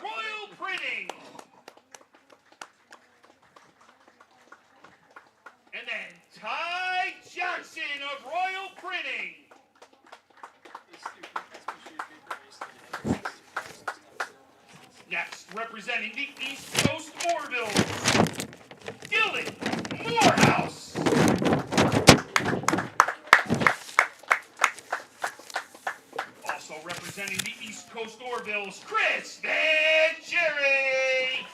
Royal Printing. And then Ty Johnson of Royal Printing. Next, representing the East Coast Moorvilles, Dylan Morehouse. Also representing the East Coast Orvilles, Chris and Jerry.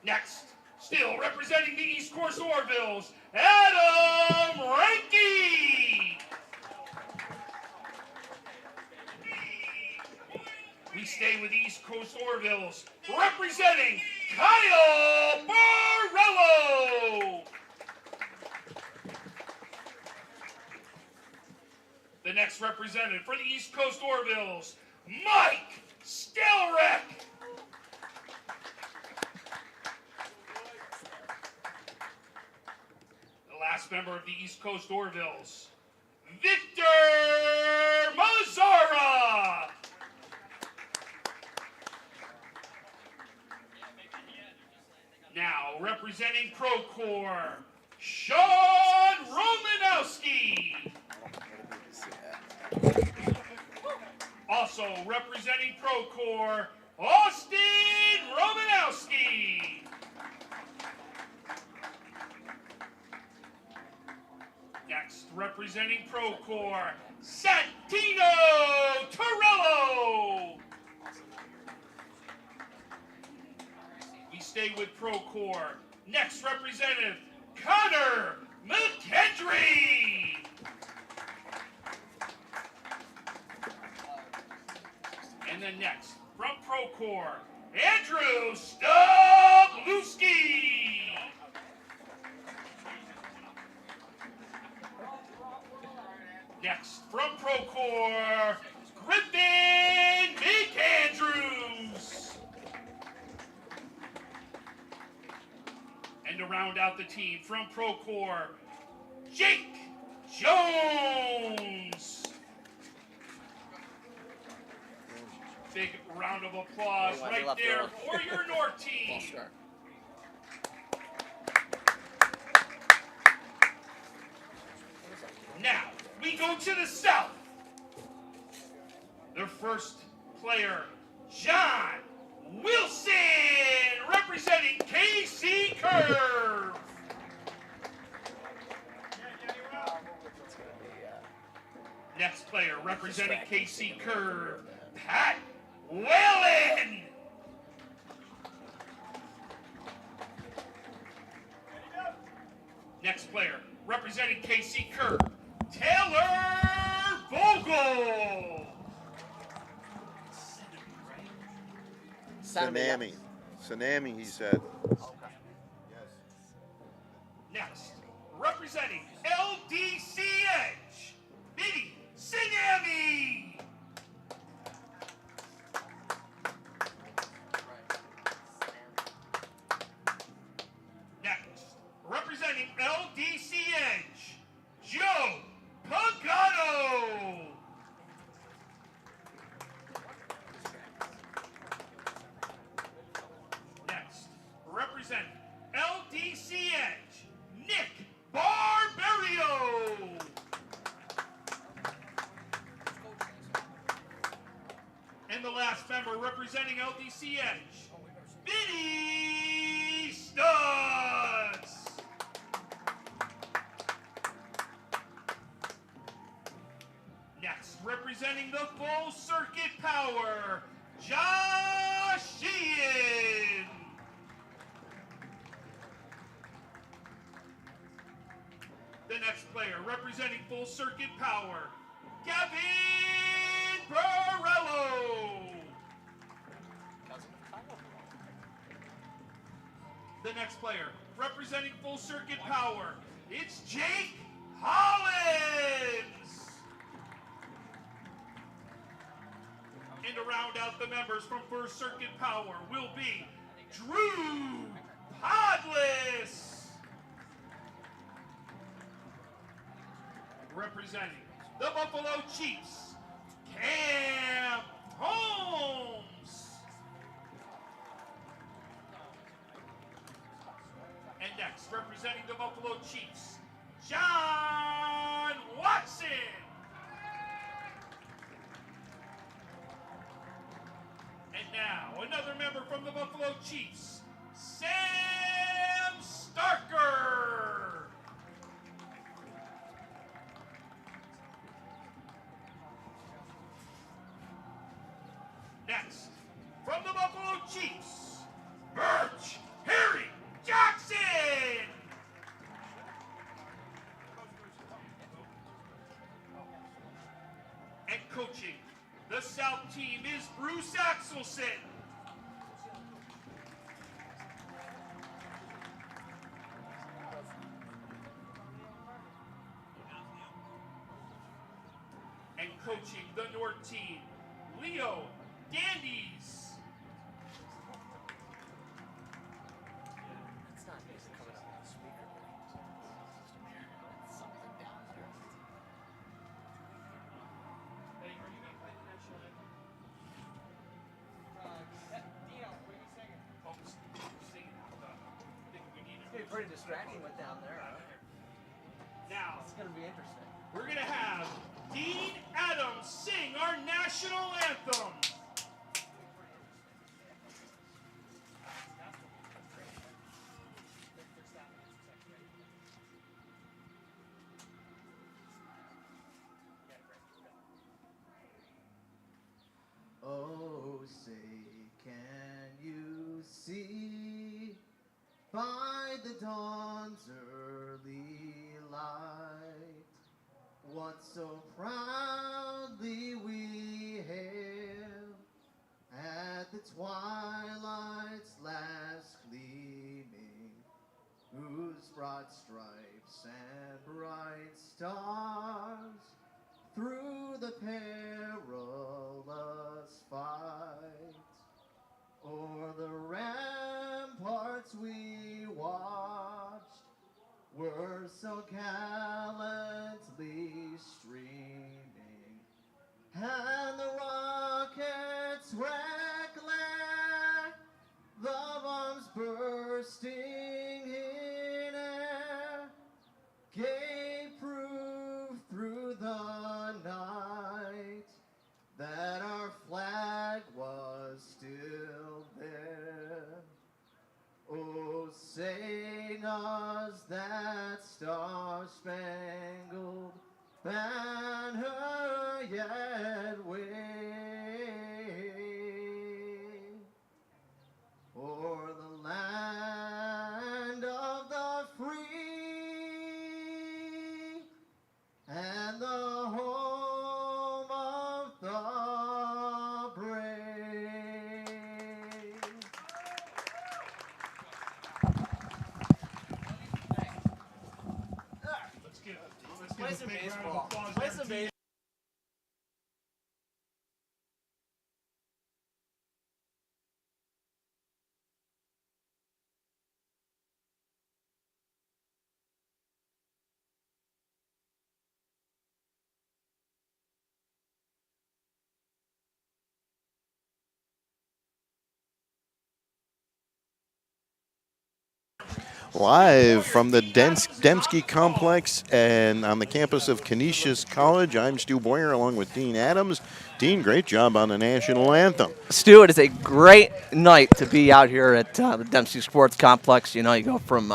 Next, still representing the East Coast Orvilles, Adam Ranke. We stay with East Coast Orvilles, representing Kyle Barello. The next representative for the East Coast Orvilles, Mike Stelreck. The last member of the East Coast Orvilles, Victor Mazzara. Now, representing Procore, Sean Romanowski. Also representing Procore, Austin Romanowski. Next, representing Procore, Santino Torello. We stay with Procore. Next representative, Connor Mcandrew. And then next, from Procore, Andrew Stabluski. Next, from Procore, Griffin Mcandrew. And to round out the team, from Procore, Jake Jones. Big round of applause right there for your North team. Now, we go to the South. Their first player, John Wilson, representing KC Curve. Next player, representing KC Curve, Pat Whalen. Next player, representing KC Curve, Taylor Vogel. Tsunami, he said. Next, representing LDCH, Biddy Tsunami. Next, representing LDCH, Joe Pagano. Next, representing LDCH, Nick Barbario. And the last member representing LDCH, Vinny Studs. Next, representing the Full Circuit Power, Josh Sheehan. The next player representing Full Circuit Power, Gavin Borello. The next player representing Full Circuit Power, it's Jake Hollins. And to round out the members from First Circuit Power will be Drew Podless. Representing the Buffalo Chiefs, Cam Holmes. And next, representing the Buffalo Chiefs, John Watson. And now, another member from the Buffalo Chiefs, Sam Starker. Next, from the Buffalo Chiefs, Birch Harry Jackson. And coaching the South team is Bruce Axelson. And coaching the North team, Leo Dandies. Pretty distracting went down there. Huh? Now, It's going to be interesting. we're going to have Dean Adams sing our national anthem. Oh, say, can you see by the dawn's early light what so proudly we hailed at the twilight's last gleaming, whose broad stripes and bright stars through the perilous fight o'er the ramparts we watched were so gallantly streaming, and the rockets' red glare, the bombs bursting in air, gave proof through the night that our flag was still there. Oh, sing us that star-spangled banner yet wave, o'er the land of the free and the home of the brave. Let's Play give some a big round of baseball. applause Play there, some Dean. baseball. Live from the Dembski Complex and on the campus of Canisius College, I'm Stu Boyer along with Dean Adams. Dean, great job on the national anthem. Stu, it is a great night to be out here at the Dembski Sports Complex. You know, you go from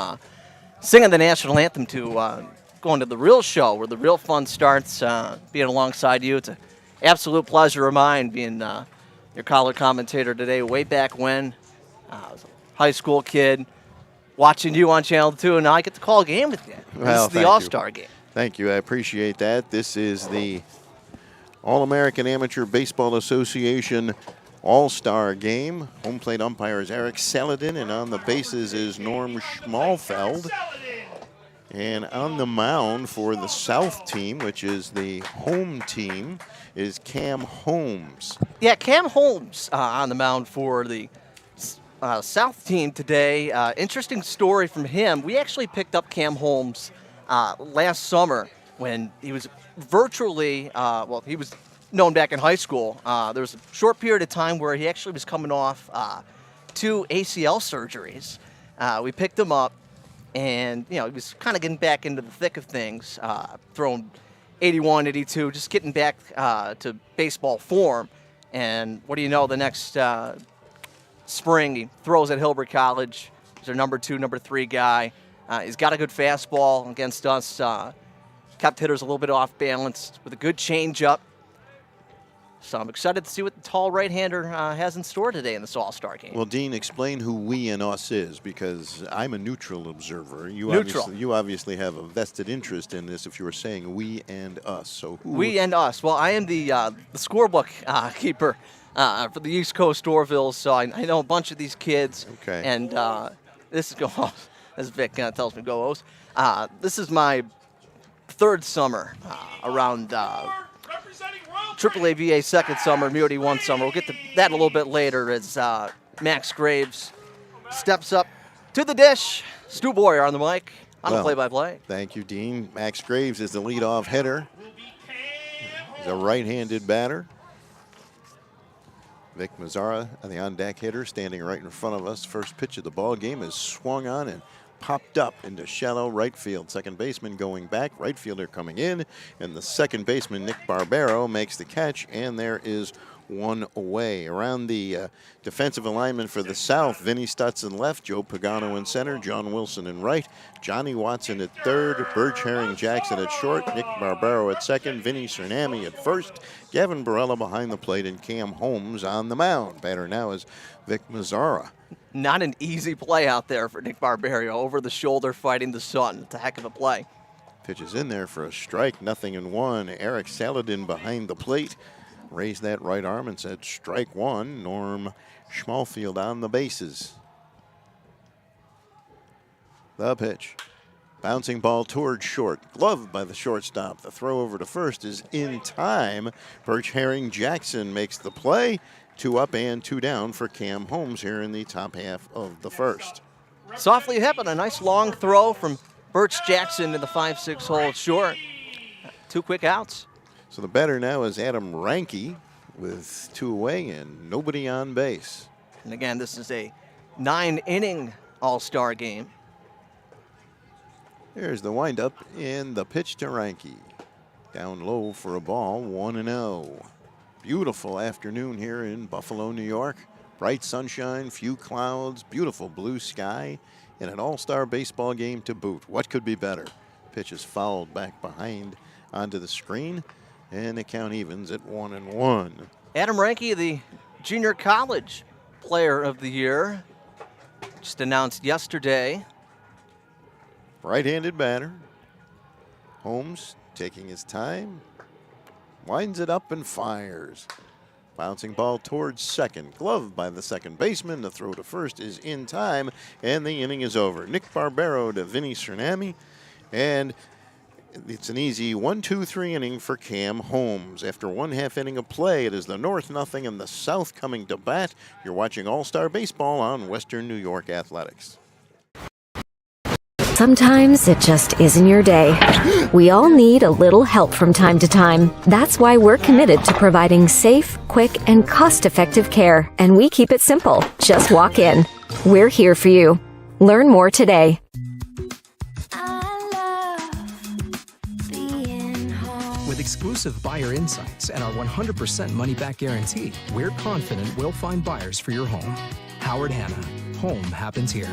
singing the national anthem to going to the real show where the real fun starts, being alongside you. It's an absolute pleasure of mine being your color commentator today. Way back when I was a high school kid, watching you on Channel 2, and now I get to call a game with you. Well, This is the thank you. All-Star game. Thank you. I appreciate that. This is the All-American Amateur Baseball Association All-Star Game. Home plate umpire is Eric Saladin, and on the bases is Norm Schmalfeld. And on the mound for the South team, which is the home team, is Cam Holmes. Yeah, Cam Holmes on the mound for the South team today. Interesting story from him. We actually picked up Cam Holmes last summer when he was virtually, he was known back in high school. There was a short period of time where he actually was coming off 2 ACL surgeries. We picked him up, and he was kind of getting back into the thick of things, throwing 81, 82, just getting back to baseball form. And what do you know, the next spring he throws at Hillbrook College. He's their number 2, number 3 guy. He's got a good fastball against us. Kept hitters a little bit off balance with a good changeup. So I'm excited to see what the tall right-hander has in store today in this All-Star game. Well, Dean, explain who we and us is, because I'm a neutral observer. You obviously have a vested interest in this if you were saying we and us. So who? We and us. Well, I am the scorebook keeper for the East Coast Orvilles, so I know a bunch of these kids. Okay. And this is go as Vic tells me, go O's. This is my 3rd summer around AAA-VA 2nd summer, MUD 1 summer. We'll get to that a little bit later as Max Graves steps up to the dish. Stu Boyer on the mic on the play-by-play. Thank you, Dean. Max Graves is the leadoff hitter. He's a right-handed batter. Vic Mazzara, the on-deck hitter, standing right in front of us. First pitch of the ball game is swung on and popped up into shallow right field. Second baseman going back, right fielder coming in, and the second baseman, Nick Barbero, makes the catch, and there is one away. Around the defensive alignment for the South, Vinny Stutz in left, Joe Pagano in center, John Wilson in right, Johnny Watson at third, Birch Herring Jackson at short, Nick Barbero at second, Vinny Cernami at first, Gavin Barella behind the plate, and Cam Holmes on the mound. Batter now is Vic Mazzara. Not an easy play out there for Nick Barbero, over the shoulder fighting the sun. It's a heck of a play. Pitches in there for a strike, 0-1. Eric Saladin behind the plate raised that right arm and said strike 1. Norm Schmalfield on the bases. The pitch. Bouncing ball towards short. Gloved by the shortstop. The throw over to first is in time. Birch Herring Jackson makes the play. 2 up and 2 down for Cam Holmes here in the top half of the first. Softly hip and a nice long throw from Birch Jackson in the 5-6 hole short. 2 quick outs. So the batter now is Adam Ranke with 2 away and nobody on base. And again, this is a 9-inning All-Star game. There's the windup and the pitch to Ranke. Down low for a ball, 1-0. Beautiful afternoon here in Buffalo, New York. Bright sunshine, few clouds, beautiful blue sky, and an all-star baseball game to boot. What could be better? Pitch is fouled back behind onto the screen, and the count evens at 1-1. Adam Ranke, the junior college player of the year, just announced yesterday. Right-handed batter. Holmes taking his time. Winds it up and fires. Bouncing ball towards second. Gloved by the second baseman. The throw to first is in time, and the inning is over. Nick Barbero to Vinny Cernami, and it's an easy 1-2-3 inning for Cam Holmes. After 1/2 inning of play, it is the North 0 and the South coming to bat. You're watching All-Star Baseball on Western New York Athletics. Sometimes it just isn't your day. We all need a little help from time to time. That's why we're committed to providing safe, quick, and cost-effective care. And we keep it simple. Just walk in. We're here for you. Learn more today. With exclusive buyer insights and our 100% money-back guarantee, we're confident we'll find buyers for your home. Howard Hanna. Home happens here.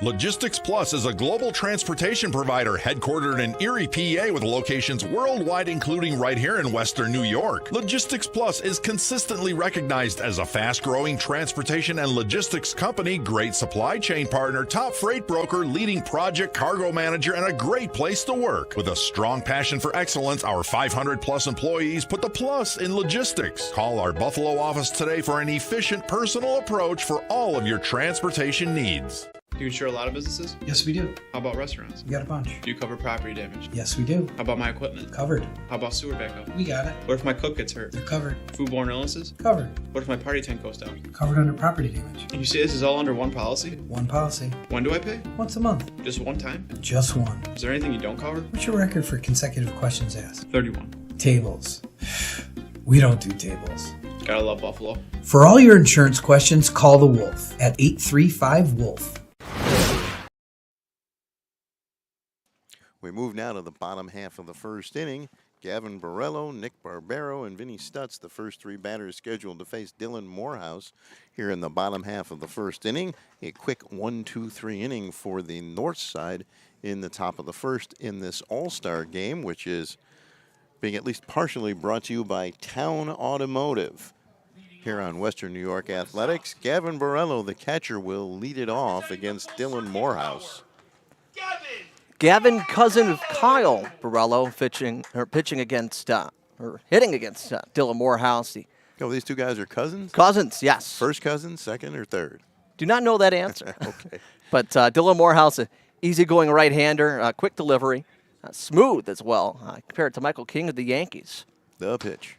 Logistics Plus is a global transportation provider headquartered in Erie, PA, with locations worldwide, including right here in Western New York. Logistics Plus is consistently recognized as a fast-growing transportation and logistics company, great supply chain partner, top freight broker, leading project cargo manager, and a great place to work. With a strong passion for excellence, our 500-plus employees put the plus in logistics. Call our Buffalo office today for an efficient, personal approach for all of your transportation needs. Do you insure a lot of businesses? Yes, we do. How about restaurants? We got a bunch. Do you cover property damage? Yes, we do. How about my equipment? Covered. How about sewer backup? We got it. What if my cook gets hurt? You're covered. Foodborne illnesses? Covered. What if my party tent goes down? Covered under property damage. And you say this is all under one policy? One policy. When do I pay? Once a month. Just one time? Just one. Is there anything you don't cover? What's your record for consecutive questions asked? 31. Tables. We don't do tables. Gotta love Buffalo. For all your insurance questions, call the Wolf at 835-WOLF. We move now to the bottom half of the first inning. Gavin Borrello, Nick Barbero, and Vinny Stutz, the first three batters scheduled to face Dylan Morehouse here in the bottom half of the first inning. A quick 1-2-3 inning for the north side in the top of the first in this all-star game, which is being at least partially brought to you by Town Automotive. Here on Western New York Athletics, Gavin Borrello, the catcher, will lead it off against Dylan Morehouse. Gavin, cousin of Kyle Borrello, pitching against, or hitting against Dylan Morehouse. Oh, these two guys are cousins? Cousins, yes. First cousin, second, or third? Do not know that answer. Okay. But Dylan Morehouse, an easygoing right-hander, quick delivery, smooth as well, compared to Michael King of the Yankees. The pitch.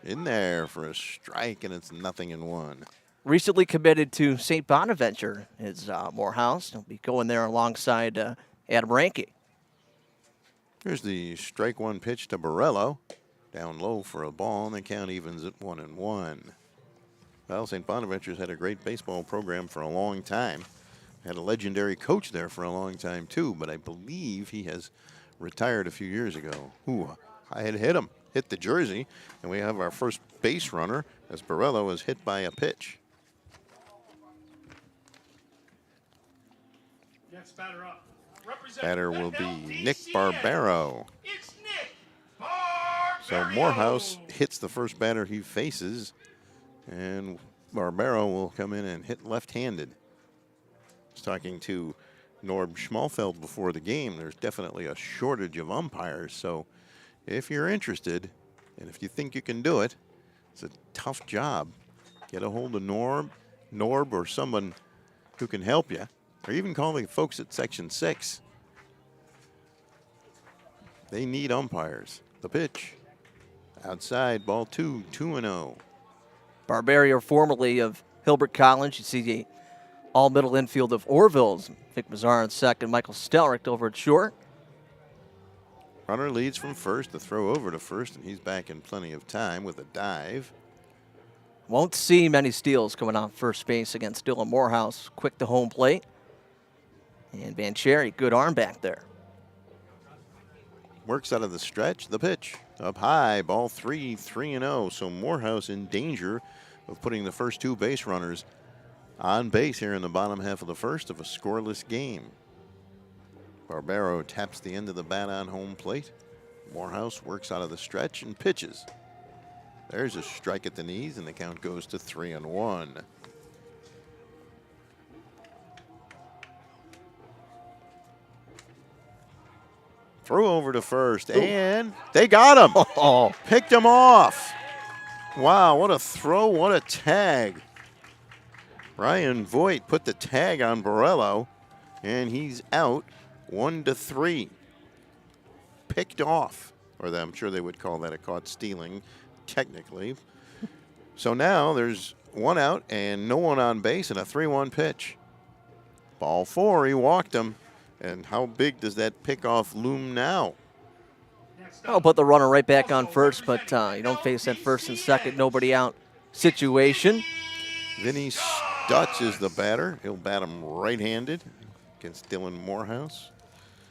In there for a strike, and it's 0-1. Recently committed to St. Bonaventure is Morehouse. He'll be going there alongside Adam Ranke. Here's the strike one pitch to Borrello. Down low for a ball, and the count evens at 1-1. Well, St. Bonaventure's had a great baseball program for a long time. Had a legendary coach there for a long time, too, but I believe he has retired a few years ago. Ooh, I had hit him. Hit the jersey, and we have our first base runner as Borrello is hit by a pitch. Next batter up. Batter will be Nick Barbero. It's Nick Barbero. So Morehouse hits the first batter he faces, and Barbero will come in and hit left-handed. I was talking to Norb Schmalfeld before the game. There's definitely a shortage of umpires, so if you're interested, and if you think you can do it, it's a tough job. Get a hold of Norb or someone who can help you, or even call the folks at Section 6. They need umpires. The pitch. Outside, ball 2, 2-0. Barbero, formerly of Hilbert College. You see the all-middle infield of Orville's. Vic Mazzar in second, Michael Stelricht over at short. Runner leads from first, the throw over to first, and he's back in plenty of time with a dive. Won't see many steals coming off first base against Dylan Morehouse. Quick to home plate. And Bancheri, good arm back there. Works out of the stretch, the pitch. Up high, ball 3, 3-0. So Morehouse in danger of putting the first two base runners on base here in the bottom half of the first of a scoreless game. Barbero taps the end of the bat on home plate. Morehouse works out of the stretch and pitches. There's a strike at the knees, and the count goes to 3-1. Throw over to first, and they got him. Oh, Picked him off. Wow, what a throw, what a tag. Ryan Voigt put the tag on Borrello, and he's out 1-3. Picked off, or I'm sure they would call that a caught stealing, technically. So now there's one out and no one on base and a 3-1 pitch. Ball 4, he walked him. And how big does that pickoff loom now? I'll put the runner right back on first, but you don't face that first and second, nobody out situation. Vinny Stutz is the batter. He'll bat him right-handed against Dylan Morehouse.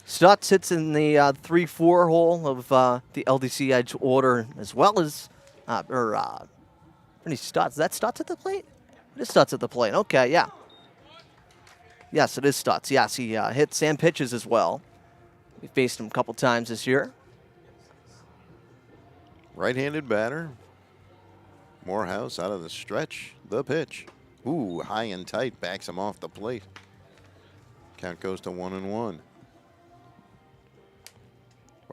Stutz hits in the 3-4 hole of the LDC Edge order, as well as Vinny Stutz. Is that Stutz at the plate? It is Stutz at the plate. Okay, yeah. Yes, it is Stutz. Yes, he hits and pitches as well. We faced him a couple times this year. Right-handed batter. Morehouse out of the stretch. The pitch. Ooh, high and tight. Backs him off the plate. Count goes to 1-1.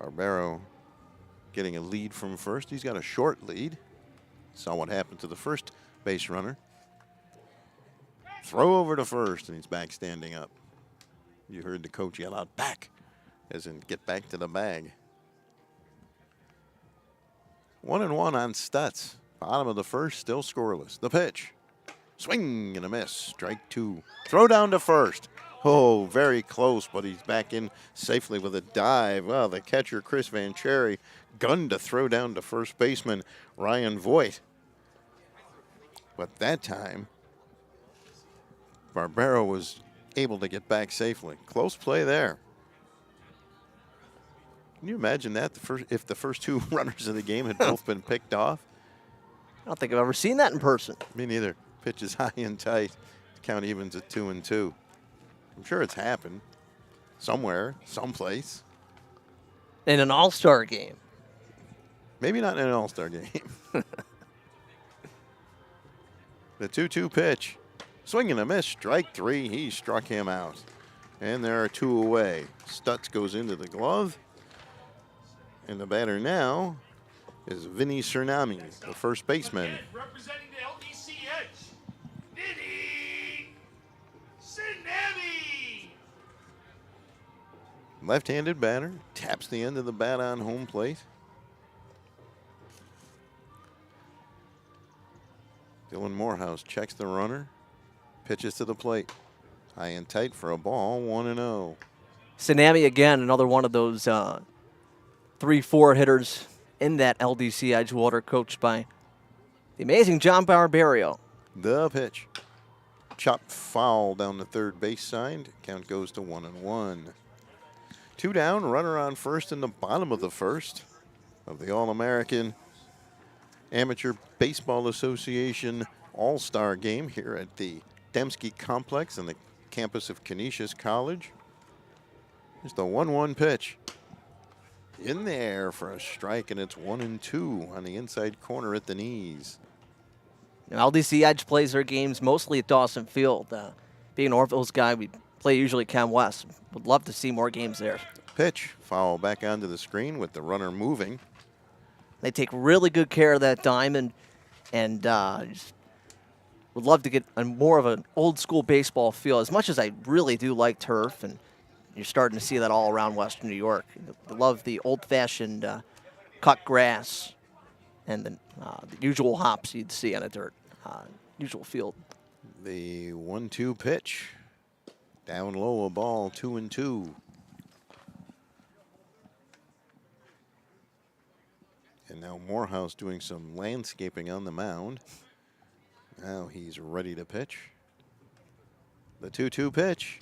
Barbero getting a lead from first. He's got a short lead. Saw what happened to the first base runner. Throw over to first, and he's back standing up. You heard the coach yell out, back, as in get back to the bag. 1-1 on Stutz. Bottom of the first, still scoreless. The pitch. Swing and a miss. Strike 2. Throw down to first. Oh, very close, but he's back in safely with a dive. Well, the catcher, Chris Van Cherry, gunned to throw down to first baseman Ryan Voigt. But that time, Barbero was able to get back safely. Close play there. Can you imagine that? If the first two runners of the game had both been picked off? I don't think I've ever seen that in person. Me neither. Pitch is high and tight. Count evens at 2-2. I'm sure it's happened somewhere, someplace. In an all-star game. Maybe not in an all-star game. The 2-2 pitch. Swing and a miss. Strike three. He struck him out. And there are two away. Stutz goes into the glove. And the batter now is Vinny Cernami, the first baseman. Representing the LDC Edge, Vinny Cernami. Left-handed batter. Taps the end of the bat on home plate. Dylan Morehouse checks the runner. Pitches to the plate. High and tight for a ball, 1-0. Cernami again, another one of those 3-4 hitters in that LDC Edgewater, coached by the amazing John Barbario. The pitch. Chopped foul down the third base side. Count goes to 1-1. Two down, runner on first in the bottom of the first of the All-American Amateur Baseball Association All-Star Game here at the Dembski Complex on the campus of Canisius College. Here's the 1-1 pitch. In there for a strike, and it's 1-2 on the inside corner at the knees. Now, LDC Edge plays their games mostly at Dawson Field. Being an Orville's guy, we play usually Chem West. Would love to see more games there. Pitch, foul back onto the screen with the runner moving. They take really good care of that diamond, and just would love to get more of an old school baseball feel. As much as I really do like turf, and you're starting to see that all around Western New York. I love the old-fashioned cut grass and the usual hops you'd see on a dirt, usual field. The 1-2 pitch. Down low, a ball, 2-2. And now Morehouse doing some landscaping on the mound. Now he's ready to pitch. The 2-2 pitch.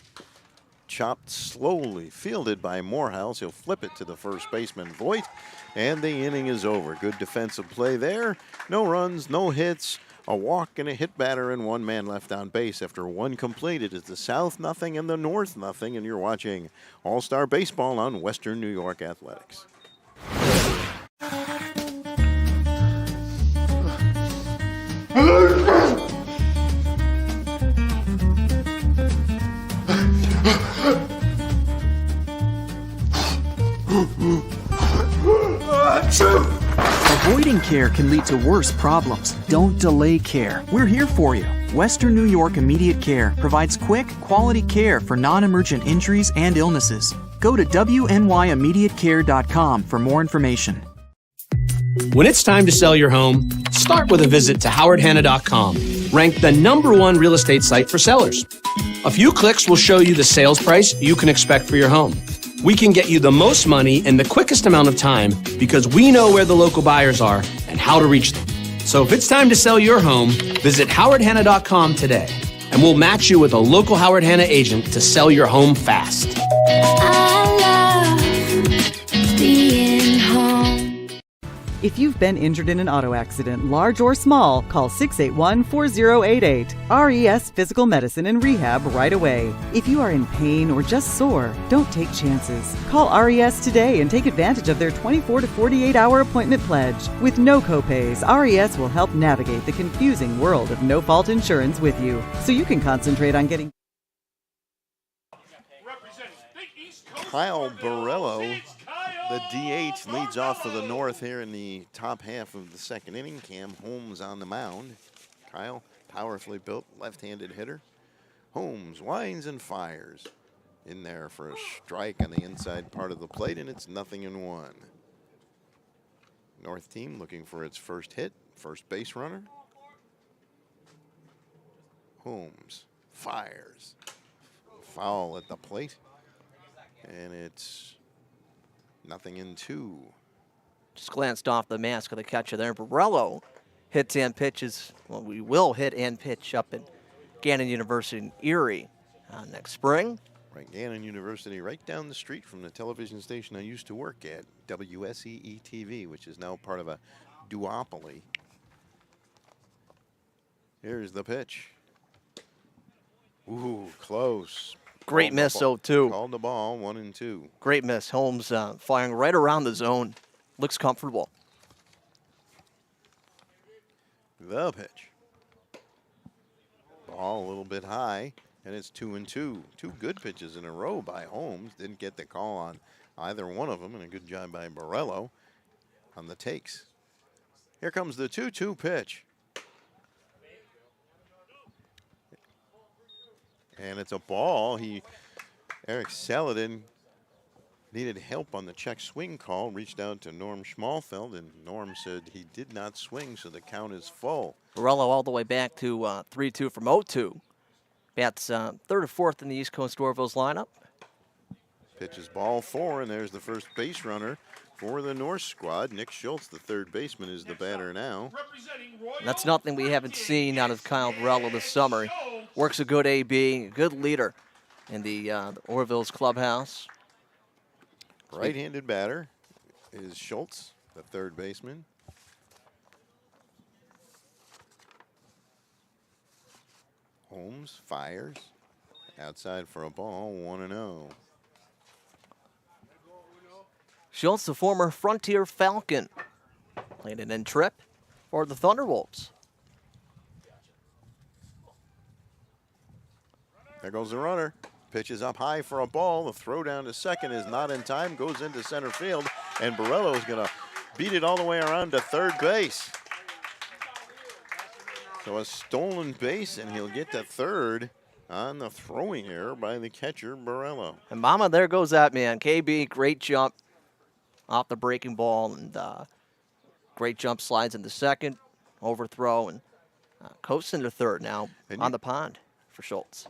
Chopped slowly, fielded by Morehouse. He'll flip it to the first baseman, Voigt, and the inning is over. Good defensive play there. No runs, no hits, a walk and a hit batter, and one man left on base after one complete. It is the South nothing and the North nothing, and you're watching All-Star Baseball on Western New York Athletics. Avoiding care can lead to worse problems. Don't delay care. We're here for you. Western New York Immediate Care provides quick, quality care for non-emergent injuries and illnesses. Go to WNYimmediatecare.com for more information. When it's time to sell your home, start with a visit to howardhanna.com, ranked the #1 real estate site for sellers. A few clicks will show you the sales price you can expect for your home. We can get you the most money in the quickest amount of time because we know where the local buyers are and how to reach them. So if it's time to sell your home, visit howardhanna.com today, and we'll match you with a local Howard Hanna agent to sell your home fast. I love being home. If you've been injured in an auto accident, large or small, call 681-4088. RES Physical Medicine and Rehab right away. If you are in pain or just sore, don't take chances. Call RES today and take advantage of their 24 to 48-hour appointment pledge. With no copays, RES will help navigate the confusing world of no-fault insurance with you, so you can concentrate on getting... Kyle Borello, the DH, leads off for the North here in the top half of the second inning. Cam Holmes on the mound. Kyle, powerfully built left-handed hitter. Holmes winds and fires. In there for a strike on the inside part of the plate, and it's 0-1. North team looking for its first hit, first base runner. Holmes fires. foul at the plate. And it's 0-2. Just glanced off the mask of the catcher there. Borello hits and pitches. Well, we will hit and pitch up at Gannon University in Erie next spring. Right, Gannon University, right down the street from the television station I used to work at, WSEE-TV, which is now part of a duopoly. Here's the pitch. Ooh, close. Great miss, 0-2. Called the ball, 1-2. Great miss. Holmes firing right around the zone. Looks comfortable. The pitch. Ball a little bit high, and it's 2-2. Two good pitches in a row by Holmes. Didn't get the call on either one of them, and a good job by Borello on the takes. Here comes the 2-2 pitch. And it's a ball. Eric Saladin needed help on the check swing call, reached out to Norm Schmalfeld, and Norm said he did not swing, so the count is full. Borello all the way back to 3-2 from 0-2. Bats third or fourth in the East Coast Orville's lineup. Pitches ball 4, and there's the first base runner for the North squad. Nick Schultz, the third baseman, is the batter now. That's nothing we haven't seen out of Kyle Borello this summer. He works a good AB, a good leader in the Orville's clubhouse. Right-handed batter is Schultz, the third baseman. Holmes fires. Outside for a ball, 1-0. Schultz, the former Frontier Falcon, played an in trip for the Thunderwolves. There goes the runner. Pitches up high for a ball. The throw down to second is not in time. Goes into center field. And Borello is going to beat it all the way around to third base. So a stolen base, and he'll get to third on the throwing error by the catcher, Borello. And mama, there goes that man. KB, great jump off the breaking ball. And great jump, slides into second. Overthrow, and coasts into third now on the pond for Schultz.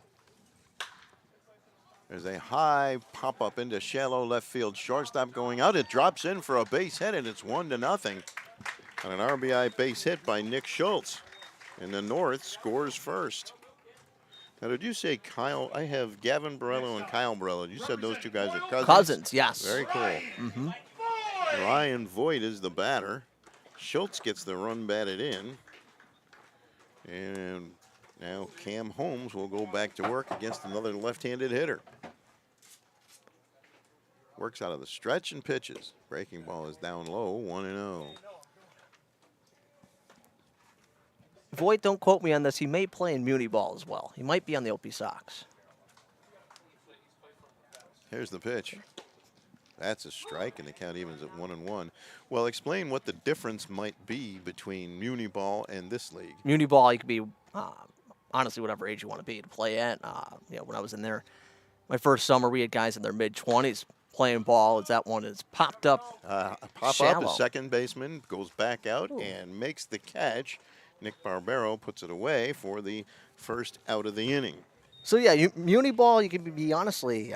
There's a high pop-up into shallow left field. Shortstop going out. It drops in for a base hit, and it's 1-0 on an RBI base hit by Nick Schultz. And the North scores first. Now, did you say Kyle? I have Gavin Borello and Kyle Borello. You said those two guys are cousins? Cousins, yes. Very cool. Mm-hmm. Ryan Voigt is the batter. Schultz gets the run batted in. And now Cam Holmes will go back to work against another left-handed hitter. Works out of the stretch and pitches. Breaking ball is down low, 1-0. Voigt, don't quote me on this. He may play in Muni ball as well. He might be on the Opie Sox. Here's the pitch. That's a strike, and the count evens at 1-1. Well, explain what the difference might be between Muni ball and this league. Muni ball, you could be honestly whatever age you want to be to play at. When I was in there, my first summer, we had guys in their mid-20s playing ball. As that one is popped up, Pop-up, the second baseman goes back out and makes the catch. Nick Barbero puts it away for the first out of the inning. So, yeah, Muni ball, you can be honestly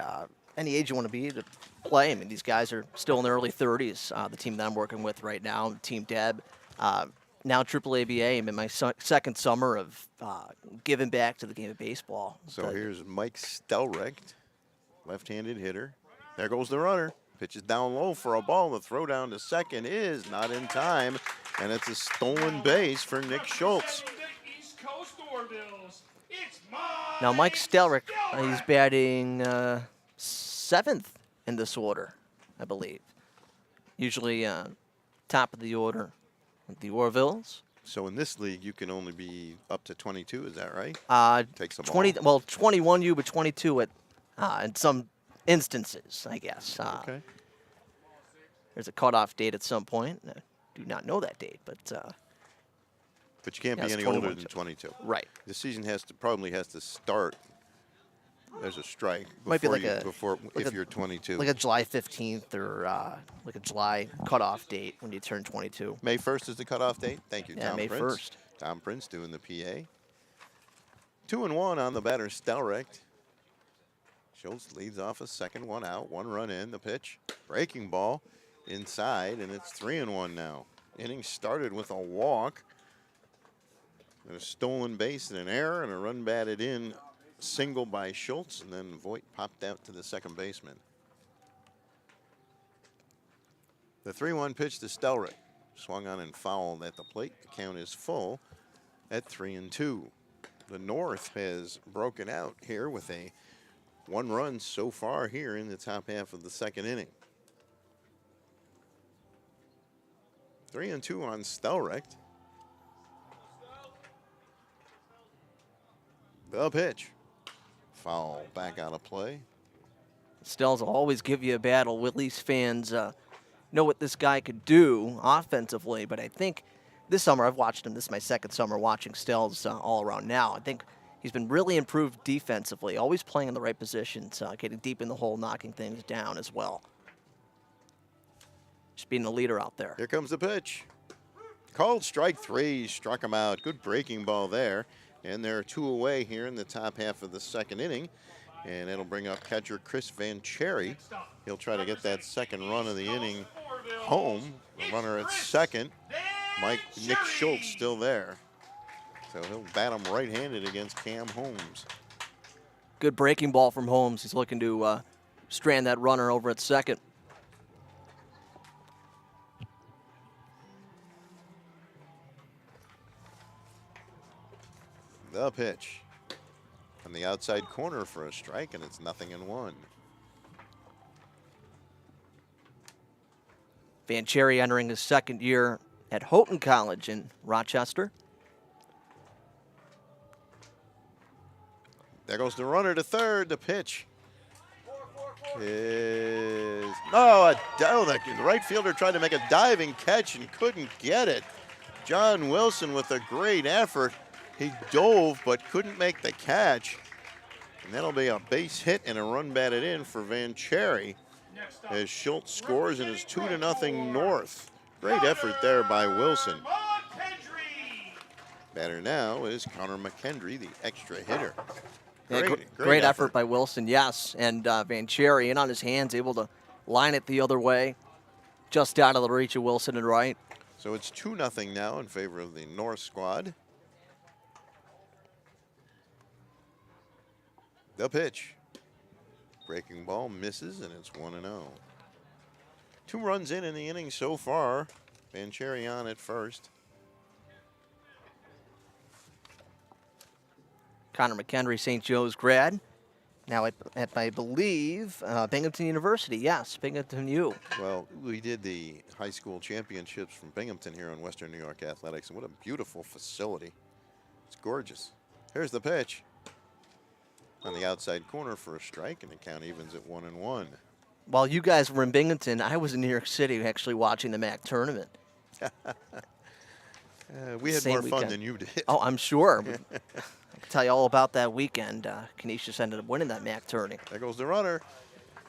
any age you want to be to play. I mean, these guys are still in their early 30s. The team that I'm working with right now, Team Deb, now Triple ABA. I'm in my second summer of giving back to the game of baseball. So here's Mike Stelrecht, left-handed hitter. There goes the runner. Pitches down low for a ball. The throw down to second is not in time, and it's a stolen base for Nick Schultz. Now, Mike Stelrecht, he's batting 7th in this order, I believe. Usually top of the order with the Orvilles. So in this league, you can only be up to 22, is that right? Takes the ball. 21U, but 22 in some instances, I guess. Okay. There's a cutoff date at some point. I do not know that date, but you can't be any older than 22. Right. The season probably has to start. There's a strike might be like if you're 22. Like a July 15th or like a July cutoff date when you turn 22. May 1st is the cutoff date. Thank you, yeah, Tom May Prince. 1st. Tom Prince doing the PA. 2-1 on the batter, Stelrecht. Schultz leads off a second, one out, 1 run in. The pitch, breaking ball inside, and it's 3-1 now. Inning started with a walk, and a stolen base and an error, and a run batted in, single by Schultz, and then Voigt popped out to the second baseman. The 3-1 pitch to Stelrick, swung on and fouled at the plate. The count is full at 3-2. The North has broken out here with a 1 run so far here in the top half of the second inning. 3-2 on Stelrick. The pitch. Foul back out of play. Stells will always give you a battle. Willie's fans know what this guy could do offensively, but I think this summer, I've watched him. This is my second summer watching Stells all around now. I think he's been really improved defensively, always playing in the right positions, getting deep in the hole, knocking things down as well. Just being the leader out there. Here comes the pitch. Called strike 3, struck him out. Good breaking ball there. And there are 2 away here in the top half of the second inning. And it'll bring up catcher Chris Van Cherry. He'll try to get that second run of the inning home. The runner at second, Nick Schultz, still there. So he'll bat him right-handed against Cam Holmes. Good breaking ball from Holmes. He's looking to strand that runner over at second. The pitch. On the outside corner for a strike, and it's 0-1. Van Cherry entering his second year at Houghton College in Rochester. There goes the runner to third. The pitch is the right fielder tried to make a diving catch and couldn't get it. John Wilson with a great effort. He dove but couldn't make the catch. And that'll be a base hit and a run batted in for Van Cherry as Schultz scores and is 2-0 North. Great effort there by Wilson. Batter now is Connor Mcandrew, the extra hitter. Great effort by Wilson, yes. And Van Cherry in on his hands, able to line it the other way, just out of the reach of Wilson and right. So it's 2-0 now in favor of the North squad. The pitch. Breaking ball misses, and it's 1-0. 2 runs in the inning so far. Van Cherry on at first. Connor Mcandrew, St. Joe's grad. Now at I believe, Binghamton University. Yes, Binghamton U. Well, we did the high school championships from Binghamton here on Western New York Athletics, and what a beautiful facility. It's gorgeous. Here's the pitch. On the outside corner for a strike, and the count evens at 1-1. While you guys were in Binghamton, I was in New York City actually watching the MAC tournament. We had more fun than you did. Oh, I'm sure. I can tell you all about that weekend. Canisius ended up winning that MAC tourney. There goes the runner,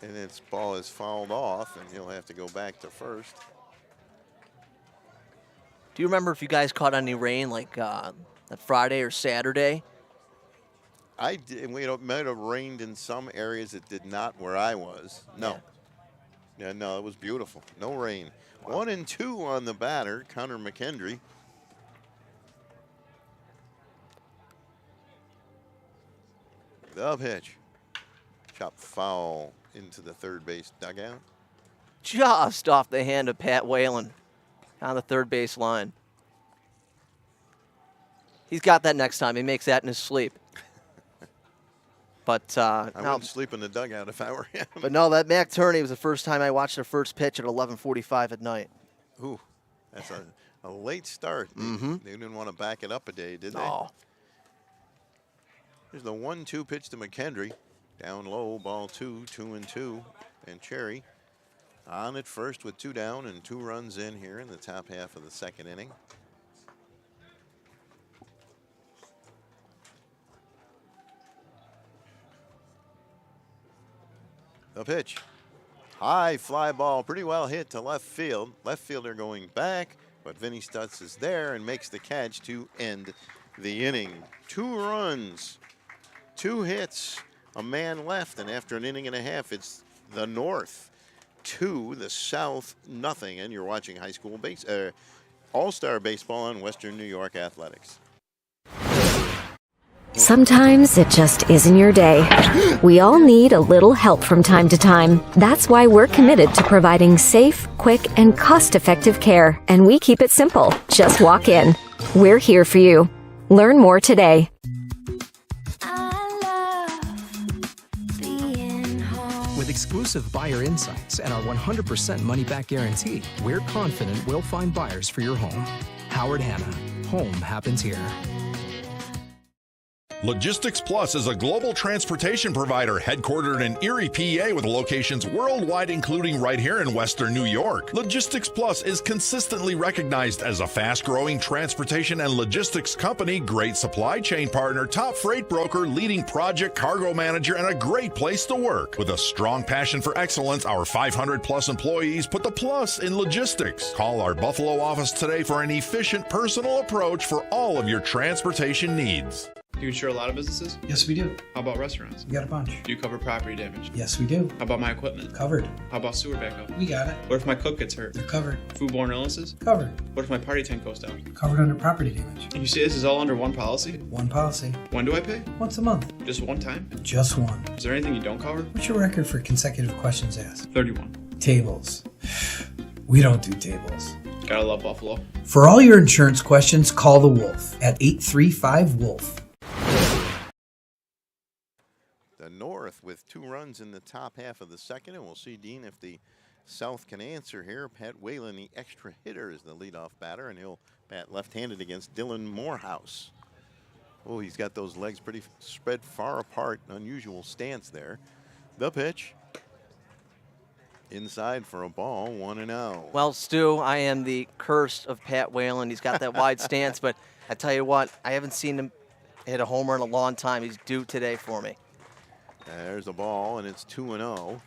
and its ball is fouled off, and he'll have to go back to first. Do you remember if you guys caught any rain like that Friday or Saturday? I did. It might have rained in some areas. It did not where I was. No. Yeah, no, it was beautiful. No rain. 1-2 on the batter, Connor Mcandrew. The pitch. Chop foul into the third base dugout. Just off the hand of Pat Whalen on the third base line. He's got that next time. He makes that in his sleep. But I wouldn't sleep in the dugout if I were him. But no, that MAC tourney was the first time I watched their first pitch at 11:45 at night. Ooh, that's a late start. They didn't want to back it up a day, did they? No. Here's the 1-2 pitch to Mcandrew. Down low, ball 2, 2-2. And Cherry on at first with 2 down and 2 runs in here in the top half of the second inning. The pitch. High fly ball, pretty well hit to left field. Left fielder going back, but Vinny Stutz is there and makes the catch to end the inning. 2 runs, 2 hits, a man left, and after an inning and a half, it's the North 2, the South nothing, and you're watching high school all-star baseball on Western New York Athletics. Sometimes it just isn't your day. We all need a little help from time to time. That's why we're committed to providing safe, quick, and cost-effective care. And we keep it simple. Just walk in. We're here for you. Learn more today. With exclusive buyer insights and our 100% money-back guarantee, we're confident we'll find buyers for your home. Howard Hanna. Home happens here. Logistics Plus is a global transportation provider headquartered in Erie, PA with locations worldwide, including right here in Western New York. Logistics Plus is consistently recognized as a fast-growing transportation and logistics company, great supply chain partner, top freight broker, leading project cargo manager, and a great place to work. With a strong passion for excellence, our 500-plus employees put the plus in logistics. Call our Buffalo office today for an efficient, personal approach for all of your transportation needs. Do you insure a lot of businesses? Yes, we do. How about restaurants? We got a bunch. Do you cover property damage? Yes, we do. How about my equipment? Covered. How about sewer backup? We got it. What if my cook gets hurt? They're covered. Foodborne illnesses? Covered. What if my party tent goes down? Covered under property damage. And you say this is all under one policy? One policy. When do I pay? Once a month. Just one time? Just one. Is there anything you don't cover? What's your record for consecutive questions asked? 31. Tables. We don't do tables. Gotta love Buffalo. For all your insurance questions, call the Wolf at 835-WOLF. The North with 2 runs in the top half of the second, and we'll see, Dean, if the South can answer here. Pat Whalen, the extra hitter, is the leadoff batter, and he'll bat left-handed against Dylan Morehouse. Oh, he's got those legs pretty spread far apart. Unusual stance there. The pitch. Inside for a ball, 1-0. Well, Stu, I am the curse of Pat Whalen. He's got that wide stance, but I tell you what, I haven't seen him hit a home run in a long time. He's due today for me. There's the ball, and it's 2-0.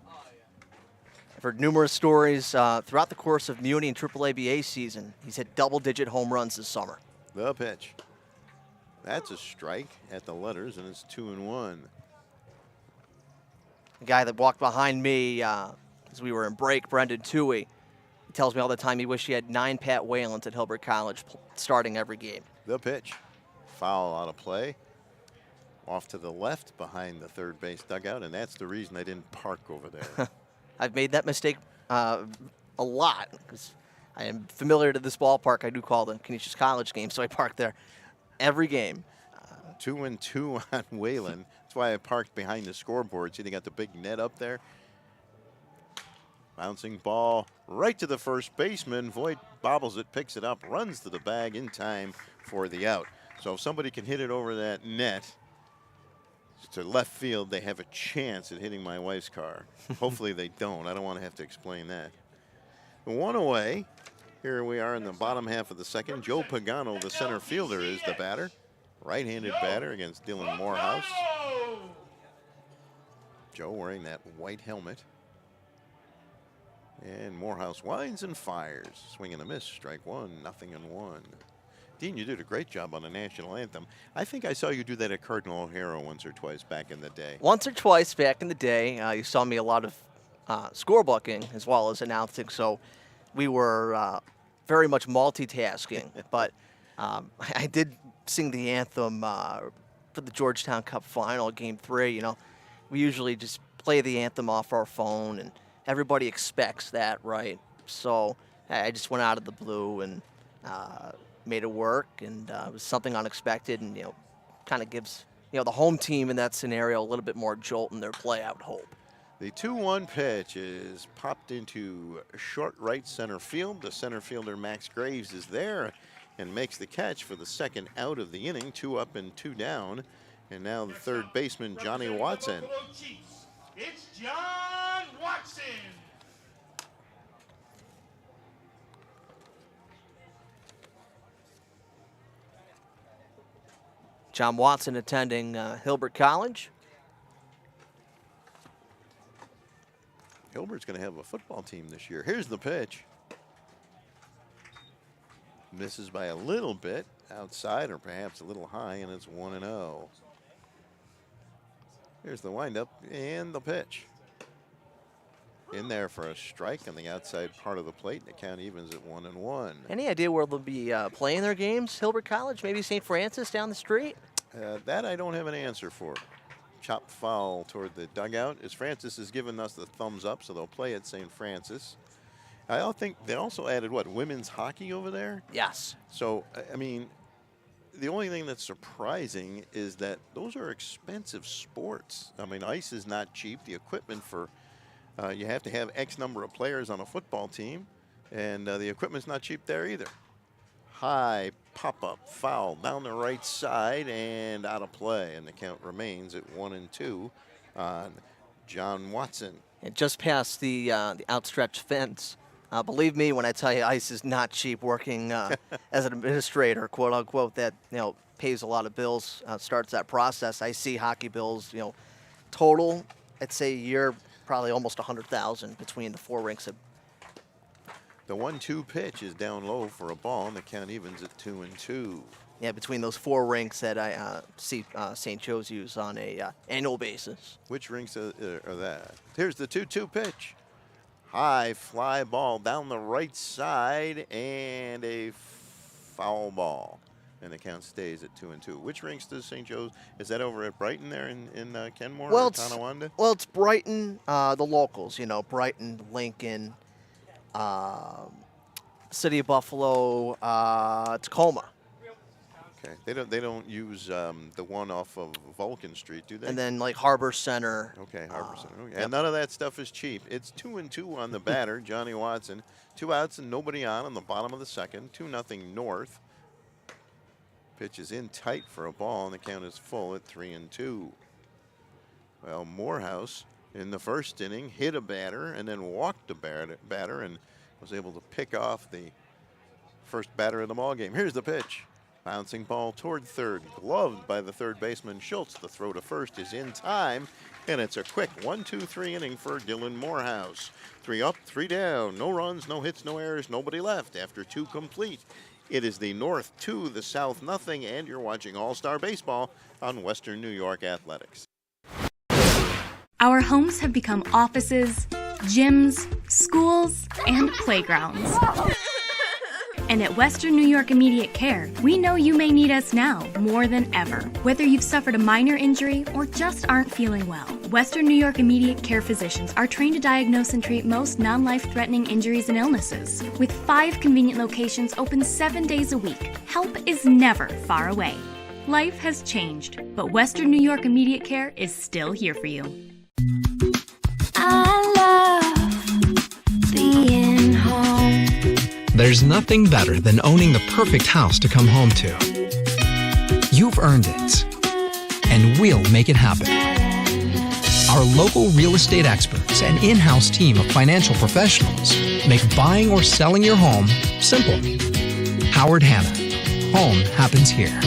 I've heard numerous stories throughout the course of Muni and AAA-BA season. He's hit double-digit home runs this summer. The pitch. That's a strike at the letters, and it's 2-1. The guy that walked behind me as we were in break, Brendan Toohey, he tells me all the time he wished he had 9 Pat Whalens at Hilbert College starting every game. The pitch. Foul out of play. Off to the left behind the third base dugout, and that's the reason I didn't park over there. I've made that mistake a lot because I am familiar to this ballpark. I do call the Canisius College game, so I park there every game. 2-2 on Whalen. That's why I parked behind the scoreboard. See, they got the big net up there. Bouncing ball right to the first baseman. Voigt bobbles it, picks it up, runs to the bag in time for the out. So if somebody can hit it over that net to left field, they have a chance at hitting my wife's car. Hopefully they don't. I don't want to have to explain that. 1 away. Here we are in the bottom half of the second. Joe Pagano, the center fielder, is the batter. Right-handed batter against Dylan Morehouse. Joe wearing that white helmet. And Morehouse winds and fires. Swing and a miss. Strike 1, 0-1. Dean, you did a great job on the national anthem. I think I saw you do that at Cardinal O'Hara once or twice back in the day. Once or twice back in the day. You saw me a lot of scorebooking as well as announcing, so we were very much multitasking. But I did sing the anthem for the Georgetown Cup final, Game 3. You know, we usually just play the anthem off our phone, and everybody expects that, right? So I just went out of the blue and made it work, and it was something unexpected, and kind of gives the home team in that scenario a little bit more jolt in their play, I would hope. The 2-1 pitch is popped into short right center field. The center fielder Max Graves is there and makes the catch for the second out of the inning. 2 up and 2 down, and now the third baseman Johnny Watson. It's John Watson. John Watson attending Hilbert College. Hilbert's going to have a football team this year. Here's the pitch. Misses by a little bit outside or perhaps a little high, and it's 1-0. Here's the windup and the pitch. In there for a strike on the outside part of the plate. And the count evens at 1-1. Any idea where they'll be playing their games? Hilbert College, maybe St. Francis down the street? That I don't have an answer for. Chop foul toward the dugout. As Francis has given us the thumbs up, so they'll play at St. Francis. I think they also added, what, women's hockey over there? Yes. So, I mean, the only thing that's surprising is that those are expensive sports. I mean, ice is not cheap. The equipment for, you have to have X number of players on a football team, and the equipment's not cheap there either. High pop-up foul down the right side and out of play, and the count remains at 1-2 on John Watson. And just past the outstretched fence. Believe me when I tell you, ice is not cheap. Working as an administrator, quote unquote, that pays a lot of bills. Starts that process. I see hockey bills, total. I'd say a year, probably almost $100,000 between the 4 rinks. The 1-2 pitch is down low for a ball, and the count evens at 2-2. Yeah, between those 4 rinks that I see St. Joe's use on a annual basis. Which rinks are that? Here's the 2-2 pitch. High fly ball down the right side and a foul ball. And the count stays at 2-2. Which rinks does St. Joe's? Is that over at Brighton there in Kenmore or Tonawanda? Well, it's Brighton, the locals, Brighton, Lincoln, City of Buffalo, Tacoma. Okay, they don't use the one off of Vulcan Street, do they? And then like Harbor Center. Okay, Harbor Center. Okay. And none of that stuff is cheap. It's 2-2 on the batter, Johnny Watson. 2 outs and nobody on the bottom of the second. 2-0 North. Pitch is in tight for a ball, and the count is full at 3-2. Well, Morehouse in the first inning hit a batter and then walked a batter and was able to pick off the first batter of the ball game. Here's the pitch. Bouncing ball toward third, gloved by the third baseman Schultz. The throw to first is in time, and it's a quick 1-2-3 inning for Dylan Morehouse. 3 up, 3 down, no runs, no hits, no errors, nobody left after 2 complete. It is the North 2, the South nothing, and you're watching All-Star Baseball on Western New York Athletics. Our homes have become offices, gyms, schools, and playgrounds. And at Western New York Immediate Care, we know you may need us now more than ever. Whether you've suffered a minor injury or just aren't feeling well, Western New York Immediate Care physicians are trained to diagnose and treat most non-life-threatening injuries and illnesses. With 5 convenient locations open 7 days a week, help is never far away. Life has changed, but Western New York Immediate Care is still here for you. I love being home. There's nothing better than owning the perfect house to come home to. You've earned it, and we'll make it happen. Our local real estate experts and in-house team of financial professionals make buying or selling your home simple. Howard Hanna. Home happens here.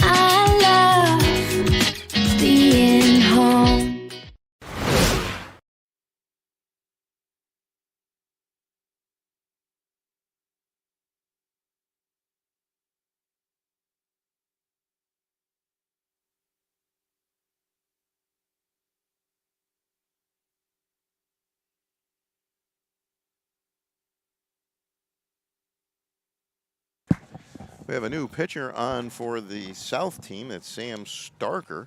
I love being home. We have a new pitcher on for the South team. That's Sam Starker.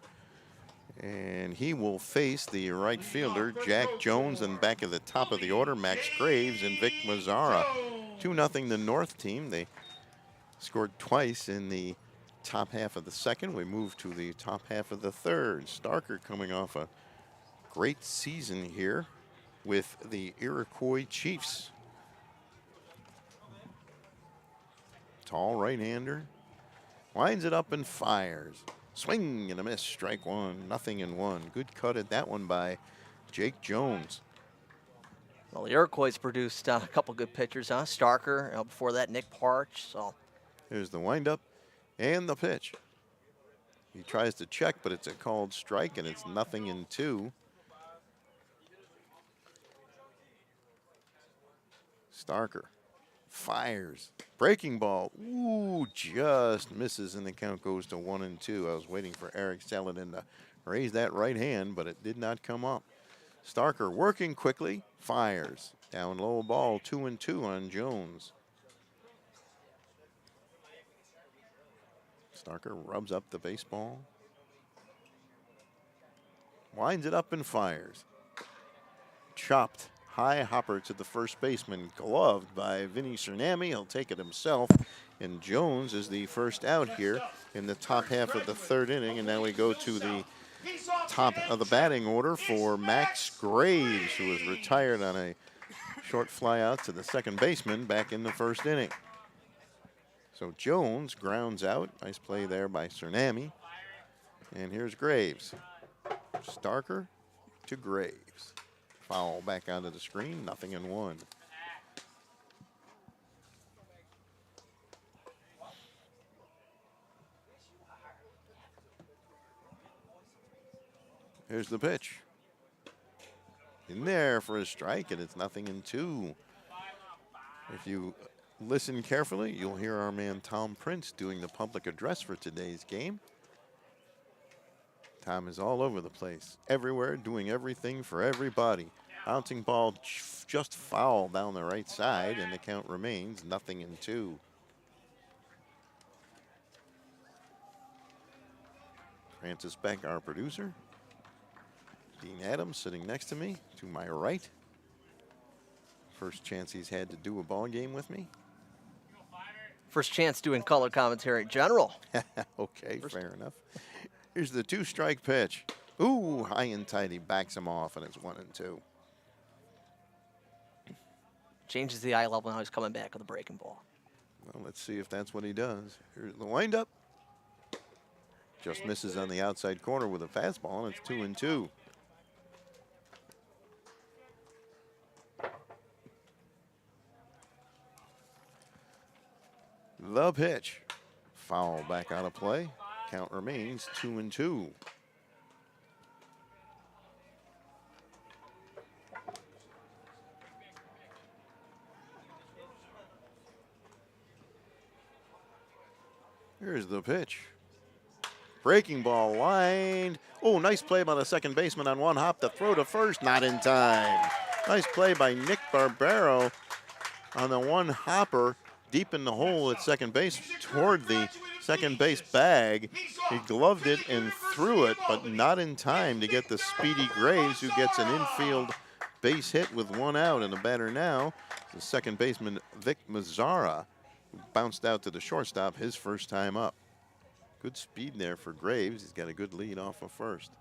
And he will face the right fielder, Jack Jones, and back at the top of the order, Max Graves and Vic Mazzara. 2-0 the North team. They scored twice in the top half of the second. We move to the top half of the third. Starker coming off a great season here with the Iroquois Chiefs. Tall right-hander, winds it up and fires. Swing and a miss, strike 1, 0-1. Good cut at that one by Jake Jones. Well, the Iroquois produced a couple good pitchers, huh? Starker, before that, Nick Parch. So here's the windup and the pitch. He tries to check, but it's a called strike, and it's 0-2. Starker fires. Breaking ball. Ooh, just misses, and the count goes to 1-2. I was waiting for Eric Saladin to raised that right hand, but it did not come up. Starker working quickly, fires. Down low ball, 2-2 on Jones. Starker rubs up the baseball. Winds it up and fires. Chopped. High hopper to the first baseman, gloved by Vinny Cernami. He'll take it himself. And Jones is the first out here in the top half of the third inning. And now we go to the top of the batting order for Max Graves, who was retired on a short fly out to the second baseman back in the first inning. So Jones grounds out. Nice play there by Cernami. And here's Graves. Starker to Graves. Foul back onto the screen, 0-1. Here's the pitch. In there for a strike, and it's 0-2. If you listen carefully, you'll hear our man Tom Prince doing the public address for today's game. Tom is all over the place, everywhere, doing everything for everybody. Bouncing ball just foul down the right side, and the count remains 0-2. Francis Beck, our producer. Dean Adams sitting next to me, to my right. First chance he's had to do a ball game with me. First chance doing color commentary in general. Okay, fair enough. Here's the 2-strike pitch. Ooh, high and tight. He backs him off, and it's 1-2. Changes the eye level, now he's coming back with a breaking ball. Well, let's see if that's what he does. Here's the windup. Just misses on the outside corner with a fastball, and it's 2-2. The pitch. Foul back out of play. Count remains 2-2. Here's the pitch. Breaking ball lined. Oh, nice play by the second baseman on one hop. The throw to first, not in time. Nice play by Nick Barbero on the one hopper deep in the hole at second base toward the second base bag. He gloved it and threw it, but not in time to get the speedy Graves, who gets an infield base hit with one out. And the batter now is the second baseman Vic Mazzara, who bounced out to the shortstop his first time up. Good speed there for Graves. He's got a good lead off of first.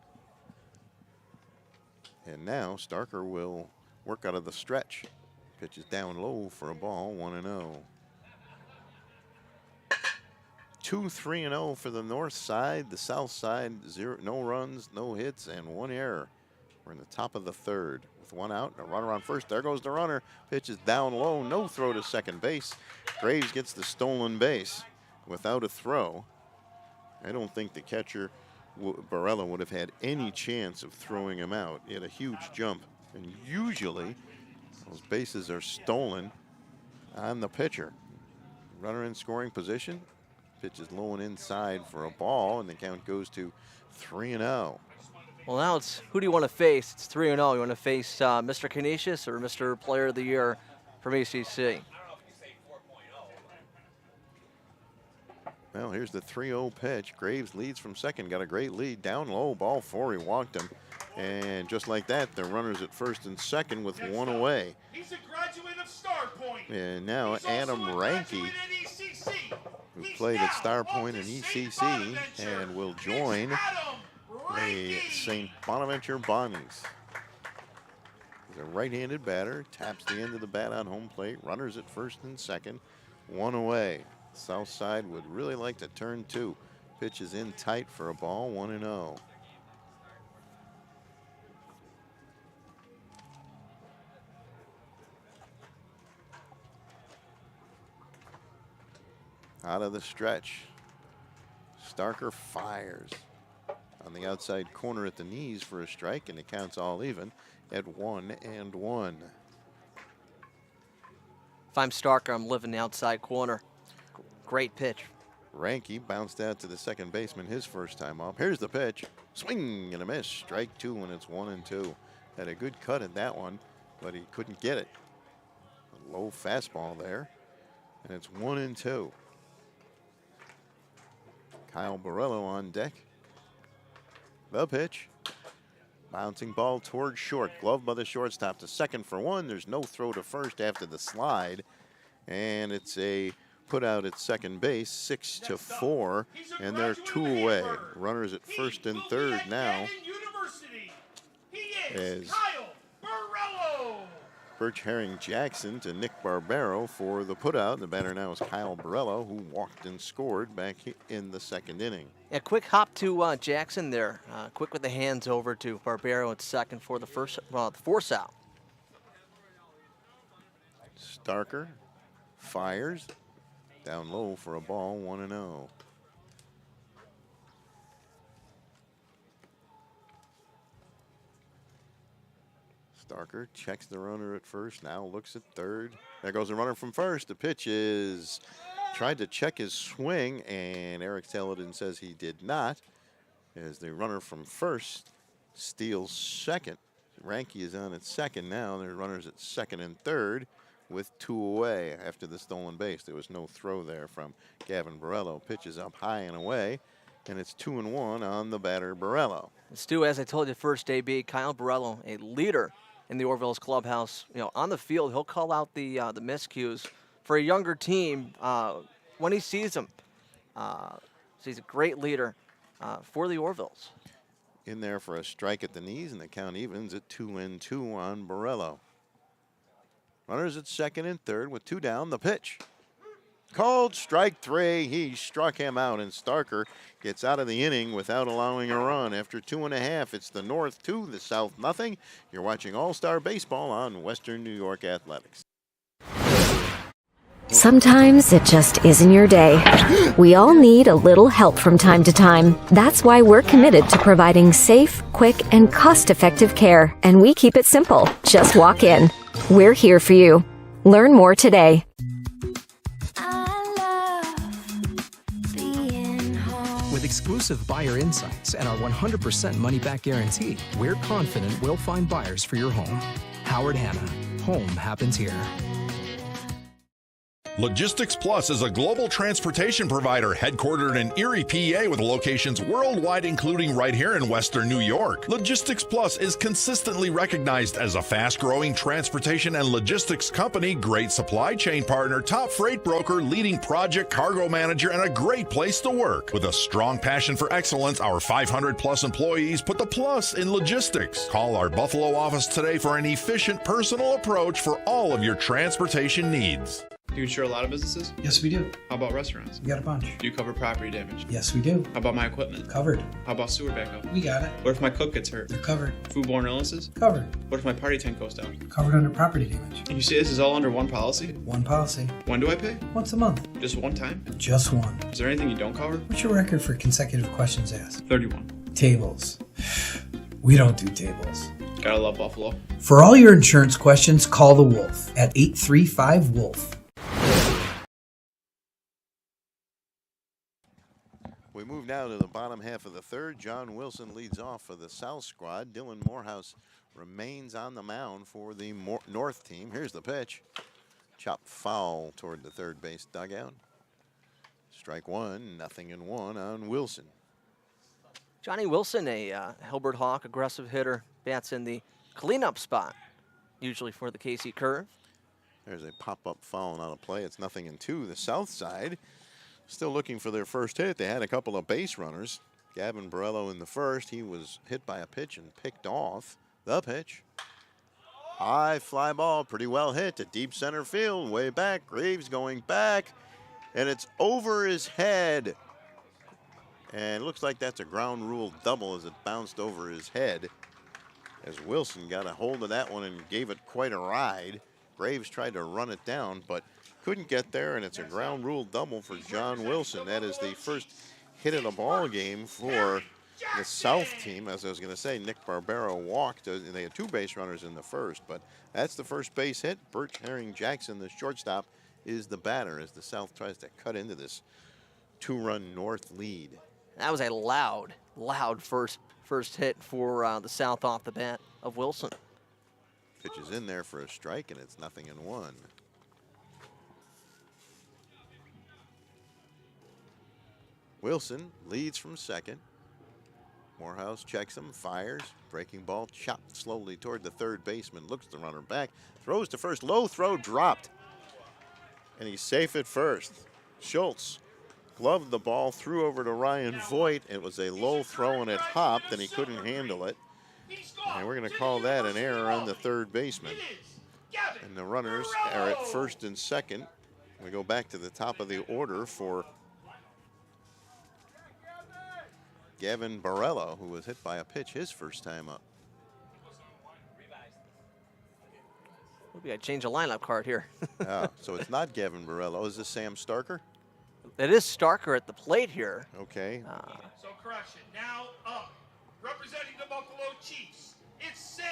And now Starker will work out of the stretch. Pitches down low for a ball, 1-0. 2-3-0 for the north side. The south side, no runs, no hits, and one error. We're in the top of the third with one out and a runner on first. There goes the runner. Pitch is down low. No throw to second base. Graves gets the stolen base without a throw. I don't think the catcher, Barella, would have had any chance of throwing him out. He had a huge jump. And usually those bases are stolen on the pitcher. Runner in scoring position. Pitch is low and inside for a ball, and the count goes to 3-0. Well, now it's who do you want to face? It's 3-0. You want to face Mr. Canisius or Mr. Player of the Year from ACC? Well, here's the 3-0 pitch. Graves leads from second, got a great lead. Down low, ball four, he walked him. And just like that, the runners at first and second with one away. He's a graduate of Star Point. And now Adam Ranke, who played at Star Point and ECC, and will join the St. Bonaventure Bonnies. He's a right-handed batter, taps the end of the bat on home plate, runners at first and second, one away. South side would really like to turn two. Pitch is in tight for a ball, 1-0. Out of the stretch. Starker fires on the outside corner at the knees for a strike, and it counts all even at 1-1. If I'm Starker, I'm living the outside corner. Great pitch. Ranke bounced out to the second baseman his first time up. Here's the pitch. Swing and a miss. Strike two when it's 1-2. Had a good cut at that one, but he couldn't get it. A low fastball there, and it's 1-2. Kyle Borello on deck. The pitch. Bouncing ball towards short. Glove by the shortstop to second for one. There's no throw to first after the slide. And it's a put out at second base, 6-4. And they're two away. Runners at first and third now. As Birch Herring Jackson to Nick Barbero for the putout. The batter now is Kyle Borello, who walked and scored back in the second inning. Yeah, quick hop to Jackson there. Quick with the hands over to Barbero at second for the force out. Starker fires down low for a ball, 1-0. Starker checks the runner at first, now looks at third. There goes the runner from first. The pitch is tried to check his swing, and Eric Saladin says he did not, as the runner from first steals second. Ranke is on at second now. There are runners at second and third with two away after the stolen base. There was no throw there from Gavin Borello. Pitches up high and away, and it's 2-1 on the batter, Borello. Stu, as I told you, first AB, Kyle Borello, a leader in the Orville's clubhouse. You know, on the field, he'll call out the miscues for a younger team when he sees them. So he's a great leader for the Orvilles. In there for a strike at the knees, and the count evens at 2-2 on Borello. Runners at second and third with two down. The pitch. Called strike three. He struck him out, and Starker gets out of the inning without allowing a run. After 2.5, it's the North 2, the South nothing. You're watching All-Star Baseball on Western New York Athletics. Sometimes it just isn't your day. We all need a little help from time to time. That's why we're committed to providing safe, quick, and cost-effective care. And we keep it simple. Just walk in. We're here for you. Learn more today. With exclusive buyer insights and our 100% money-back guarantee, we're confident we'll find buyers for your home. Howard Hanna. Home happens here. Logistics Plus is a global transportation provider headquartered in Erie, PA with locations worldwide, including right here in Western New York. Logistics Plus is consistently recognized as a fast-growing transportation and logistics company, great supply chain partner, top freight broker, leading project cargo manager, and a great place to work. With a strong passion for excellence, our 500-plus employees put the plus in logistics. Call our Buffalo office today for an efficient, personal approach for all of your transportation needs. Do you insure a lot of businesses? Yes, we do. How about restaurants? We got a bunch. Do you cover property damage? Yes, we do. How about my equipment? Covered. How about sewer backup? We got it. What if my cook gets hurt? They're covered. Foodborne illnesses? Covered. What if my party tent goes down? Covered under property damage. And you say this is all under one policy? One policy. When do I pay? Once a month. Just one time? Just one. Is there anything you don't cover? What's your record for consecutive questions asked? 31. Tables. We don't do tables. Gotta love Buffalo. For all your insurance questions, call the Wolf at 835-WOLF. We move now to the bottom half of the third. John Wilson leads off for the South squad. Dylan Morehouse remains on the mound for the North team. Here's the pitch. Chop foul toward the third base dugout. Strike one, 0-1 on Wilson. Johnny Wilson, a Hilbert Hawk, aggressive hitter, bats in the cleanup spot, usually for the KC Curve. There's a pop-up foul out of play. It's 0-2. The South side still looking for their first hit. They had a couple of base runners. Gavin Borello in the first. He was hit by a pitch and picked off. The pitch. High fly ball, pretty well hit to deep center field, way back. Graves going back, and it's over his head. And it looks like that's a ground rule double as it bounced over his head. As Wilson got a hold of that one and gave it quite a ride. Graves tried to run it down, but couldn't get there, and it's a ground rule double for John Wilson. That is the first hit of the ball game for the South team. As I was going to say, Nick Barbero walked. They had two base runners in the first, but that's the first base hit. Birch Herring Jackson, the shortstop, is the batter as the South tries to cut into this two-run North lead. That was a loud first hit for the South off the bat of Wilson. Pitch is in there for a strike, and it's 0-1. Wilson leads from second. Morehouse checks him, fires, breaking ball, chopped slowly toward the third baseman, looks the runner back, throws to first, low throw, dropped. And he's safe at first. Schultz gloved the ball, threw over to Ryan Voigt. It was a low throw and it hopped and he couldn't handle it. And we're going to call that an error on the third baseman. And the runners are at first and second. We go back to the top of the order for Gavin Barello, who was hit by a pitch his first time up. We got to change a lineup card here. So it's not Gavin Barello. Is this Sam Starker? It is Starker at the plate here. Okay. So correction. Now up, representing the Buffalo Chiefs, it's Sam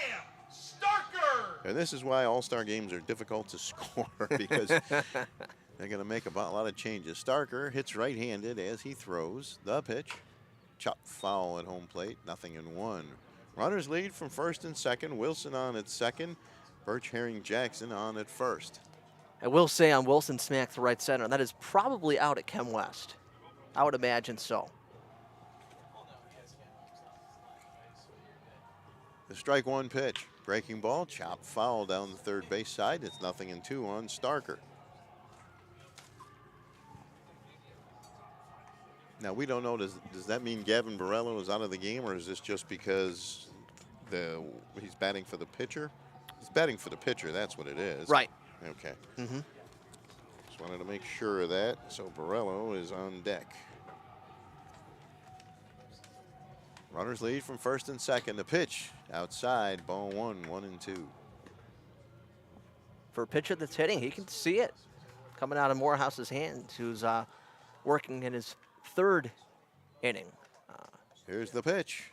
Starker. And this is why all-star games are difficult to score, because they're going to make a lot of changes. Starker hits right-handed as he throws. The pitch. Chop foul at home plate, 0-1. Runners lead from first and second. Wilson on at second. Birch Herring Jackson on at first. I will say on Wilson smacked to right center. That is probably out at Chem West. I would imagine so. The strike one pitch. Breaking ball, chop foul down the third base side. It's 0-2 on Starker. Now, we don't know, does that mean Gavin Barello is out of the game, or is this just because he's batting for the pitcher? He's batting for the pitcher, that's what it is. Right. Okay. Just wanted to make sure of that. So Barello is on deck. Runners lead from first and second. The pitch outside, ball 1-2. For a pitcher that's hitting, he can see it coming out of Morehouse's hands, who's working in his third inning. Here's the pitch.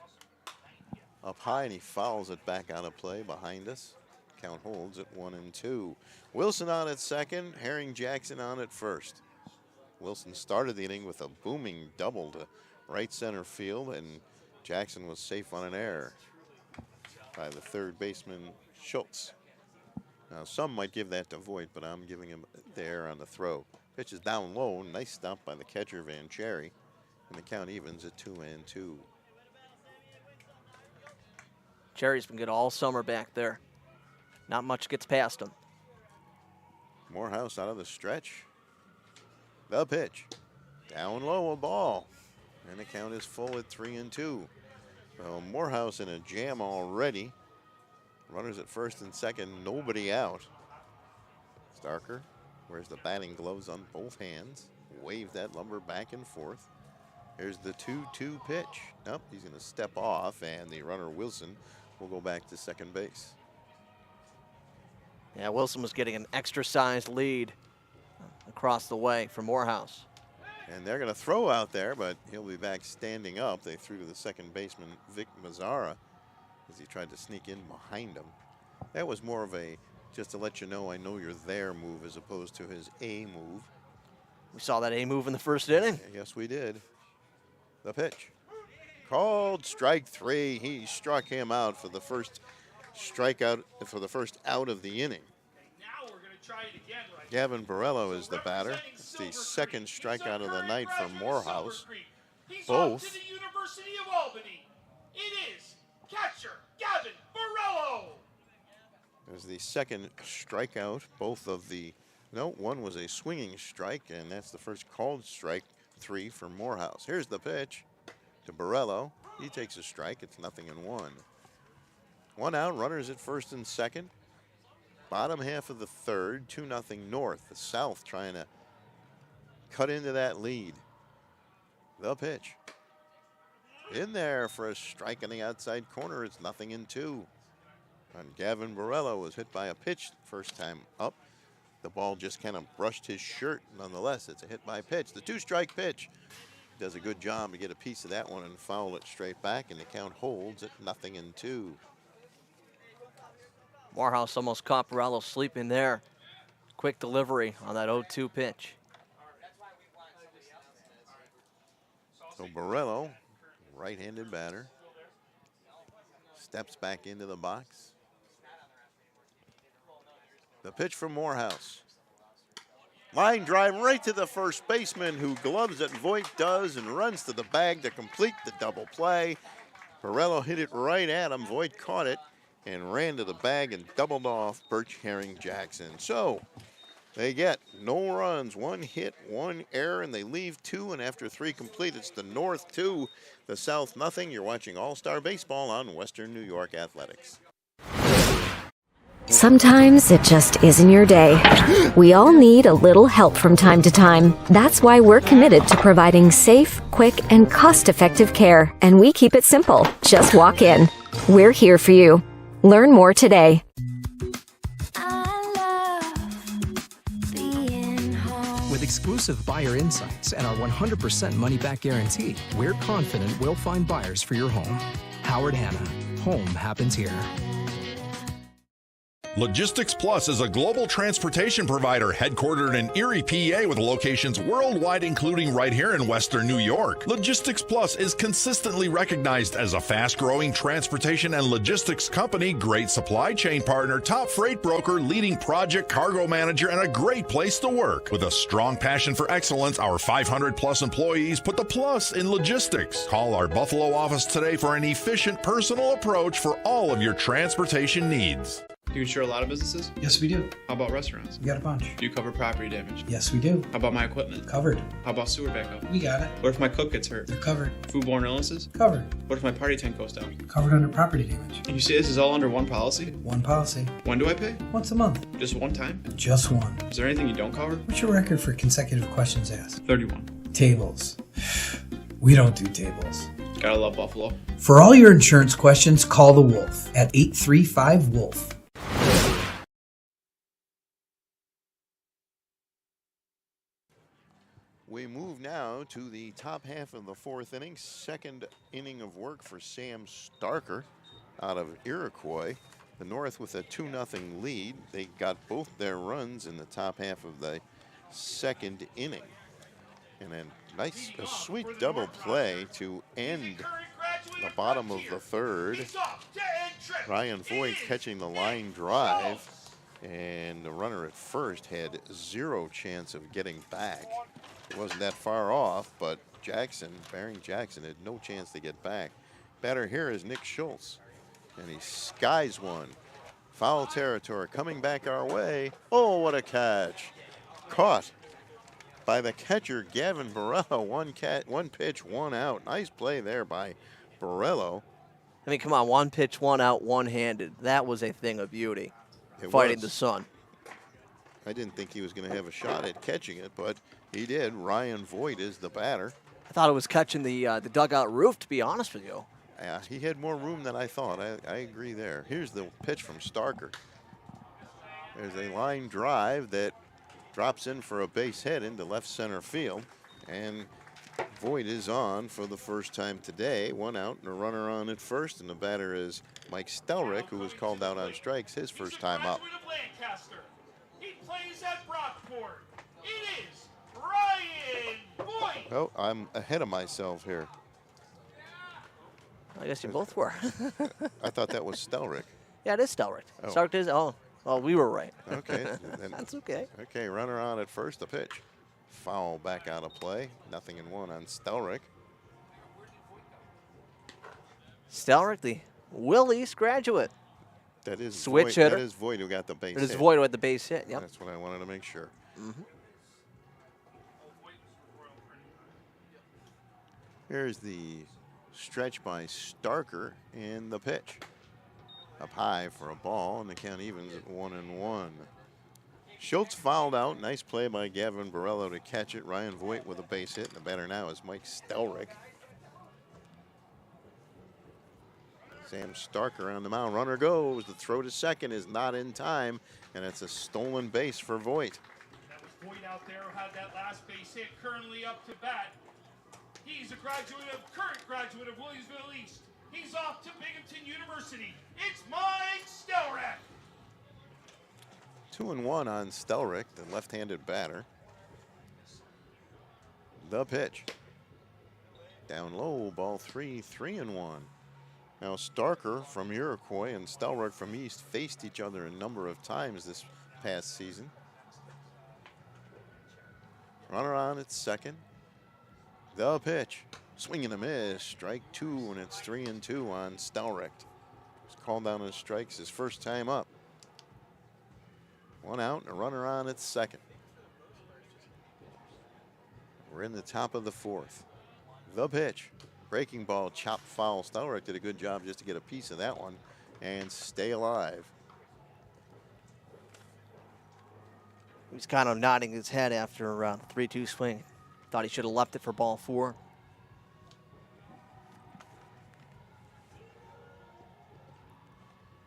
Up high, and he fouls it back out of play behind us. Count holds at 1-2. Wilson on at second, Herring Jackson on at first. Wilson started the inning with a booming double to right center field, and Jackson was safe on an error by the third baseman, Schultz. Now, some might give that to Voigt, but I'm giving him the error on the throw. Pitch is down low, nice stop by the catcher, Van Cherry, and the count evens at 2-2. Cherry's been good all summer back there. Not much gets past him. Morehouse out of the stretch. The pitch. Down low, a ball. And the count is full at 3-2. Well, Morehouse in a jam already. Runners at first and second, nobody out. Starker wears the batting gloves on both hands. Wave that lumber back and forth. Here's the 2-2 pitch. Nope, he's going to step off, and the runner Wilson will go back to second base. Yeah, Wilson was getting an extra-sized lead across the way for Morehouse. And they're going to throw out there, but he'll be back standing up. They threw to the second baseman, Vic Mazzara, as he tried to sneak in behind him. That was more of a just to let you know I know you're there move as opposed to his A move. We saw that A move in the first inning. Yes, we did. The pitch. Called strike three. He struck him out for the first strikeout, for the first out of the inning. Now we're going to try it again, right? Gavin Barello is the batter. It's the second strikeout of the night for Morehouse. Both. To the University of Albany. It is catcher Gavin Barello. There's the second strikeout. Both of the, no, one was a swinging strike, and that's the first called strike three for Morehouse. Here's the pitch to Barello. He takes a strike. It's 0-1. One out, runners at first and second. Bottom half of the third, 2-0 North. The South trying to cut into that lead. The pitch. In there for a strike in the outside corner. It's 0-2. And Gavin Barello was hit by a pitch first time up. The ball just kind of brushed his shirt. Nonetheless, it's a hit by pitch. The two-strike pitch. Does a good job to get a piece of that one and foul it straight back, and the count holds at 0-2. Morehouse almost caught Barello sleeping there. Quick delivery on that 0-2 pitch. So Borello, right-handed batter, steps back into the box. The pitch from Morehouse. Line drive right to the first baseman, who gloves it. Voigt does and runs to the bag to complete the double play. Borello hit it right at him. Voigt caught it and ran to the bag and doubled off Birch Herring Jackson. So they get no runs, 1 hit, 1 error, and they leave 2. And after 3 complete, it's the North 2, the South nothing. You're watching All-Star Baseball on Western New York Athletics. Sometimes it just isn't your day. We all need a little help from time to time. That's why we're committed to providing safe, quick, and cost-effective care. And we keep it simple. Just walk in. We're here for you. Learn more today. With exclusive buyer insights and our 100% money-back guarantee, we're confident we'll find buyers for your home. Howard Hanna. Home happens here. Logistics Plus is a global transportation provider headquartered in Erie, PA, with locations worldwide, including right here in Western New York. Logistics Plus is consistently recognized as a fast-growing transportation and logistics company, great supply chain partner, top freight broker, leading project cargo manager, and a great place to work. With a strong passion for excellence, our 500-plus employees put the plus in logistics. Call our Buffalo office today for an efficient, personal approach for all of your transportation needs. Do you insure a lot of businesses? Yes, we do. How about restaurants? We got a bunch. Do you cover property damage? Yes, we do. How about my equipment? Covered. How about sewer backup? We got it. What if my cook gets hurt? They're covered. Foodborne illnesses? Covered. What if my party tent goes down? Covered under property damage. And you say this is all under one policy? One policy. When do I pay? Once a month. Just one time? Just one. Is there anything you don't cover? What's your record for consecutive questions asked? 31. Tables. We don't do tables. Gotta love Buffalo. For all your insurance questions, call the Wolf at 835-WOLF. We move now to the top half of the 4th inning. Second inning of work for Sam Starker out of Iroquois. The North with a 2-0 lead. They got both their runs in the top half of the 2nd inning. And a sweet double play to end the bottom of the 3rd. Ryan Voigt catching the line drive. And the runner at first had 0 chance of getting back. It wasn't that far off, but Barring Jackson had no chance to get back. Batter here is Nick Schultz, and he skies one. Foul territory coming back our way. Oh, what a catch. Caught by the catcher, Gavin Borello. One pitch, 1 out. Nice play there by Borello. I mean, come on, 1 pitch, 1 out, one-handed. That was a thing of beauty, fighting the sun. I didn't think he was going to have a shot at catching it, but he did. Ryan Voigt is the batter. I thought it was catching the dugout roof, to be honest with you. Yeah, he had more room than I thought. I agree there. Here's the pitch from Starker. There's a line drive that drops in for a base hit into left center field. And Voigt is on for the first time today. 1 out and a runner on at first. And the batter is Mike Stelrick, who was called out on strikes his first time up. He plays at Brockport. It is Ryan Voigt. Oh, I'm ahead of myself here. I guess you both were. I thought that was Stelrick. Yeah, it is Stelrick. Oh. Stelrick is, we were right. Okay. That's okay. Okay, runner on at first, the pitch. Foul back out of play. 0-1 on Stelrick. Stelrick, the Will East graduate. That is switch Voigt, hitter. That is Voigt who got the base hit. It is Voigt who had the base hit, yep. That's what I wanted to make sure. Mm-hmm. Here's the stretch by Starker and the pitch. Up high for a ball, and the count evens at 1-1. Schultz fouled out. Nice play by Gavin Borello to catch it. Ryan Voigt with a base hit, and the batter now is Mike Stelrick. Sam Starker on the mound. Runner goes. The throw to second is not in time, and it's a stolen base for Voigt. That was Voigt out there who had that last base hit, currently up to bat. He's a current graduate of Williamsville East. He's off to Binghamton University. It's Mike Stelrick. 2-1 on Stelrick, the left-handed batter. The pitch. down low, ball 3, 3-1. Now Starker from Iroquois and Stelrock from East faced each other a number of times this past season. Runner on at second. The pitch. Swing and a miss. Strike 2, and it's 3-2 on Stelrock. He's called down on strikes his first time up. 1 out and a runner on at second. We're in the top of the 4th. The pitch. Breaking ball, chopped foul. Stelrock did a good job just to get a piece of that one and stay alive. He was kind of nodding his head after the 3-2 swing. Thought he should have left it for ball 4.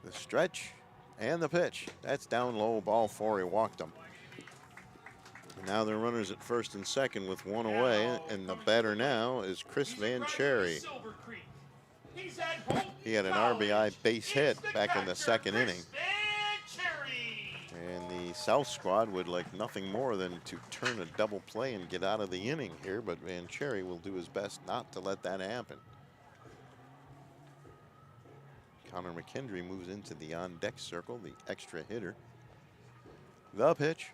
The stretch and the pitch. That's down low, ball 4. He walked him. Now they're runners at first and second with 1 away, and the batter now is Chris Van Cherry. He had an RBI base hit back in the 2nd inning. And the South squad would like nothing more than to turn a double play and get out of the inning here, but Van Cherry will do his best not to let that happen. Connor Mcandrew moves into the on-deck circle, the extra hitter. The pitch.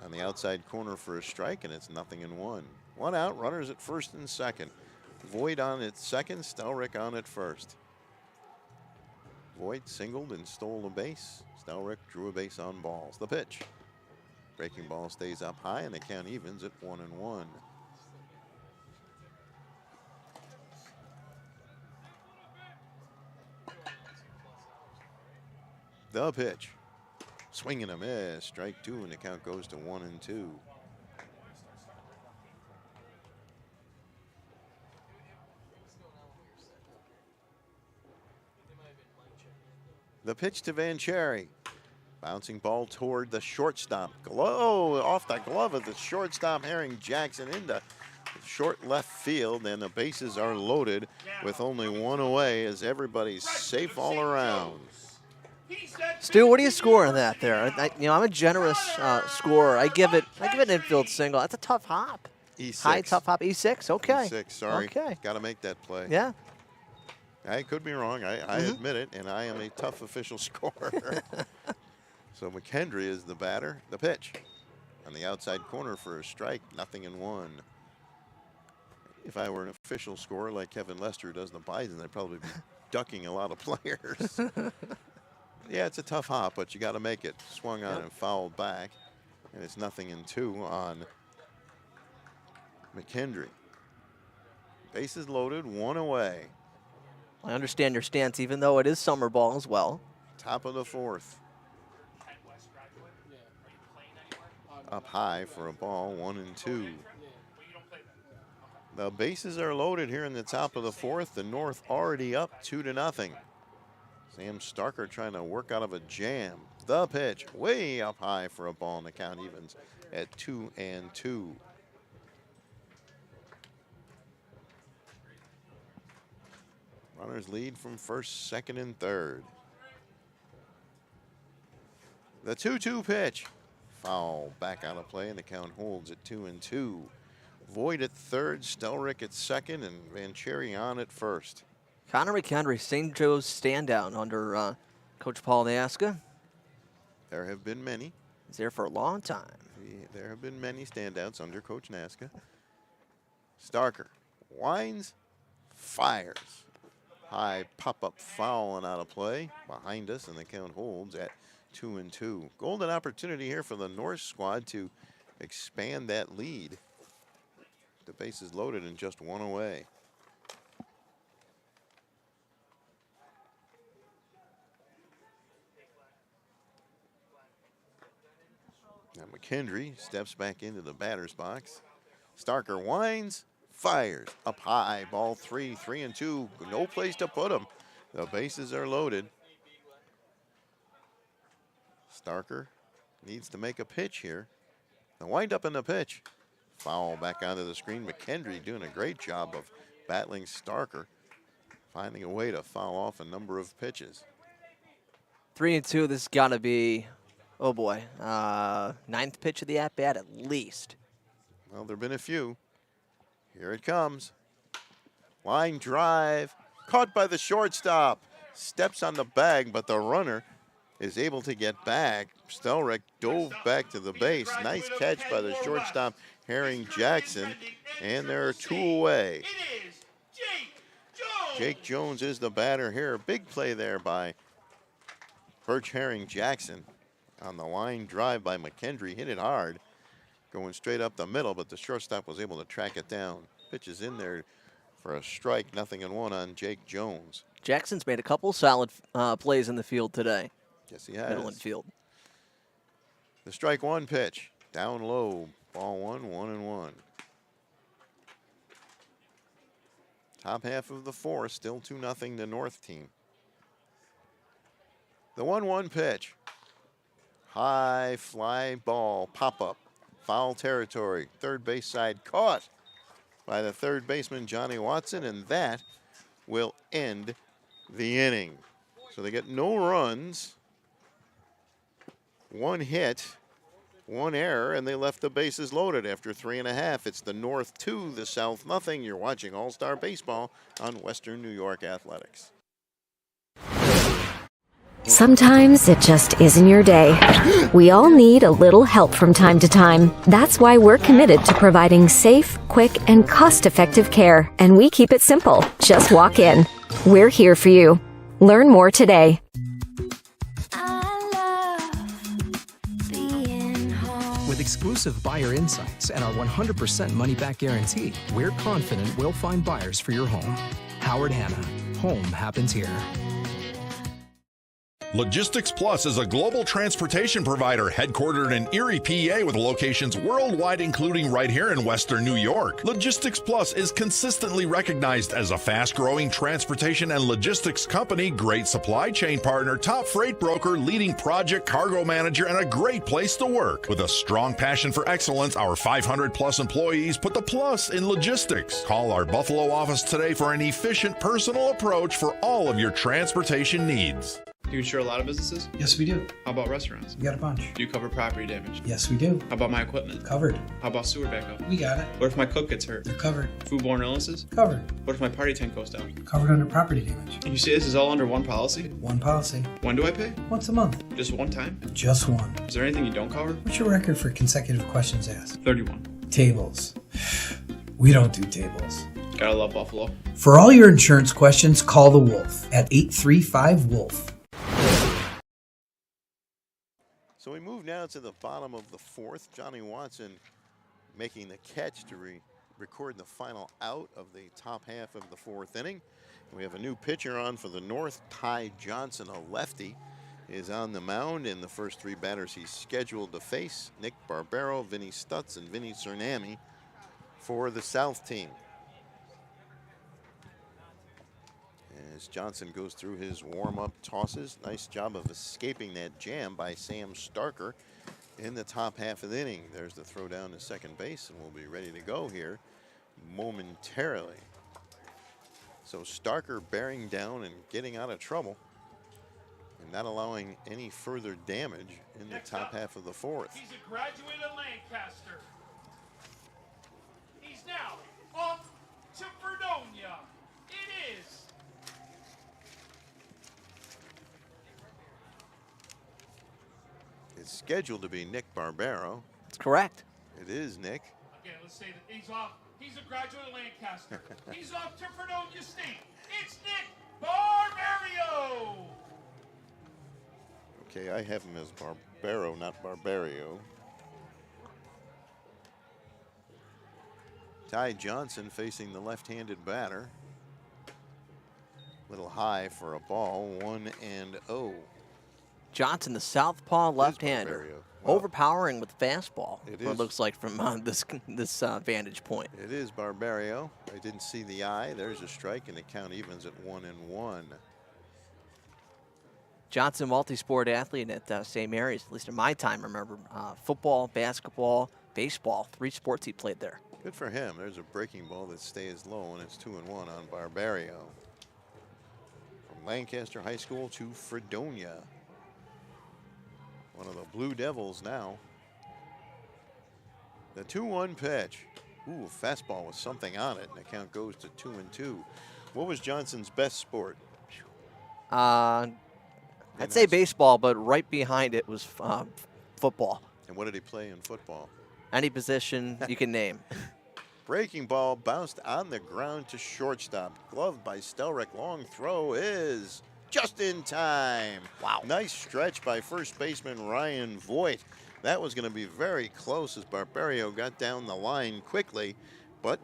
On the outside corner for a strike, and it's 0-1. 1 out, runners at first and second. Voigt on at second, Stelrock on at first. Voigt singled and stole a base. Stelrock drew a base on balls. The pitch. Breaking ball stays up high, and the count evens at 1-1. The pitch. Swing and a miss. Strike 2, and the count goes to 1-2. The pitch to Van Cherry. Bouncing ball toward the shortstop. Off the glove of the shortstop, Herring Jackson into short left field, and the bases are loaded with only 1 away as everybody's safe all around. Stu, what do you score on that there? I'm a generous scorer. I give it an infield single. That's a tough hop. E6. High tough hop. E6. Okay. E6. Sorry. Okay. Got to make that play. Yeah. I could be wrong. I admit it, and I am a tough official scorer. So Mcandrew is the batter. The pitch on the outside corner for a strike. 0-1. If I were an official scorer like Kevin Lester, who does the Bison, I'd probably be ducking a lot of players. Yeah, it's a tough hop, but you got to make it. Swung on and fouled back, and it's 0-2 on Mcandrew. Bases loaded, 1 away. I understand your stance, even though it is summer ball as well. Top of the 4th. Up high for a ball, 1-2. The bases are loaded here in the top of the 4th. The North already up 2-0. Sam Starker trying to work out of a jam. The pitch way up high for a ball, and the count evens at 2-2. Runners lead from first, second, and third. The 2-2 pitch. Foul back out of play, and the count holds at 2-2. Voigt at third, Stelrock at second, and Van Cherry on at first. Connor Mcandrew, St. Joe's standout under Coach Paul Nasca. There have been many. He's there for a long time. There have been many standouts under Coach Nasca. Starker winds, fires. High pop-up foul and out of play behind us, and the count holds at 2-2. Golden opportunity here for the North squad to expand that lead. The bases loaded and just 1 away. Now Mcandrew steps back into the batter's box. Starker winds, fires up high, ball 3, 3-2. No place to put him. The bases are loaded. Starker needs to make a pitch here. The wind up in the pitch. Foul back onto the screen. Mcandrew doing a great job of battling Starker, finding a way to foul off a number of pitches. 3-2. This has got to be, oh boy, 9th pitch of the at-bat at least. Well, there have been a few. Here it comes. Line drive, caught by the shortstop. Steps on the bag, but the runner is able to get back. Stelrick dove back to the base. Nice catch by the shortstop, Herring Jackson. And there are two away. Jake Jones is the batter here. Big play there by Birch Herring Jackson on the line drive by Mcandrew. Hit it hard, going straight up the middle, but the shortstop was able to track it down. Pitch is in there for a strike, 0-1 on Jake Jones. Jackson's made a couple solid plays in the field today. Yes, he has. Middle infield. The strike one pitch, down low, ball 1-1. Top half of the fourth, still 2-0 the North team. The 1-1 pitch. High fly ball, pop up, foul territory, third base side, caught by the third baseman Johnny Watson, and that will end the inning. So they get no runs, one hit, one error, and they left the bases loaded after 3.5. It's the North 2, the South nothing. You're watching All-Star Baseball on Western New York Athletics. Sometimes it just isn't your day. We all need a little help from time to time. That's why we're committed to providing safe, quick, and cost-effective care. And we keep it simple. Just walk in. We're here for you. Learn more today. With exclusive buyer insights and our 100% money-back guarantee, we're confident we'll find buyers for your home. Howard Hanna. Home happens here. Logistics Plus is a global transportation provider headquartered in Erie, PA with locations worldwide, including right here in Western New York. Logistics Plus is consistently recognized as a fast-growing transportation and logistics company, great supply chain partner, top freight broker, leading project cargo manager, and a great place to work. With a strong passion for excellence, our 500-plus employees put the plus in logistics. Call our Buffalo office today for an efficient, personal approach for all of your transportation needs. Do you insure a lot of businesses? Yes, we do. How about restaurants? We got a bunch. Do you cover property damage? Yes, we do. How about my equipment? Covered. How about sewer backup? We got it. What if my cook gets hurt? They're covered. Foodborne illnesses? Covered. What if my party tent goes down? Covered under property damage. And you say this is all under one policy? One policy. When do I pay? Once a month. Just one time? Just one. Is there anything you don't cover? What's your record for consecutive questions asked? 31. Tables. We don't do tables. Gotta love Buffalo. For all your insurance questions, call the Wolf at 835-WOLF. So we move now to the bottom of the fourth. Johnny Watson making the catch to record the final out of the top half of the fourth inning. We have a new pitcher on for the North. Ty Johnson, a lefty, is on the mound. In the first three batters he's scheduled to face: Nick Barbero, Vinny Stutz, and Vinny Cernami for the South team. As Johnson goes through his warm-up tosses, nice job of escaping that jam by Sam Starker in the top half of the inning. There's the throw down to second base, and we'll be ready to go here momentarily. So Starker bearing down and getting out of trouble and not allowing any further damage in the top half of the fourth. He's a graduate of Lancaster. He's now off to Fredonia. It is It's scheduled to be Nick Barbero. That's correct. It is Nick. again. Let's say that he's off. He's a graduate of Lancaster. He's off to Fredonia State. It's Nick Barbario. Okay, I have him as Barbero, not Barbario. Ty Johnson facing the left-handed batter. Little high for a ball, 1-0. Johnson, the southpaw left-hander, overpowering with fastball. It looks like from this vantage point. It is Barbario. I didn't see the eye. There's a strike, and the count evens at 1-1. Johnson, multi-sport athlete at St. Mary's, at least in my time. Remember, football, basketball, baseball, 3 sports he played there. Good for him. There's a breaking ball that stays low, and it's 2-1 on Barbario. From Lancaster High School to Fredonia. One of the Blue Devils now. The 2-1 pitch. Ooh, a fastball with something on it, and the count goes to 2-2. What was Johnson's best sport? I'd say baseball, but right behind it was football. And what did he play in football? Any position you can name. Breaking ball bounced on the ground to shortstop. Gloved by Stelrick. Long throw is just in time. Wow. Nice stretch by first baseman Ryan Voigt. That was going to be very close as Barbario got down the line quickly, but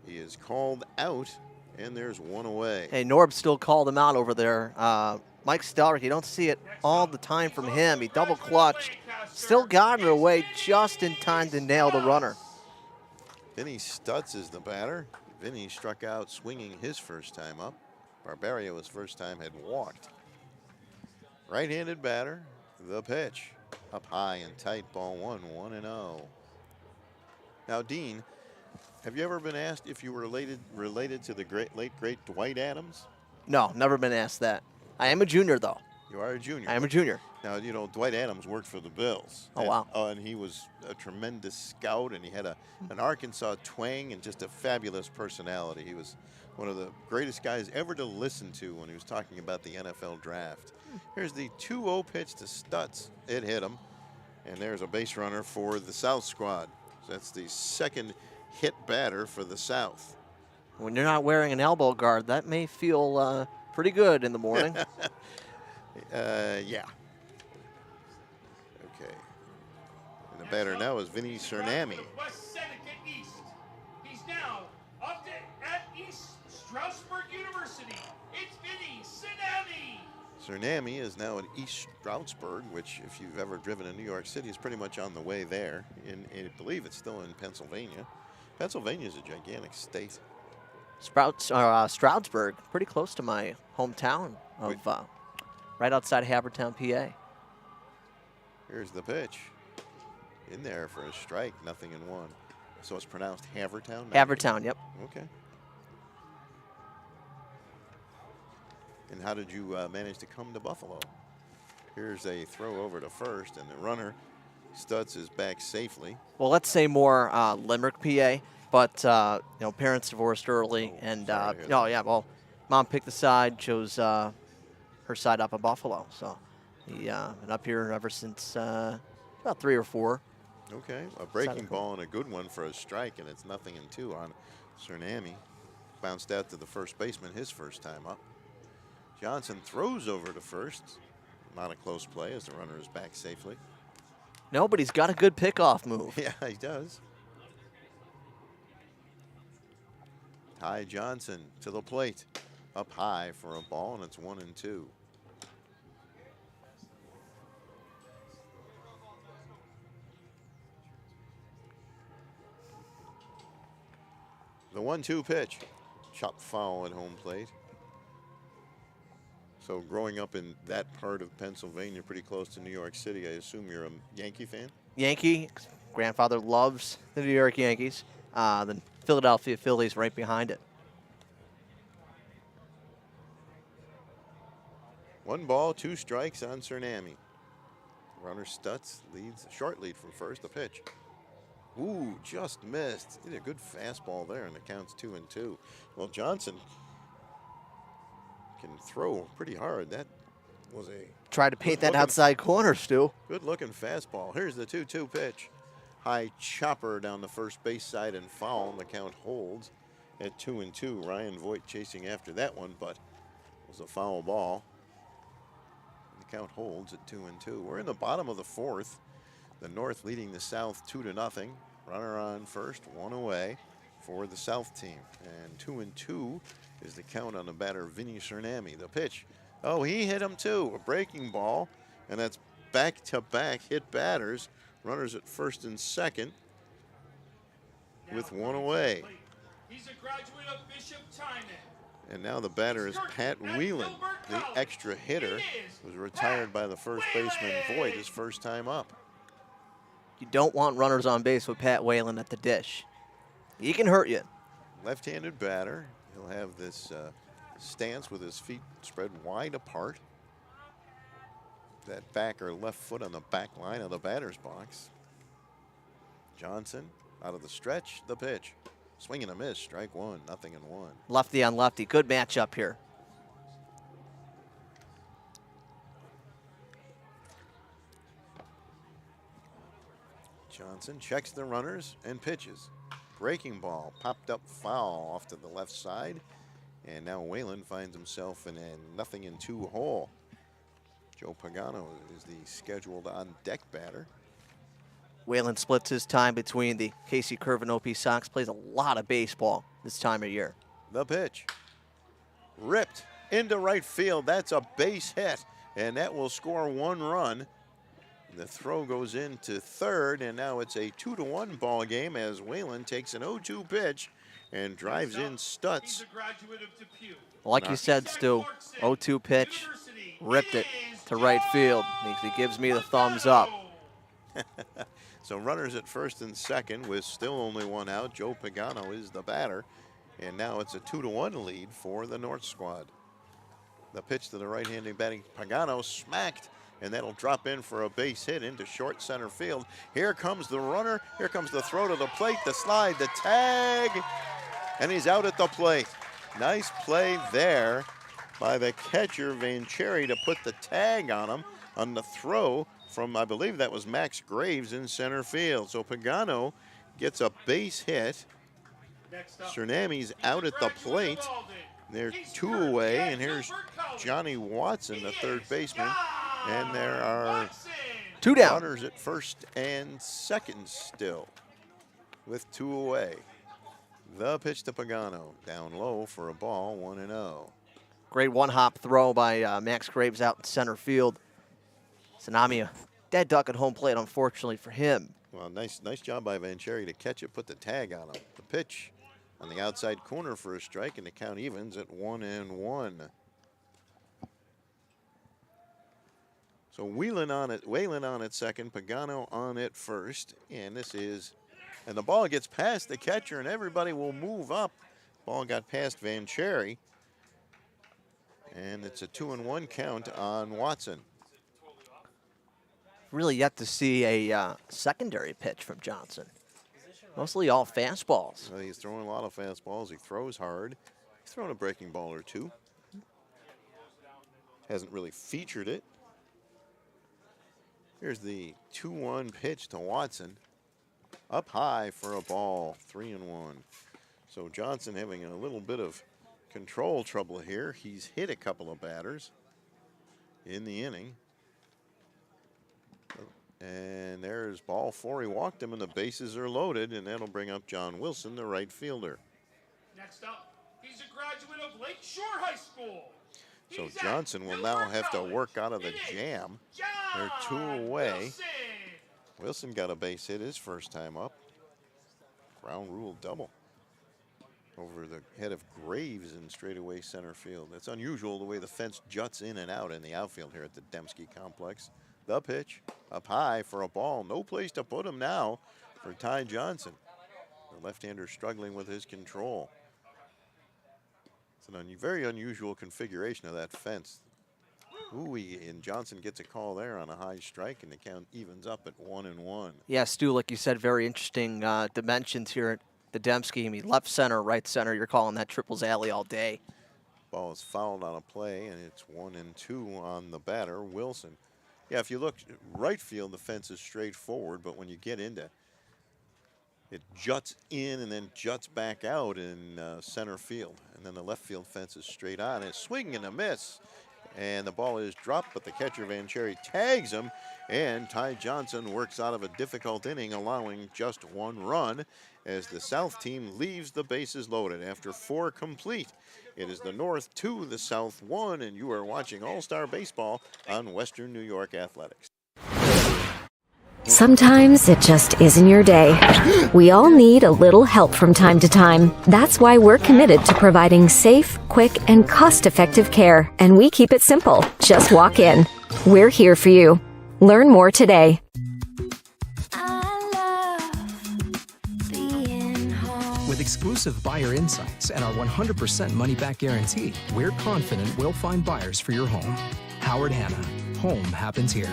he is called out, and there's one away. Hey, Norb still called him out over there. Mike Stelrick, you don't see it all the time from him. He double clutched, still got it away just in time to nail the runner. Vinny Stutz is the batter. Vinny struck out swinging his first time up. Barbario his first time had walked. Right-handed batter, the pitch. Up high and tight, ball 1-0. Now, Dean, have you ever been asked if you were related to the late great Dwight Adams? No, never been asked that. I am a junior, though. You are a junior. I am a junior. Now, you know, Dwight Adams worked for the Bills. Oh, wow. And he was a tremendous scout, and he had an Arkansas twang and just a fabulous personality. He was one of the greatest guys ever to listen to when he was talking about the NFL draft. Here's the 2-0 pitch to Stutz. It hit him, and there's a base runner for the South squad. So that's the second hit batter for the South. When you're not wearing an elbow guard, that may feel pretty good in the morning. Yeah. Okay. And the batter now is Vinny Cernami. West Seneca East. He's now up at East Stroudsburg University. It's Vinny Cernami. Cernami is now at East Stroudsburg, which, if you've ever driven in New York City, is pretty much on the way there. I believe it's still in Pennsylvania. Pennsylvania is a gigantic state. Stroudsburg, pretty close to my hometown of right outside Havertown, PA. Here's the pitch. In there for a strike, 0-1. So it's pronounced Havertown? Havertown, yep. Okay. And how did you manage to come to Buffalo? Here's a throw over to first, and the runner, Stutz, is back safely. Well, let's say more Limerick, PA, but you know, parents divorced early, and well, mom picked the side, chose her side up in Buffalo, so he been up here ever since about 3 or 4. Okay, a breaking ball and a good one for a strike, and it's 0-2 on Cernami. Bounced out to the first baseman his first time up. Johnson throws over to first. Not a close play as the runner is back safely. No, but he's got a good pickoff move. Yeah, he does. Ty Johnson to the plate. Up high for a ball, and it's 1-2. The 1-2 pitch. Chopped foul at home plate. So growing up in that part of Pennsylvania, pretty close to New York City, I assume you're a Yankee fan? Yankee. Grandfather loves the New York Yankees. The Philadelphia Phillies right behind it. 1 ball, 2 strikes on Cernami. Runner Stutz leads, short lead from first. The pitch. Ooh, just missed. He did a good fastball there, and the count's 2-2. Well, Johnson can throw pretty hard. That was a Try to paint that outside corner, Stu. good-looking fastball. Here's the 2-2 pitch. High chopper down the first base side and foul, and the count holds at 2-2. Ryan Voigt chasing after that one, but it was a foul ball. The count holds at 2-2. We're in the bottom of the 4th. The North leading the South 2-0. Runner on first, 1 away for the South team. And 2-2 is the count on the batter, Vinny Cernami. The pitch. Oh, he hit him too. A breaking ball, and that's back-to-back hit batters. Runners at first and second with 1 away. He's a graduate of Bishop Tynan. And now the batter is Pat Whelan, the extra hitter, was retired by the first baseman Voigt his first time up. You don't want runners on base with Pat Whalen at the dish. He can hurt you. Left-handed batter. He'll have this stance with his feet spread wide apart. That back or left foot on the back line of the batter's box. Johnson Out of the stretch, the pitch. Swing and a miss, strike one, 0-1. Lefty on lefty, good matchup here. Johnson checks the runners and pitches. Breaking ball, popped up foul off to the left side. And now Whalen finds himself in a 0-2 hole. Joe Pagano is the scheduled on-deck batter. Whalen splits his time between the KC Curve and OP Sox, plays a lot of baseball this time of year. The pitch. Ripped into right field. That's a base hit, and that will score 1 run. The throw goes into third, and now it's a 2-1 ball game as Whalen takes an 0-2 pitch and drives in Stutz. Like you said, Stu, 0-2 pitch, ripped it to right field. He gives me the thumbs up. So runners at first and second with still only 1 out. Joe Pagano is the batter, and now it's a 2-1 lead for the North squad. The pitch to the right-handed batting Pagano smacked, and that'll drop in for a base hit into short center field. Here comes the runner. Here comes the throw to the plate, the slide, the tag, and he's out at the plate. Nice play there by the catcher, Vancheri, to put the tag on him on the throw from, I believe that was Max Graves in center field. So Pagano gets a base hit. Cernami's out at the plate. They're 2 away, and here's Johnny Watson, the third baseman. And there are 2 down. Runners at first and second still with 2 away. The pitch to Pagano, down low for a ball, 1-0. Great one-hop throw by Max Graves out in center field. Tsunami, a dead duck at home plate, unfortunately for him. Well, nice job by Vancheri to catch it, put the tag on him. The pitch on the outside corner for a strike, and the count evens at 1-1. So Whalen on it second, Pagano on it first, and and the ball gets past the catcher, and everybody will move up. Ball got past Vancheri, and it's a 2-1 count on Watson. Really yet to see a secondary pitch from Johnson. Mostly all fastballs. Well, he's throwing a lot of fastballs. He throws hard. He's thrown a breaking ball or 2. Hasn't really featured it. Here's the 2-1 pitch to Watson. Up high for a ball, 3-1. So Johnson having a little bit of control trouble here. He's hit a couple of batters in the inning. And there's ball 4. He walked him, and the bases are loaded, and that'll bring up John Wilson, the right fielder. Next up, he's a graduate of Lakeshore High School. So Johnson will now have to work out of the jam. They're 2 away. Wilson got a base hit his first time up. Ground rule double over the head of Graves in straightaway center field. It's unusual the way the fence juts in and out in the outfield here at the Dembski complex. The pitch up high for a ball. No place to put him now for Ty Johnson. The left-hander struggling with his control. It's a very unusual configuration of that fence. And Johnson gets a call there on a high strike, and the count evens up at 1-1. Yeah, Stu, like you said, very interesting dimensions here at the Dembski. I mean, left center, right center, you're calling that triples alley all day. Ball is fouled on a play, and it's 1-2 on the batter, Wilson. Yeah, if you look right field, the fence is straightforward, but when you get into it juts in and then juts back out in center field. And then the left field fence is straight on. It's swing and a miss. And the ball is dropped, but the catcher, Vancheri, tags him. And Ty Johnson works out of a difficult inning, allowing just 1 run as the South team leaves the bases loaded after 4 complete. It is the North 2, the South 1, and you are watching All-Star Baseball on Western New York Athletics. Sometimes it just isn't your day. We all need a little help from time to time. That's why we're committed to providing safe, quick, and cost-effective care. And we keep it simple. Just walk in. We're here for you. Learn more today. With exclusive buyer insights and our 100% money-back guarantee, we're confident we'll find buyers for your home. Howard Hanna. Home happens here.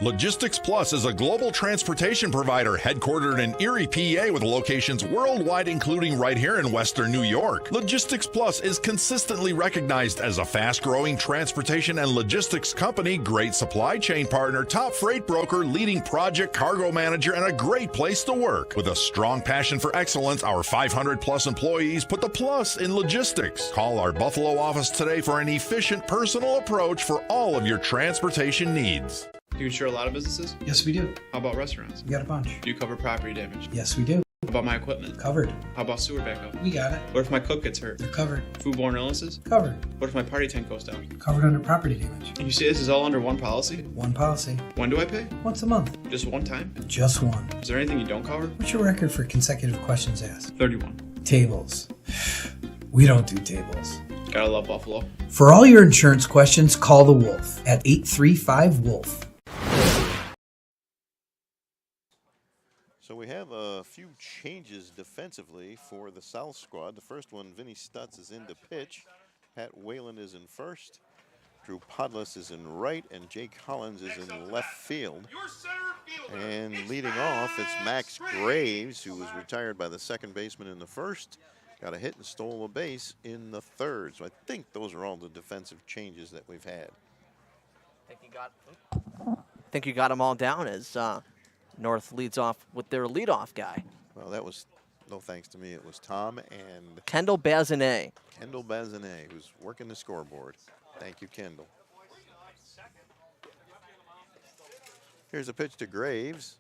Logistics Plus is a global transportation provider headquartered in Erie, PA with locations worldwide, including right here in Western New York. Logistics Plus is consistently recognized as a fast-growing transportation and logistics company, great supply chain partner, top freight broker, leading project cargo manager, and a great place to work. With a strong passion for excellence, our 500-plus employees put the plus in logistics. Call our Buffalo office today for an efficient, personal approach for all of your transportation needs. Do you insure a lot of businesses? Yes, we do. How about restaurants? We got a bunch. Do you cover property damage? Yes, we do. How about my equipment? Covered. How about sewer backup? We got it. What if my cook gets hurt? They're covered. Foodborne illnesses? Covered. What if my party tent goes down? Covered under property damage. And you say this is all under one policy? One policy. When do I pay? Once a month. Just one time? Just one. Is there anything you don't cover? What's your record for consecutive questions asked? 31. Tables. We don't do tables. Gotta love Buffalo. For all your insurance questions, call the Wolf at 835-WOLF. So we have a few changes defensively for the South squad. The first one, Vinny Stutz is in to pitch. Pat Whalen is in first. Drew Podless is in right, and Jake Hollins is in left field. And leading off, it's Max Graves, who was retired by the second baseman in the first. Got a hit and stole a base in the third. So I think those are all the defensive changes that we've had. I think you got them all down as North leads off with their leadoff guy. Well, that was no thanks to me. It was Tom and Kendall Bazinet. Kendall Bazinet, who's working the scoreboard. Thank you, Kendall. Here's a pitch to Graves.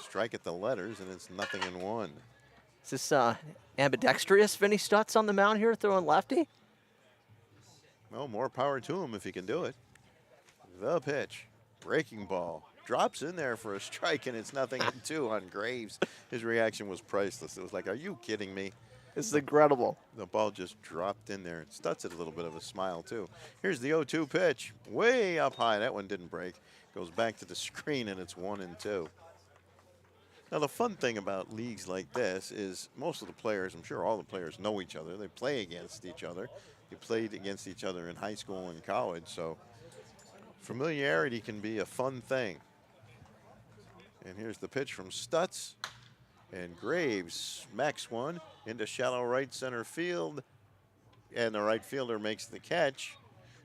Strike at the letters, and it's 0-1. Is this ambidextrous Vinny Stutz on the mound here throwing lefty? Well, more power to him if he can do it. The pitch. Breaking ball. Drops in there for a strike, and it's 0-2 on Graves. His reaction was priceless. It was like, are you kidding me? This is incredible. The ball just dropped in there. Stutz had a little bit of a smile, too. Here's the 0-2 pitch. Way up high. That one didn't break. Goes back to the screen, and it's 1-2. Now, the fun thing about leagues like this is most of the players, I'm sure all the players know each other. They play against each other. They played against each other in high school and college, so familiarity can be a fun thing. And here's the pitch from Stutz. And Graves smacks one into shallow right center field. And the right fielder makes the catch.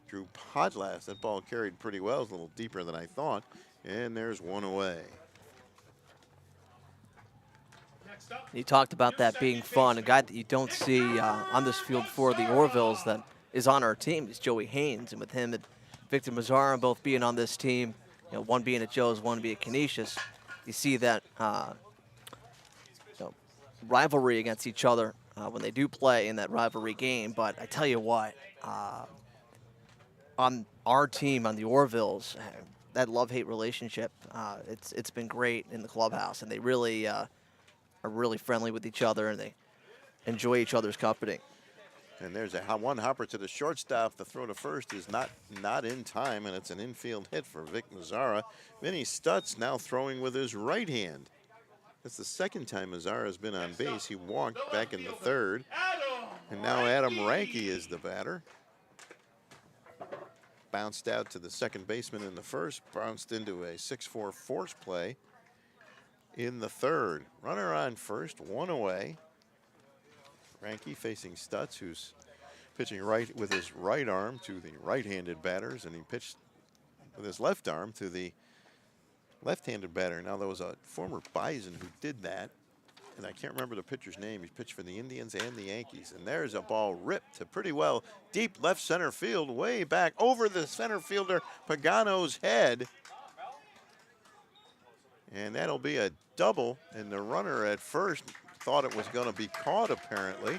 Drew Podlast. That ball carried pretty well. It was a little deeper than I thought. And there's one away. You talked about that being fun. A guy that you don't see on this field for the Orvilles that is on our team is Joey Haynes. And with him and Victor Mazzara both being on this team, you know, one being at Joe's, one being at Canisius, you see that rivalry against each other when they do play in that rivalry game. But I tell you what, on our team, on the Orvilles, that love-hate relationship, it's been great in the clubhouse, and they really are really friendly with each other, and they enjoy each other's company. And there's a one hopper to the shortstop. The throw to first is not in time, and it's an infield hit for Vic Mazzara. Vinny Stutz now throwing with his right hand. That's the second time Mazzara has been on base. He walked back in the third. And now Adam Ranke is the batter. Bounced out to the second baseman in the first. Bounced into a 6-4 force play in the third. Runner on first, one away. Ranke facing Stutz, who's pitching right with his right arm to the right-handed batters, and he pitched with his left arm to the left-handed batter. Now, there was a former Bison who did that, and I can't remember the pitcher's name. He pitched for the Indians and the Yankees, and there's a ball ripped to pretty well deep left center field, way back over the center fielder Pagano's head. And that'll be a double, and the runner at first thought it was going to be caught, apparently,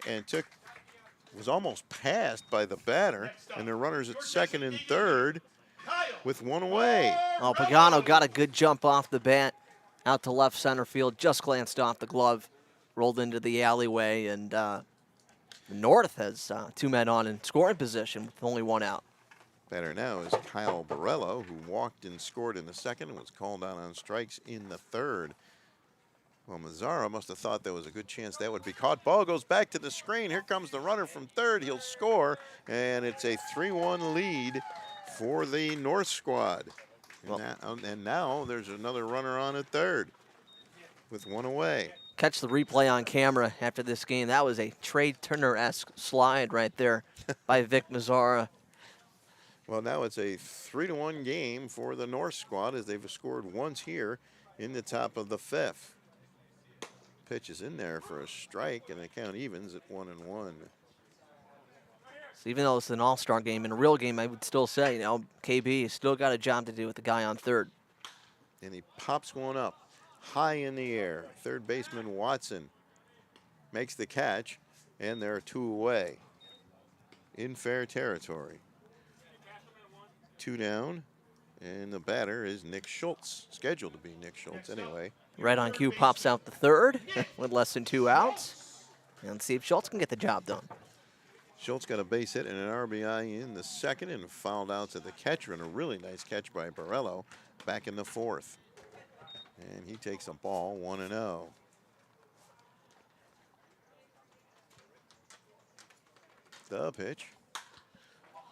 and was almost passed by the batter, and the runners at second and third with one away. Oh, Pagano got a good jump off the bat out to left center field, just glanced off the glove, rolled into the alleyway, and North has two men on in scoring position with only one out. Batter now is Kyle Borello, who walked and scored in the second and was called out on strikes in the third. Well, Mazzara must have thought there was a good chance that would be caught. Ball goes back to the screen. Here comes the runner from third. He'll score, and it's a 3-1 lead for the North squad. And now there's another runner on at third with one away. Catch the replay on camera after this game. That was a Trey Turner-esque slide right there by Vic Mazzara. Well, now it's a 3-1 game for the North squad as they've scored once here in the top of the fifth. Pitch is in there for a strike, and the count evens at 1-1. So even though it's an all-star game, in a real game, I would still say, you know, KB has still got a job to do with the guy on third. And he pops one up high in the air. Third baseman Watson makes the catch, and there are two away in fair territory. Two down, and the batter is Nick Schultz, scheduled to be Nick Schultz anyway. Right on cue pops out the third with less than 2 outs. And see if Schultz can get the job done. Schultz got a base hit and an RBI in the second and fouled out to the catcher, and a really nice catch by Borello back in the fourth. And he takes a ball, 1-0. The pitch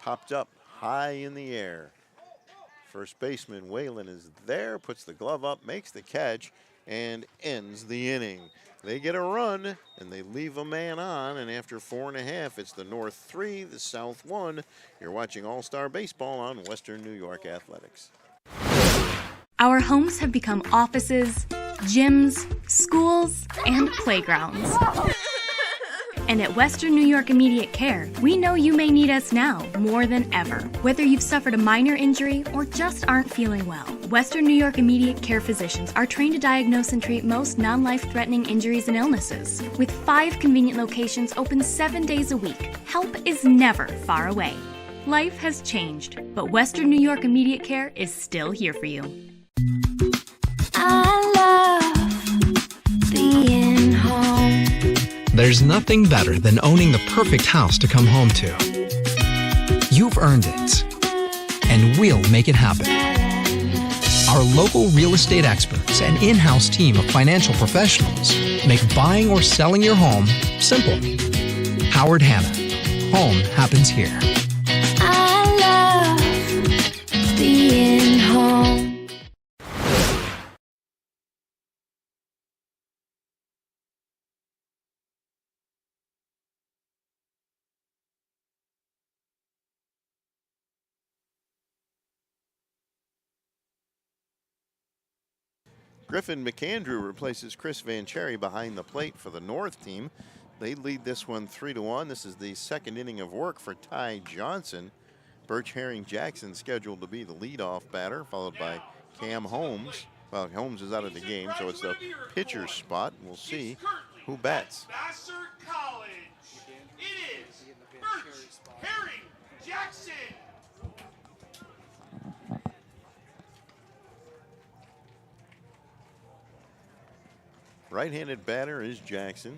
popped up high in the air. First baseman Whalen is there, puts the glove up, makes the catch, and ends the inning. They get a run, and they leave a man on, and after 4.5, it's the North 3, the South 1. You're watching All-Star Baseball on Western New York Athletics. Our homes have become offices, gyms, schools, and playgrounds. And at Western New York Immediate Care, we know you may need us now more than ever. Whether you've suffered a minor injury or just aren't feeling well, Western New York Immediate Care physicians are trained to diagnose and treat most non-life-threatening injuries and illnesses. With 5 convenient locations open 7 days a week, help is never far away. Life has changed, but Western New York Immediate Care is still here for you. I love being home. There's nothing better than owning the perfect house to come home to. You've earned it, and we'll make it happen. Our local real estate experts and in-house team of financial professionals make buying or selling your home simple. Howard Hanna. Home happens here. I love being home. Griffin Mcandrew replaces Chris Van Cherry behind the plate for the North team. They lead this one 3-1. This is the second inning of work for Ty Johnson. Birch Herring Jackson scheduled to be the leadoff batter, followed by Cam Holmes. Well, Holmes is out of the game, so it's the pitcher's spot. We'll see who bats. Vassar College. It is Birch Herring Jackson. Right-handed batter is Jackson.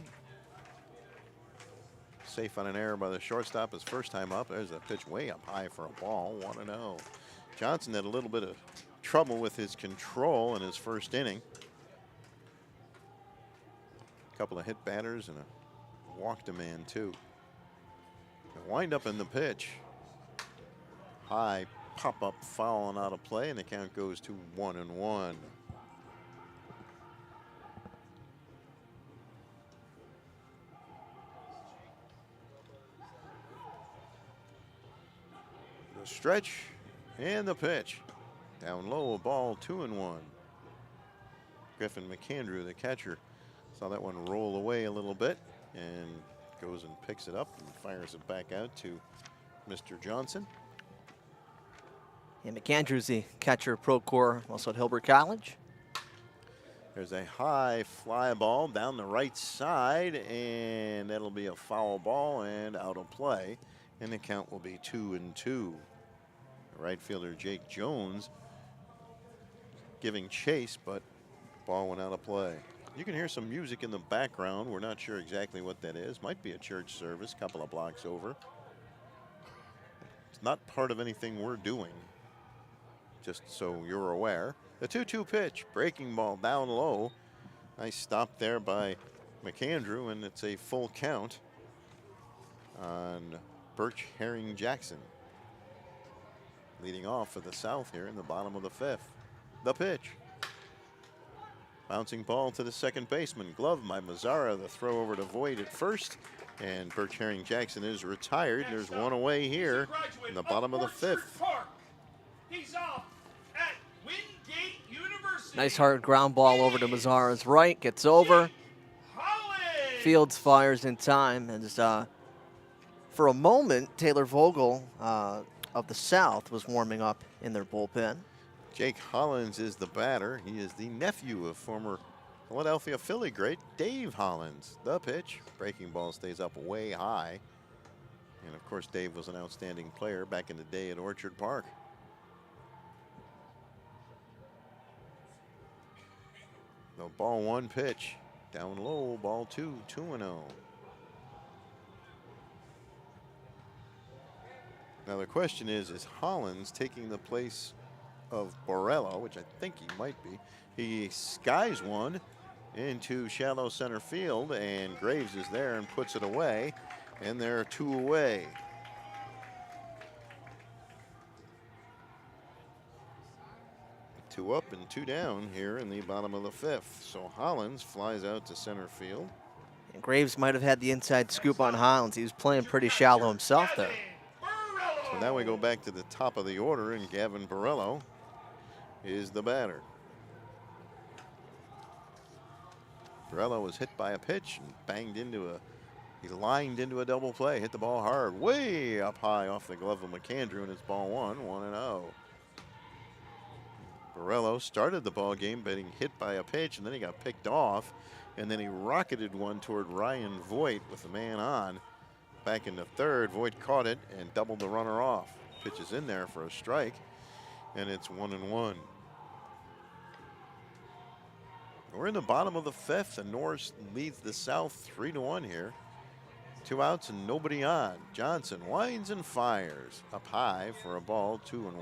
Safe on an error by the shortstop his first time up. There's a pitch way up high for a ball, 1-0. Johnson had a little bit of trouble with his control in his first inning. A couple of hit batters and a walked a man too. The wind up in the pitch. High pop-up fouling out of play, and the count goes to 1-1. Stretch and the pitch. Down low, a ball, 2-1. Griffin Mcandrew, the catcher, saw that one roll away a little bit and goes and picks it up and fires it back out to Mr. Johnson. And Mcandrew's the catcher of Procore, also at Hilbert College. There's a high fly ball down the right side, and that'll be a foul ball and out of play. And the count will be 2-2. Right fielder Jake Jones giving chase, but ball went out of play. You can hear some music in the background. We're not sure exactly what that is. Might be a church service, a couple of blocks over. It's not part of anything we're doing, just so you're aware. The 2-2 pitch, breaking ball down low. Nice stop there by Mcandrew, and it's a full count on Birch Herring Jackson. leading off for the South here in the bottom of the 5th. The pitch. Bouncing ball to the second baseman. Glove by Mazzara. The throw over to Voigt at first. And Birch Herring Jackson is retired. There's one away here in the bottom of the 5th. He's off at Wingate University. Nice hard ground ball over to Mazzara's right. Gets over. Fields fires in time. And for a moment, Taylor Vogel of the South was warming up in their bullpen. Jake Hollins is the batter. He is the nephew of former Philadelphia Philly great Dave Hollins. The pitch. Breaking ball stays up way high. And of course, Dave was an outstanding player back in the day at Orchard Park. The ball 1 pitch. Down low, ball 2, 2-0. Now the question is Hollins taking the place of Borrello, which I think he might be? He skies one into shallow center field, and Graves is there and puts it away, and there are 2 away. Two up and 2 down here in the bottom of the 5th. So Hollins flies out to center field. And Graves might have had the inside scoop on Hollins. He was playing pretty shallow himself there. So now we go back to the top of the order, and Gavin Borrello is the batter. Borrello was hit by a pitch and he lined into a double play, hit the ball hard, way up high off the glove of Mcandrew, and it's ball 1, 1-0. Borrello started the ball game getting hit by a pitch, and then he got picked off, and then he rocketed one toward Ryan Voigt with the man on. Back into third, Voigt caught it and doubled the runner off. Pitch is in there for a strike, and it's 1-1. We're in the bottom of the 5th, and Norris leads the South 3-1 here. 2 outs and nobody on. Johnson winds and fires up high for a ball, 2-1.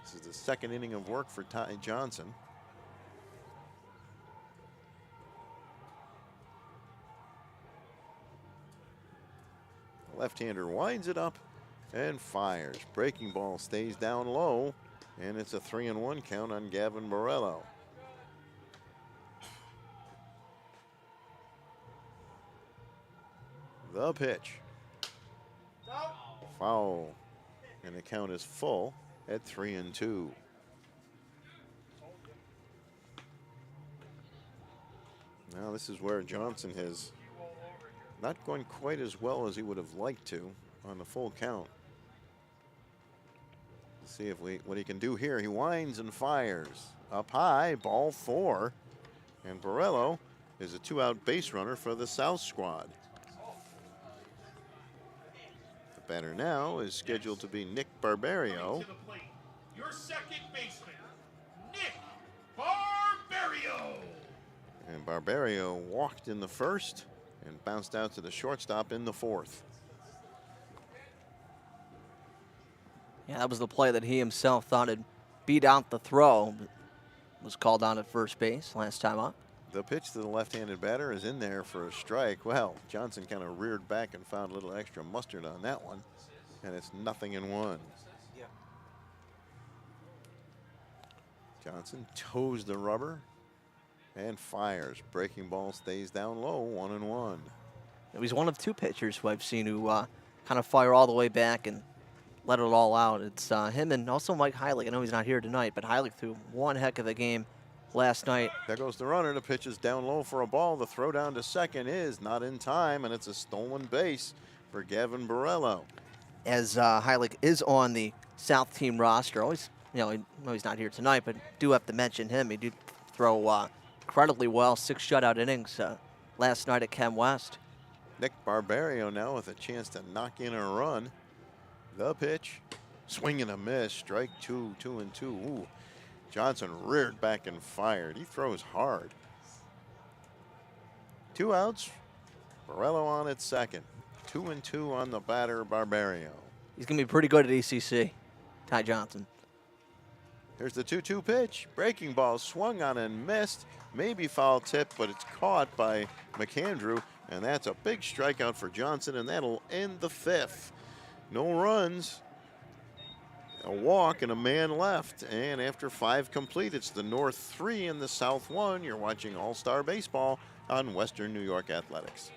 This is the second inning of work for Ty Johnson. Left-hander winds it up and fires. Breaking ball stays down low, and it's a 3-1 count on Gavin Borrello. The pitch. Foul, and the count is full at 3-2. Now this is where Johnson has not going quite as well as he would have liked to on the full count. Let's see what he can do here. He winds and fires up high, ball 4, and Borrello is a 2-out base runner for the South squad. The batter now is scheduled to be Nick Barbario. Your second baseman, Nick Barbario. And Barbario walked in the first and bounced out to the shortstop in the 4th. Yeah, that was the play that he himself thought had beat out the throw. Was called on at first base last time up. The pitch to the left-handed batter is in there for a strike. Well, Johnson kind of reared back and found a little extra mustard on that one, and it's 0-1. Yeah. Johnson toes the rubber and fires. Breaking ball stays down low, 1-1. He's one of 2 pitchers who I've seen who kind of fire all the way back and let it all out. It's him and also Mike Heilig. I know he's not here tonight, but Heilig threw one heck of a game last night. There goes the runner. The pitch is down low for a ball. The throw down to second is not in time, and it's a stolen base for Gavin Borrello. As Heilig is on the South team roster, always, I know he's not here tonight, but do have to mention him. He did throw incredibly well, 6 shutout innings last night at Chem West. Nick Barbario now with a chance to knock in a run. The pitch, swing and a miss, strike 2, 2-2. Ooh, Johnson reared back and fired. He throws hard. 2 outs, Borrello on at second. 2-2 on the batter, Barbario. He's going to be pretty good at ECC, Ty Johnson. Here's the 2-2 pitch. Breaking ball swung on and missed. Maybe foul tip, but it's caught by Mcandrew, and that's a big strikeout for Johnson, and that'll end the 5th. No runs. A walk and a man left. And after 5 complete, it's the North 3 and the South 1. You're watching All-Star Baseball on Western New York Athletics.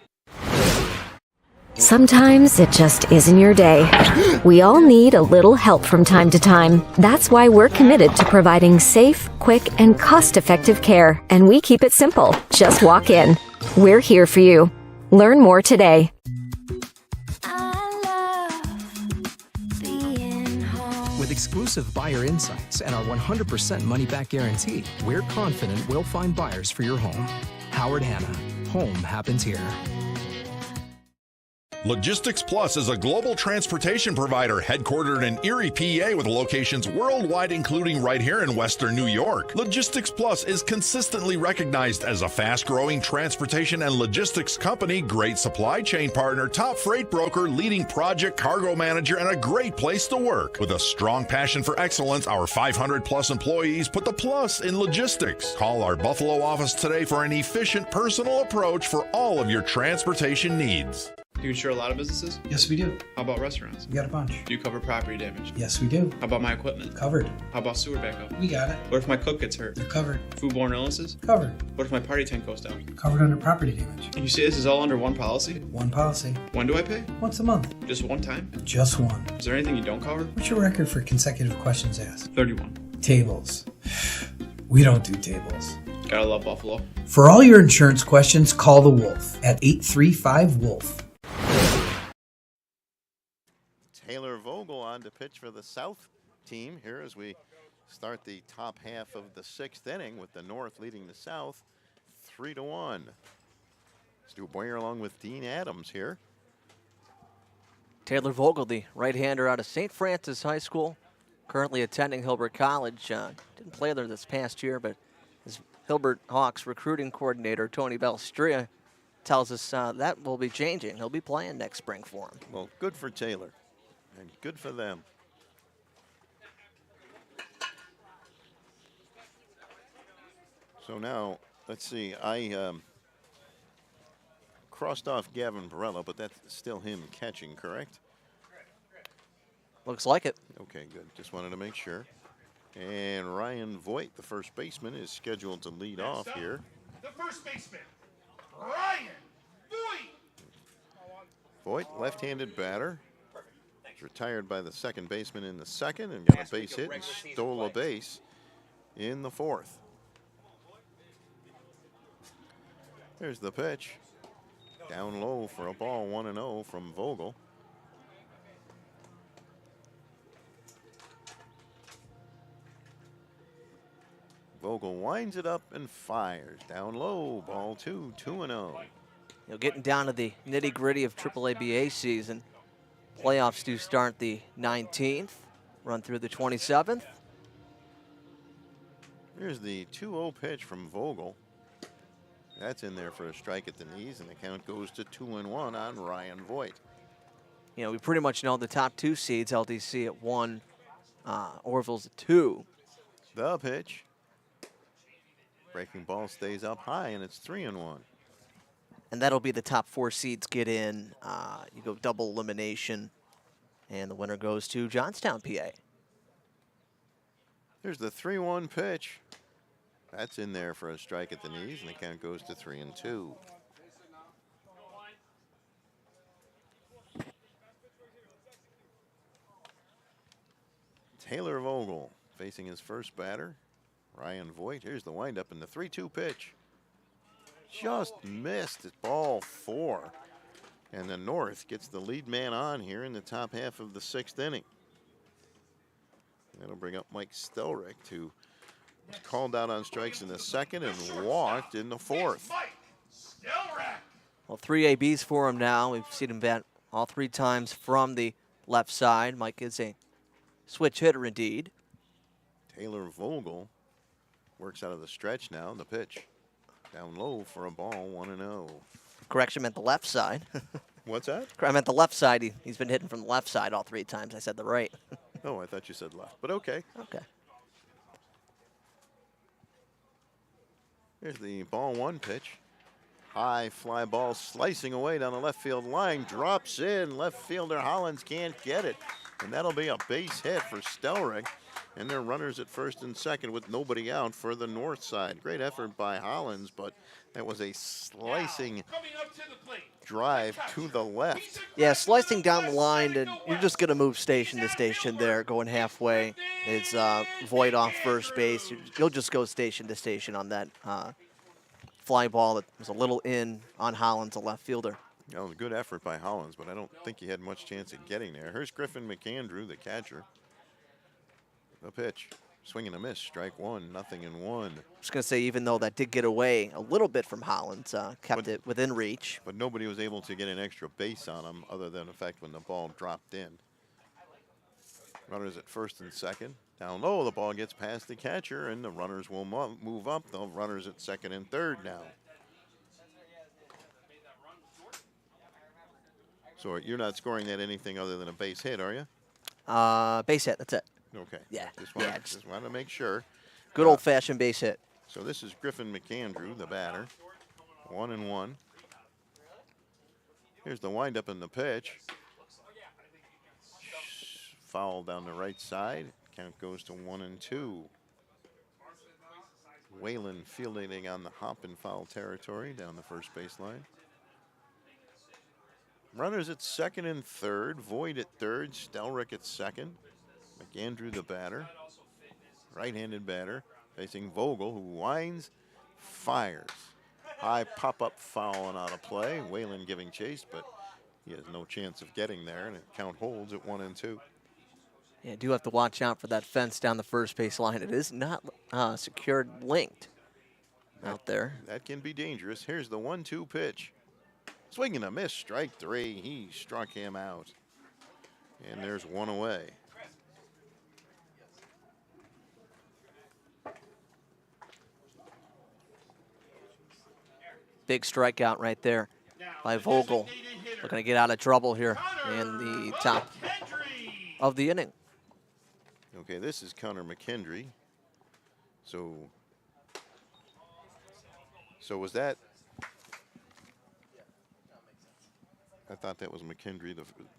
Sometimes it just isn't your day. We all need a little help from time to time. That's why we're committed to providing safe, quick, and cost-effective care. And we keep it simple. Just walk in. We're here for you. Learn more today. With exclusive buyer insights and our 100% money-back guarantee, we're confident we'll find buyers for your home. Howard Hanna. Home happens here. Logistics Plus is a global transportation provider headquartered in Erie, PA with locations worldwide, including right here in Western New York. Logistics Plus is consistently recognized as a fast-growing transportation and logistics company, great supply chain partner, top freight broker, leading project cargo manager, and a great place to work. With a strong passion for excellence, our 500-plus employees put the plus in logistics. Call our Buffalo office today for an efficient, personal approach for all of your transportation needs. Do you insure a lot of businesses? Yes, we do. How about restaurants? We got a bunch. Do you cover property damage? Yes, we do. How about my equipment? Covered. How about sewer backup? We got it. What if my cook gets hurt? They're covered. Foodborne illnesses? Covered. What if my party tent goes down? Covered under property damage. And you say this is all under one policy? One policy. When do I pay? Once a month. Just one time? Just one. Is there anything you don't cover? What's your record for consecutive questions asked? 31. Tables. We don't do tables. Gotta love Buffalo. For all your insurance questions, call the Wolf at 835-WOLF. Taylor Vogel on to pitch for the South team here as we start the top half of the 6th inning with the North leading the South 3-1. Stu Boyer along with Dean Adams here. Taylor Vogel, the right-hander out of St. Francis High School, currently attending Hilbert College. Didn't play there this past year, but as Hilbert Hawks recruiting coordinator Tony Balstria tells us that will be changing. He'll be playing next spring for him. Well, good for Taylor. And good for them. So now, let's see. I crossed off Gavin Barella, but that's still him catching, correct? Looks like it. Okay, good. Just wanted to make sure. And Ryan Voigt, the first baseman, is scheduled to lead off here. The first baseman, Ryan Voigt. Voigt, left-handed batter. Retired by the second baseman in the second and got a base hit and stole a base in the 4th. There's the pitch. Down low for a ball, 1-0 from Vogel. Vogel winds it up and fires. Down low, ball 2, 2-0. You know, getting down to the nitty-gritty of AAA-BA season. Playoffs do start the 19th, run through the 27th. Here's the 2-0 pitch from Vogel. That's in there for a strike at the knees, and the count goes to 2-1 on Ryan Voigt. You know, we pretty much know the top 2 seeds, LDC at 1, Orville's at 2. The pitch. Breaking ball stays up high, and it's 3-1. And that'll be the top 4 seeds get in. You go double elimination, and the winner goes to Johnstown, PA. Here's the 3-1 pitch. That's in there for a strike at the knees, and the count goes to 3-2. Taylor Vogel facing his first batter, Ryan Voigt. Here's the windup and the 3-2 pitch. Just missed. It's ball 4. And the North gets the lead man on here in the top half of the 6th inning. That'll bring up Mike Stelrick, who was called out on strikes in the 2nd and walked in the 4th. Well, 3 ABs for him now. We've seen him bat all 3 times from the left side. Mike is a switch hitter indeed. Taylor Vogel works out of the stretch now. The pitch down low for a ball, 1-0. Correction, meant the left side. What's that? I meant the left side. He's been hitting from the left side all 3 times. I said the right. Oh, I thought you said left, but okay. Okay. Here's the ball 1 pitch. High fly ball slicing away down the left field line. Drops in. Left fielder Hollins can't get it. And that'll be a base hit for Stelrick. And they're runners at first and second with nobody out for the north side. Great effort by Hollins, but that was a slicing drive to the left. Yeah, slicing down the line, and you're just going to move station to station there, going halfway. It's Voigt off first base. You'll just go station to station on that fly ball that was a little in on Hollins, a left fielder. That was a good effort by Hollins, but I don't think he had much chance of getting there. Here's Griffin Mcandrew, the catcher. The pitch. Swing and a miss. Strike one. 0-1. I was going to say, even though that did get away a little bit from Hollins, kept it within reach. But nobody was able to get an extra base on him other than the fact when the ball dropped in. Runners at first and second. Down low, the ball gets past the catcher, and the runners will move up. The runners at second and third now. So you're not scoring that anything other than a base hit, are you? Base hit, that's it. Okay. Yeah. Just wanted to make sure. Good old-fashioned base hit. So this is Griffin Mcandrew, the batter. 1-1. Here's the windup in the pitch. Foul down the right side. Count goes to 1-2. Whalen fielding on the hop in foul territory down the first baseline. Runners at second and third. Voigt at third. Stelrick at second. Mcandrew the batter. Right-handed batter facing Vogel, who winds, fires. High pop-up foul and out of play. Whalen giving chase, but he has no chance of getting there, and the count holds at 1-2. Yeah, do have to watch out for that fence down the first base line. It is not secured, linked out there. That can be dangerous. Here's the 1-2 pitch. Swing and a miss, strike three. He struck him out. And there's one away. Big strikeout right there by Vogel. Looking to get out of trouble here in the top of the inning. Okay, this is Connor Mcandrew. So was that? I thought that was Mcandrew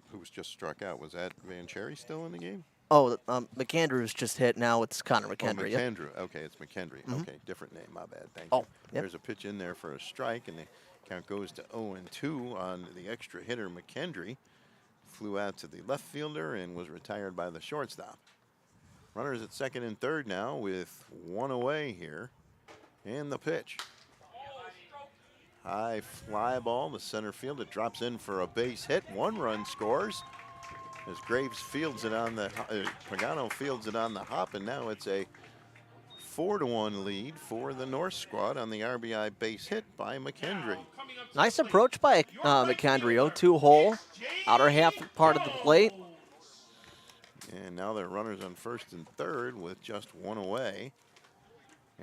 who was just struck out. Was that Van Cherry still in the game? Oh, Mcandrew's just hit. Now it's Connor Mcandrew. Oh, Mcandrew. Yep. Okay, it's Mcandrew. Okay, different name. My bad. Thank you. Yep. There's a pitch in there for a strike, and the count goes to 0-2 on the extra hitter. Mcandrew flew out to the left fielder and was retired by the shortstop. Runners at second and third now with one away here. And the pitch. High fly ball to center field. It drops in for a base hit. One run scores as Graves fields it on the Pagano fields it on the hop, and now it's a 4-1 lead for the North squad on the RBI base hit by Mcandrew. Nice approach by Mcandrew. 0-2 hole, outer half part of the plate. And now they're runners on first and third with just one away.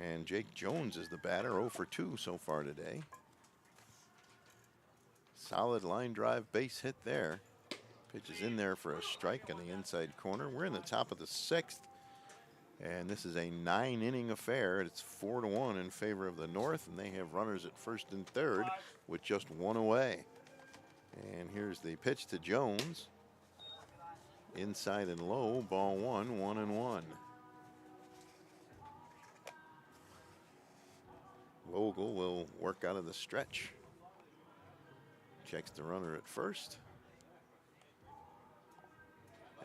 And Jake Jones is the batter, 0 for 2 so far today. Solid line drive base hit there. Pitch is in there for a strike on the inside corner. We're in the top of the sixth, and this is a 9-inning affair. It's 4-1 in favor of the North, and they have runners at first and third with just one away. And here's the pitch to Jones. Inside and low, ball one, 1-1. Vogel will work out of the stretch. Checks the runner at first.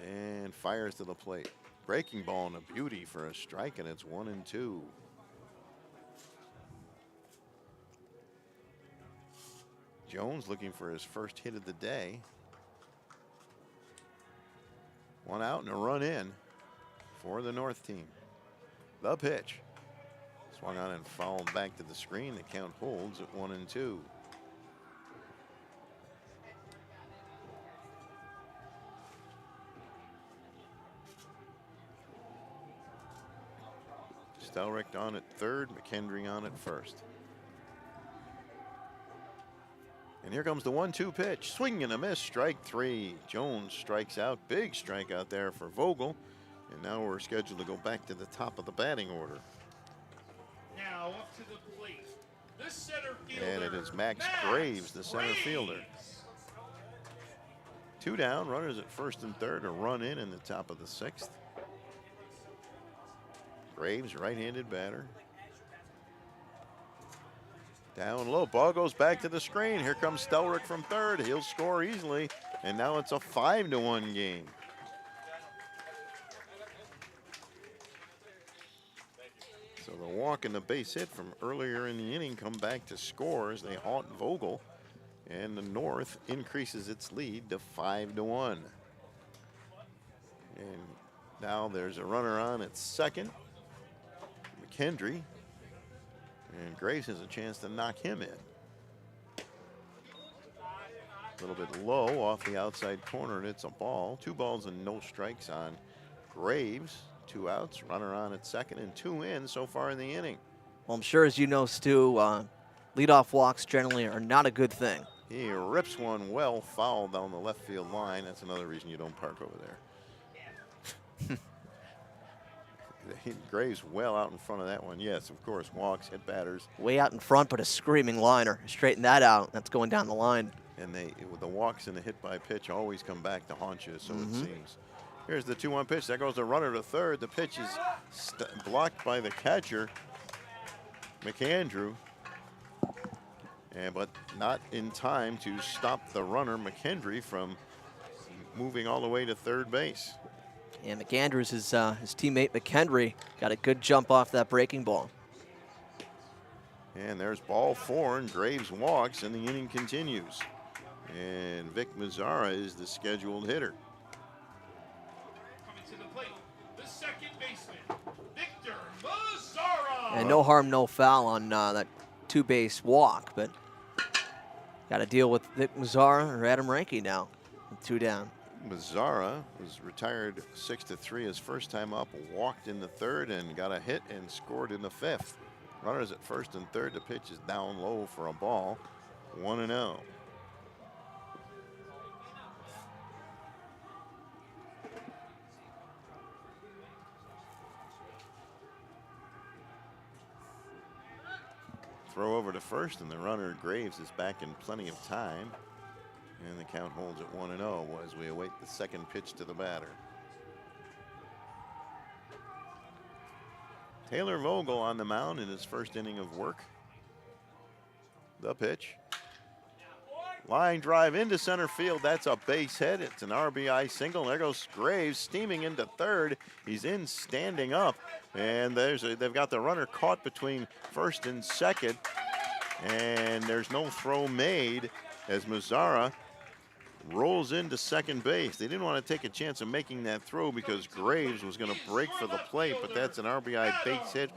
And fires to the plate. Breaking ball and a beauty for a strike, and it's 1-2. Jones looking for his first hit of the day. One out and a run in for the North team. The pitch. Swung on and fouled back to the screen. The count holds at 1-2. Stelrick on at third, Mcandrew on at first. And here comes the 1-2 pitch. Swing and a miss, strike three. Jones strikes out. Big strikeout there for Vogel. And now we're scheduled to go back to the top of the batting order. Now up to the plate. the center fielder. And it is Max Graves, the center fielder. 2 down, runners at first and third, a run in the top of the 6th. Graves, right-handed batter. Down low, ball goes back to the screen. Here comes Stelrick from third. He'll score easily, and now it's a 5-1 game. So the walk and the base hit from earlier in the inning come back to score as they haunt Vogel, and the North increases its lead to 5-1. And now there's a runner on at second, Mcandrew, and Graves has a chance to knock him in. A little bit low off the outside corner, and it's a ball. 2 balls and no strikes on Graves. 2 outs, runner on at second, and 2 in so far in the inning. Well, I'm sure, as you know, Stu, leadoff walks generally are not a good thing. He rips one well foul down the left field line. That's another reason you don't park over there. Graves well out in front of that one. Yes, of course, walks, hit batters. Way out in front, but a screaming liner. Straighten that out. That's going down the line. And with the walks and the hit by pitch always come back to haunt you, so it seems. Here's the 2-1 pitch. There goes the runner to third. The pitch is blocked by the catcher, Mcandrew. But not in time to stop the runner, Mcandrew, from moving all the way to third base. And Mcandrew's his teammate Mcandrew got a good jump off that breaking ball. And there's ball 4, and Graves walks, and the inning continues. And Vic Mazzara is the scheduled hitter. Coming to the plate, the second baseman, Victor Mazzara. And no harm, no foul on that 2-base walk, but got to deal with Vic Mazzara or Adam Ranke now with 2 down. Mazzara was retired 6-3 his first time up, walked in the third and got a hit and scored in the 5th. Runners at first and third. The pitch is down low for a ball. 1-0. Throw over to first, and the runner Graves is back in plenty of time. And the count holds at 1-0 as we await the second pitch to the batter. Taylor Vogel on the mound in his first inning of work. The pitch. Line drive into center field. That's a base hit. It's an RBI single. There goes Graves steaming into third. He's in standing up. And they've got the runner caught between first and second. And there's no throw made as Mazzara rolls into second base. They didn't want to take a chance of making that throw because Graves was going to break for the plate, but that's an RBI base hit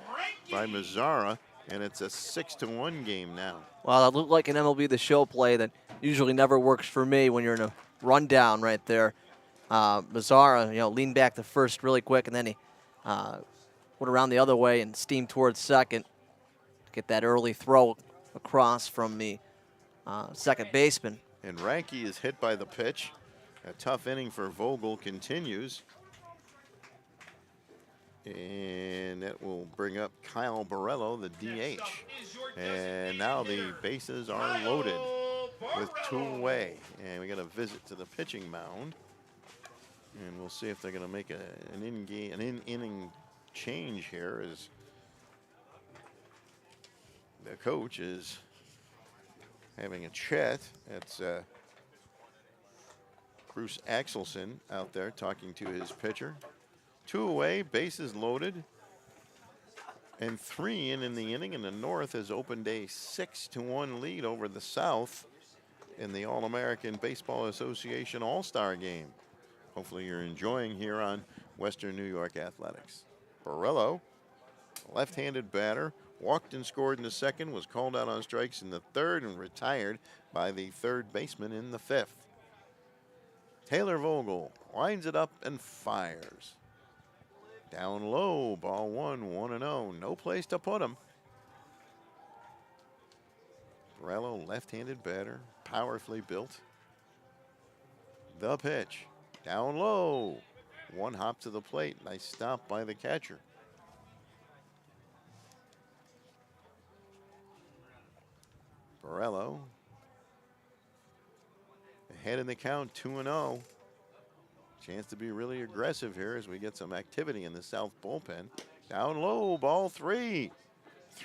by Mazzara, and it's a 6-1 game now. Well, that looked like an MLB The Show play that usually never works for me when you're in a rundown right there. Mazzara, leaned back to first really quick, and then he went around the other way and steamed towards second to get that early throw across from the second baseman. And Ranke is hit by the pitch. A tough inning for Vogel continues. And that will bring up Kyle Borrello, the DH. And now the bases are loaded with 2 away. And we got a visit to the pitching mound. And we'll see if they're going to make an inning change here as the coach is having a chat. That's Bruce Axelson out there talking to his pitcher. 2 away, bases loaded, and 3 in the inning, and the North has opened a 6-1 lead over the South in the All-American Baseball Association All-Star Game. Hopefully you're enjoying here on Western New York Athletics. Borrello, left-handed batter, walked and scored in the second, was called out on strikes in the third, and retired by the third baseman in the 5th. Taylor Vogel winds it up and fires. Down low, ball 1, 1-0. No place to put him. Borrello, left-handed batter, powerfully built. The pitch. Down low. 1 hop to the plate. Nice stop by the catcher. Morello ahead in the count, 2-0. Chance to be really aggressive here as we get some activity in the South bullpen. Down low, ball 3.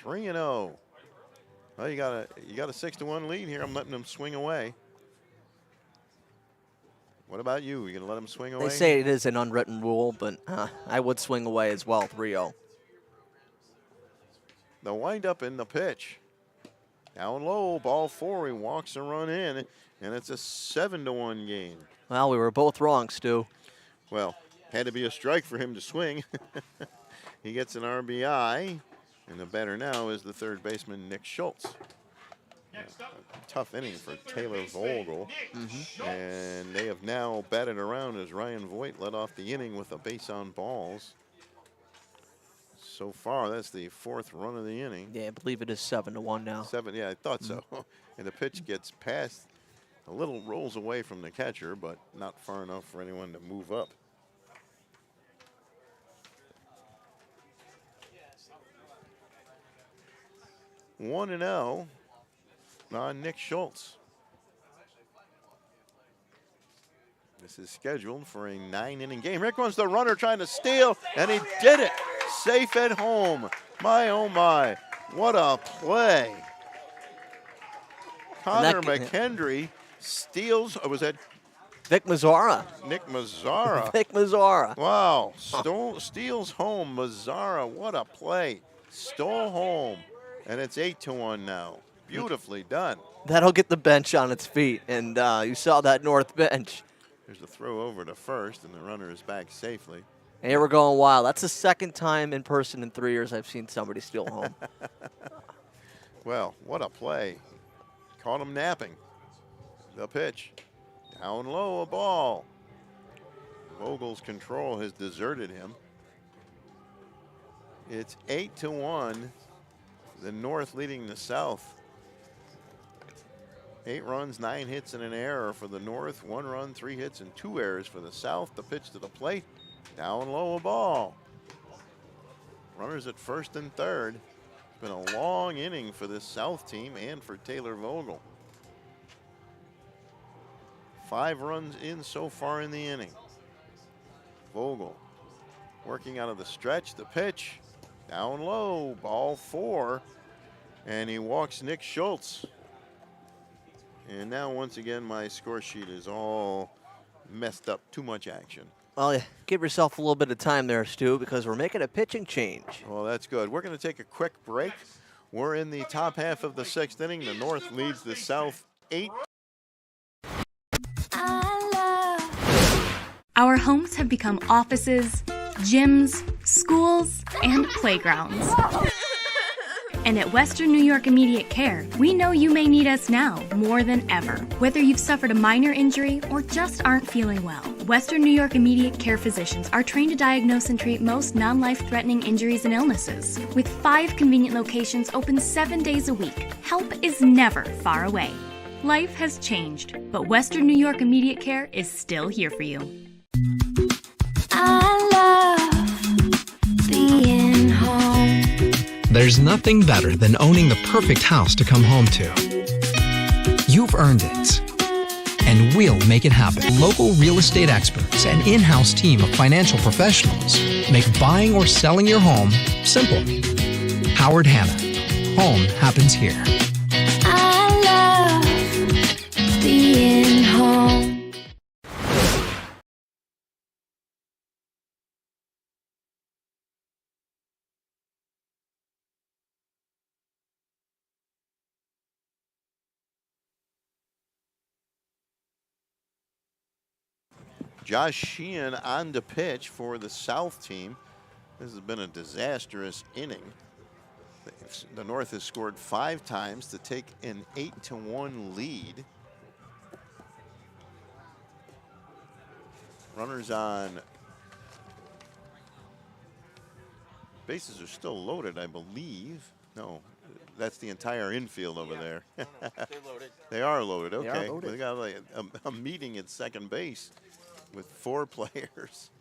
3-0. Well, you got a 6-1 lead here. I'm letting them swing away. What about you? You gonna let them swing away? They say it is an unwritten rule, but I would swing away as well. 3-0. The windup in the pitch. Down low, ball 4. He walks a run in, and it's a 7-1 game. Well, we were both wrong, Stu. Well, had to be a strike for him to swing. He gets an RBI, and the batter now is the third baseman, Nick Schultz. Tough inning for Taylor Vogel. And they have now batted around as Ryan Voigt led off the inning with a base on balls. So far, that's the 4th run of the inning. Yeah, I believe it is 7-1 now. 7, yeah, I thought so. And the pitch gets past, a little rolls away from the catcher, but not far enough for anyone to move up. One and 0 on Nick Schultz. This is scheduled for a 9-inning game. Here comes the runner trying to steal, and he did it. Safe at home. My, oh my, what a play. Connor Mcandrew steals, was that Vic Mazzara? Nick Mazzara. Vic Mazzara. Wow, steals home. Mazzara, what a play. Stole home, and it's 8-1 now. Beautifully done. That'll get the bench on its feet, and you saw that north bench. There's a throw over to first, and the runner is back safely. Hey, we're going wild. That's the second time in person in 3 years I've seen somebody steal home. Well, what a play. Caught him napping. The pitch. Down low, a ball. Vogel's control has deserted him. It's 8-1. The North leading the South. 8 runs, 9 hits, and an error for the North. 1 run, 3 hits, and 2 errors for the South. The pitch to the plate. Down low, a ball. Runners at first and third. It's been a long inning for this South team and for Taylor Vogel. 5 runs in so far in the inning. Vogel working out of the stretch. The pitch. Down low, ball 4. And he walks Nick Schultz. And now, once again, my score sheet is all messed up. Too much action. Well, give yourself a little bit of time there, Stu, because we're making a pitching change. Well, that's good. We're going to take a quick break. We're in the top half of the 6th inning. The North leads the South 8. Our homes have become offices, gyms, schools, and playgrounds. And at Western New York Immediate Care, we know you may need us now more than ever. Whether you've suffered a minor injury or just aren't feeling well, Western New York Immediate Care physicians are trained to diagnose and treat most non-life-threatening injuries and illnesses. With 5 convenient locations open 7 days a week, help is never far away. Life has changed, but Western New York Immediate Care is still here for you. I love being home. There's nothing better than owning the perfect house to come home to. You've earned it. And we'll make it happen. Local real estate experts and in-house team of financial professionals make buying or selling your home simple. Howard Hanna. Home happens here. I love being home. Josh Sheehan on the pitch for the South team. This has been a disastrous inning. The North has scored 5 times to take an 8-1 lead. Runners on. Bases are still loaded, I believe. No, that's the entire infield over there. They're loaded. They are loaded, okay. They are loaded. We got like a meeting at second base with 4 players.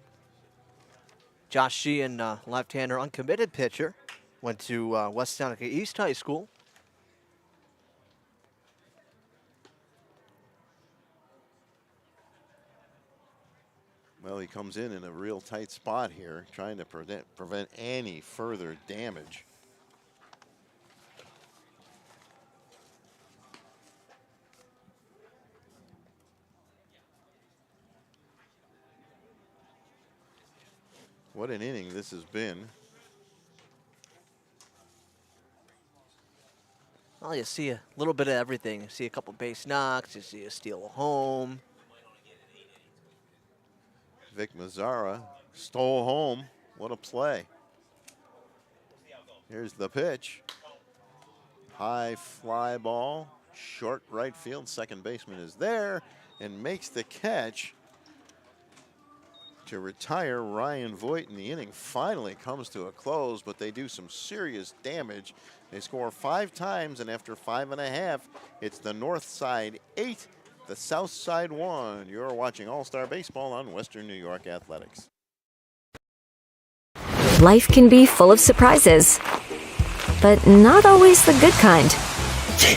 Josh Sheehan, left-hander, uncommitted pitcher, went to West Seneca East High School. Well, he comes in a real tight spot here, trying to prevent any further damage. What an inning this has been. Well, you see a little bit of everything. You see a couple base knocks. You see a steal home. Vic Mazzara stole home. What a play. Here's the pitch. High fly ball, short right field. Second baseman is there and makes the catch to retire Ryan Voigt, and the inning finally comes to a close, but they do some serious damage. They score 5 times, and after 5.5, it's the north side 8, the south side 1. You're watching All-Star Baseball on Western New York Athletics. Life can be full of surprises, but not always the good kind.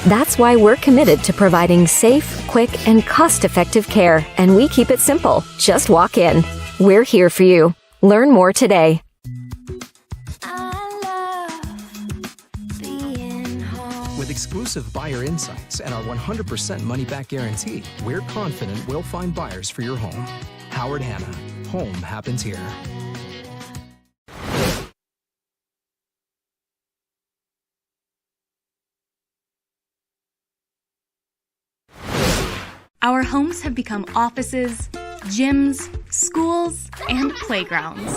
That's why we're committed to providing safe, quick, and cost-effective care, and we keep it simple. Just walk in. We're here for you. Learn more today. With exclusive buyer insights and our 100% money-back guarantee, we're confident we'll find buyers for your home. Howard Hanna. Home happens here. Our homes have become offices, gyms, schools, and playgrounds.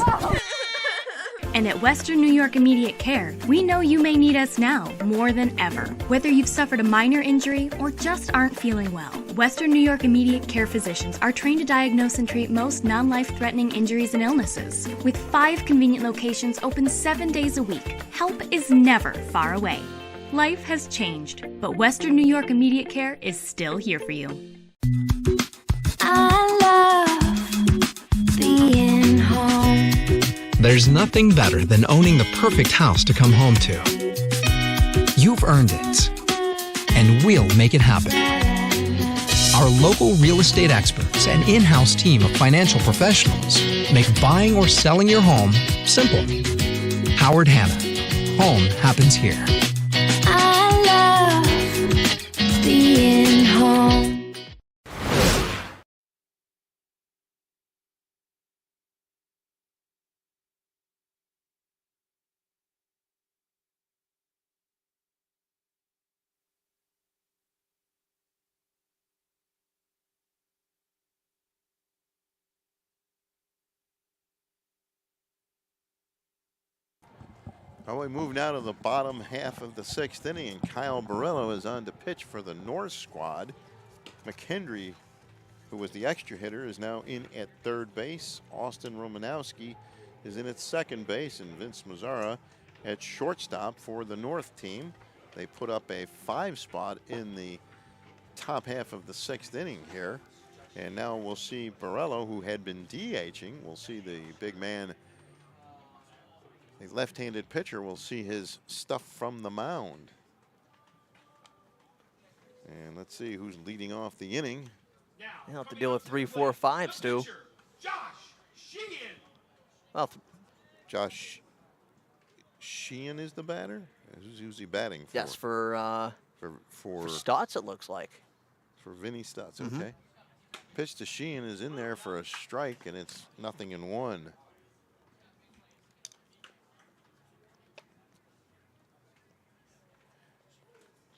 And at Western New York Immediate Care, we know you may need us now more than ever. Whether you've suffered a minor injury or just aren't feeling well, Western New York Immediate Care physicians are trained to diagnose and treat most non-life-threatening injuries and illnesses. With 5 convenient locations open 7 days a week, help is never far away. Life has changed, but Western New York Immediate Care is still here for you. I love being home. There's nothing better than owning the perfect house to come home to. You've earned it, and we'll make it happen. Our local real estate experts and in-house team of financial professionals make buying or selling your home simple. Howard Hanna. Home happens here. I love being home. Well, we move now to the bottom half of the 6th inning, and Kyle Borrello is on to pitch for the North squad. Mcandrew, who was the extra hitter, is now in at third base. Austin Romanowski is in at second base, and Vince Mazzara at shortstop for the North team. They put up a 5 spot in the top half of the 6th inning here. And now we'll see Borrello, who had been DHing. We'll see the big man, a left-handed pitcher, will see his stuff from the mound. And let's see who's leading off the inning. You'll have to deal with 3, 4, 5, Stu. Josh Sheehan. Well, Josh Sheehan is the batter? Who's he batting for? yes, for Stotts, it looks like. For Vinny Stotts, okay. Pitch to Sheehan is in there for a strike, and it's 0-1.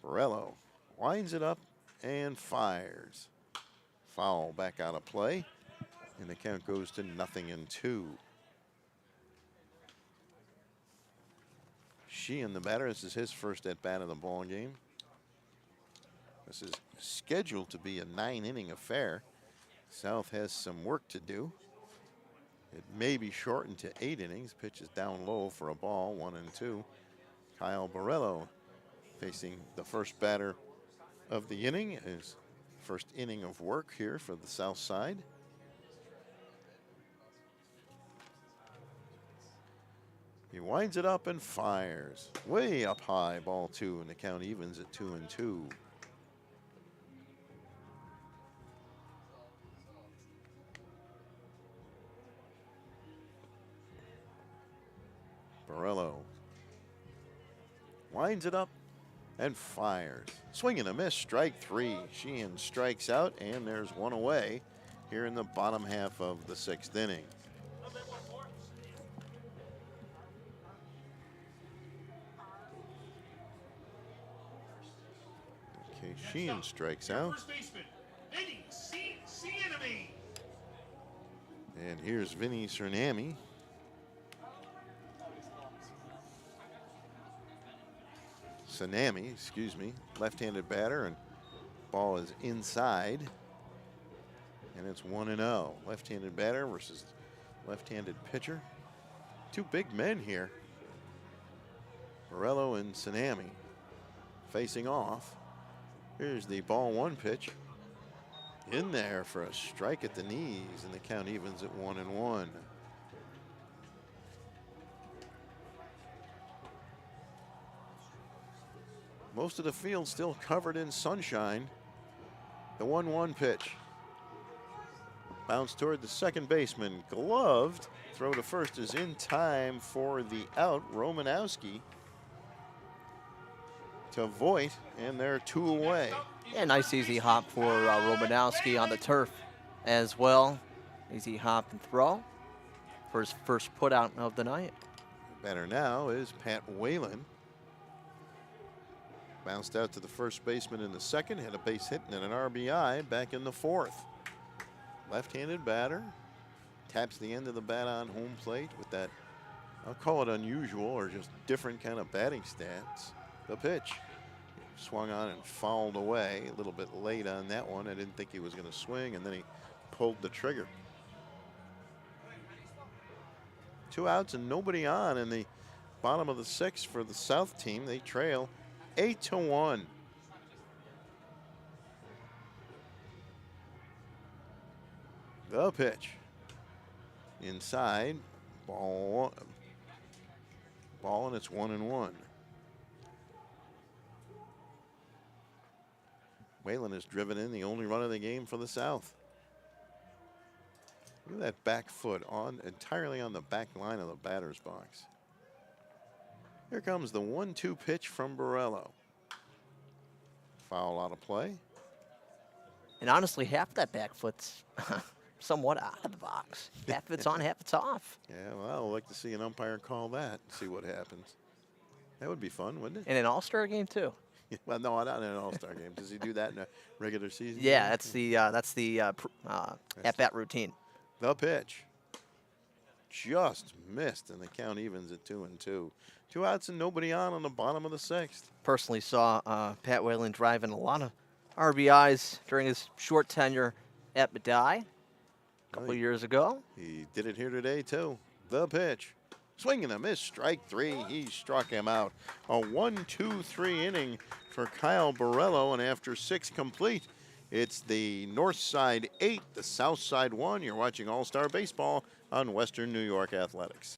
Borrello winds it up and fires. Foul back out of play, and the count goes to 0-2. Sheehan, the batter, this is his first at bat of the ball game. This is scheduled to be a 9-inning affair. South has some work to do. It may be shortened to 8 innings. Pitch is down low for a ball, 1-2. Kyle Borrello facing the first batter of the inning, his first inning of work here for the South side. He winds it up and fires. Way up high, ball 2, and the count evens at 2-2. Borello winds it up and fires. Swing and a miss, strike 3. Sheehan strikes out, and there's one away here in the bottom half of the 6th inning. Okay, Sheehan strikes out. First baseman, Vinny Cianami. And here's Vinny Cianami. Cianami, excuse me, left-handed batter, and ball is inside. And it's 1-0. Left-handed batter versus left-handed pitcher. Two big men here. Borello and Cianami facing off. Here's the ball 1 pitch. In there for a strike at the knees, and the count evens at 1-1. Most of the field still covered in sunshine. The 1-1 pitch. Bounce toward the second baseman, gloved. Throw to first is in time for the out. Romanowski to Voigt, and they're 2 away. Yeah, nice easy hop for Romanowski on the turf as well. Easy hop and throw for his first put out of the night. Batter now is Pat Whalen. Bounced out to the first baseman in the second, had a base hit and an RBI back in the 4th. Left-handed batter, taps the end of the bat on home plate with that, I'll call it unusual or just different kind of batting stats. The pitch. Swung on and fouled away a little bit late on that one. I didn't think he was going to swing, and then he pulled the trigger. 2 outs and nobody on in the bottom of the 6th for the South team. They trail 8-1. The pitch. Inside. Ball and it's 1-1. Whalen has driven in the only run of the game for the South. Look at that back foot entirely on the back line of the batter's box. Here comes the 1-2 pitch from Borello. Foul out of play. And honestly, half that back foot's somewhat out of the box. Half of it's on, half it's off. Yeah, well, I'd like to see an umpire call that and see what happens. That would be fun, wouldn't it? In an all-star game, too. Well, no, not in an all-star game. Does he do that in a regular season? Yeah, that's the at-bat routine. The pitch. Just missed, and the count evens at 2-2. 2 outs and nobody on the bottom of the 6th. Personally saw Pat Whalen driving a lot of RBIs during his short tenure at Medaille a couple years ago. He did it here today, too. The pitch. Swing and a miss, strike 3. He struck him out. A 1-2-3 inning for Kyle Borello, and after 6 complete, it's the North Side 8, the South Side 1. You're watching All-Star Baseball on Western New York Athletics.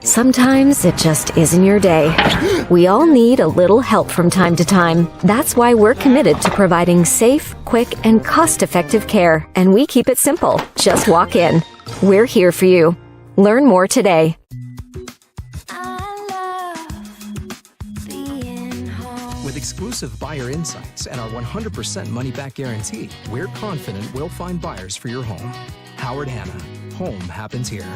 Sometimes it just isn't your day. We all need a little help from time to time. That's why we're committed to providing safe, quick, and cost-effective care. And we keep it simple. Just walk in. We're here for you. Learn more today. With exclusive buyer insights and our 100% money-back guarantee, we're confident we'll find buyers for your home. Howard Hanna. Home happens here.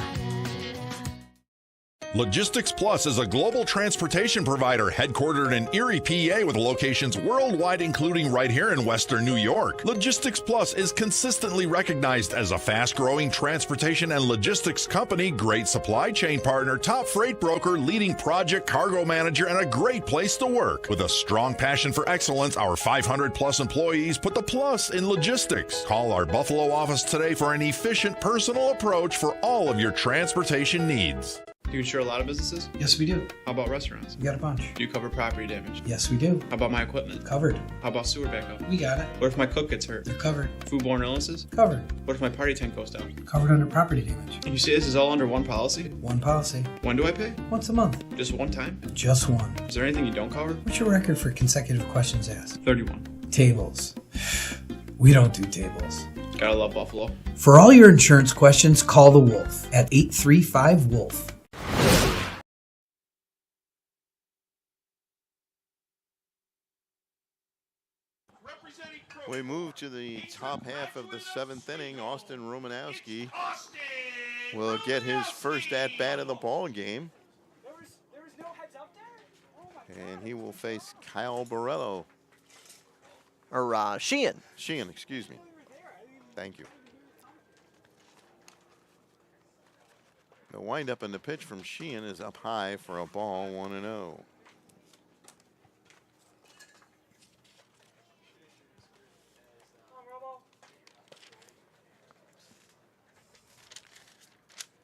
Logistics Plus is a global transportation provider headquartered in Erie, PA with locations worldwide, including right here in Western New York. Logistics Plus is consistently recognized as a fast-growing transportation and logistics company, great supply chain partner, top freight broker, leading project cargo manager, and a great place to work. With a strong passion for excellence, our 500-plus employees put the plus in logistics. Call our Buffalo office today for an efficient, personal approach for all of your transportation needs. Do you insure a lot of businesses? Yes, we do. How about restaurants? We got a bunch. Do you cover property damage? Yes, we do. How about my equipment? Covered. How about sewer backup? We got it. What if my cook gets hurt? They're covered. Foodborne illnesses? Covered. What if my party tent goes down? Covered under property damage. And you say this is all under one policy? One policy. When do I pay? Once a month. Just one time? Just one. Is there anything you don't cover? What's your record for consecutive questions asked? 31. Tables. We don't do tables. Gotta love Buffalo. For all your insurance questions, call the Wolf at 835-WOLF. We move to the top half of the 7th inning. Austin Romanowski will get his first at-bat of the ball game. And he will face Kyle Borello. Or Sheehan. Sheehan, excuse me. Thank you. The windup and the pitch from Sheehan is up high for a ball, 1-0.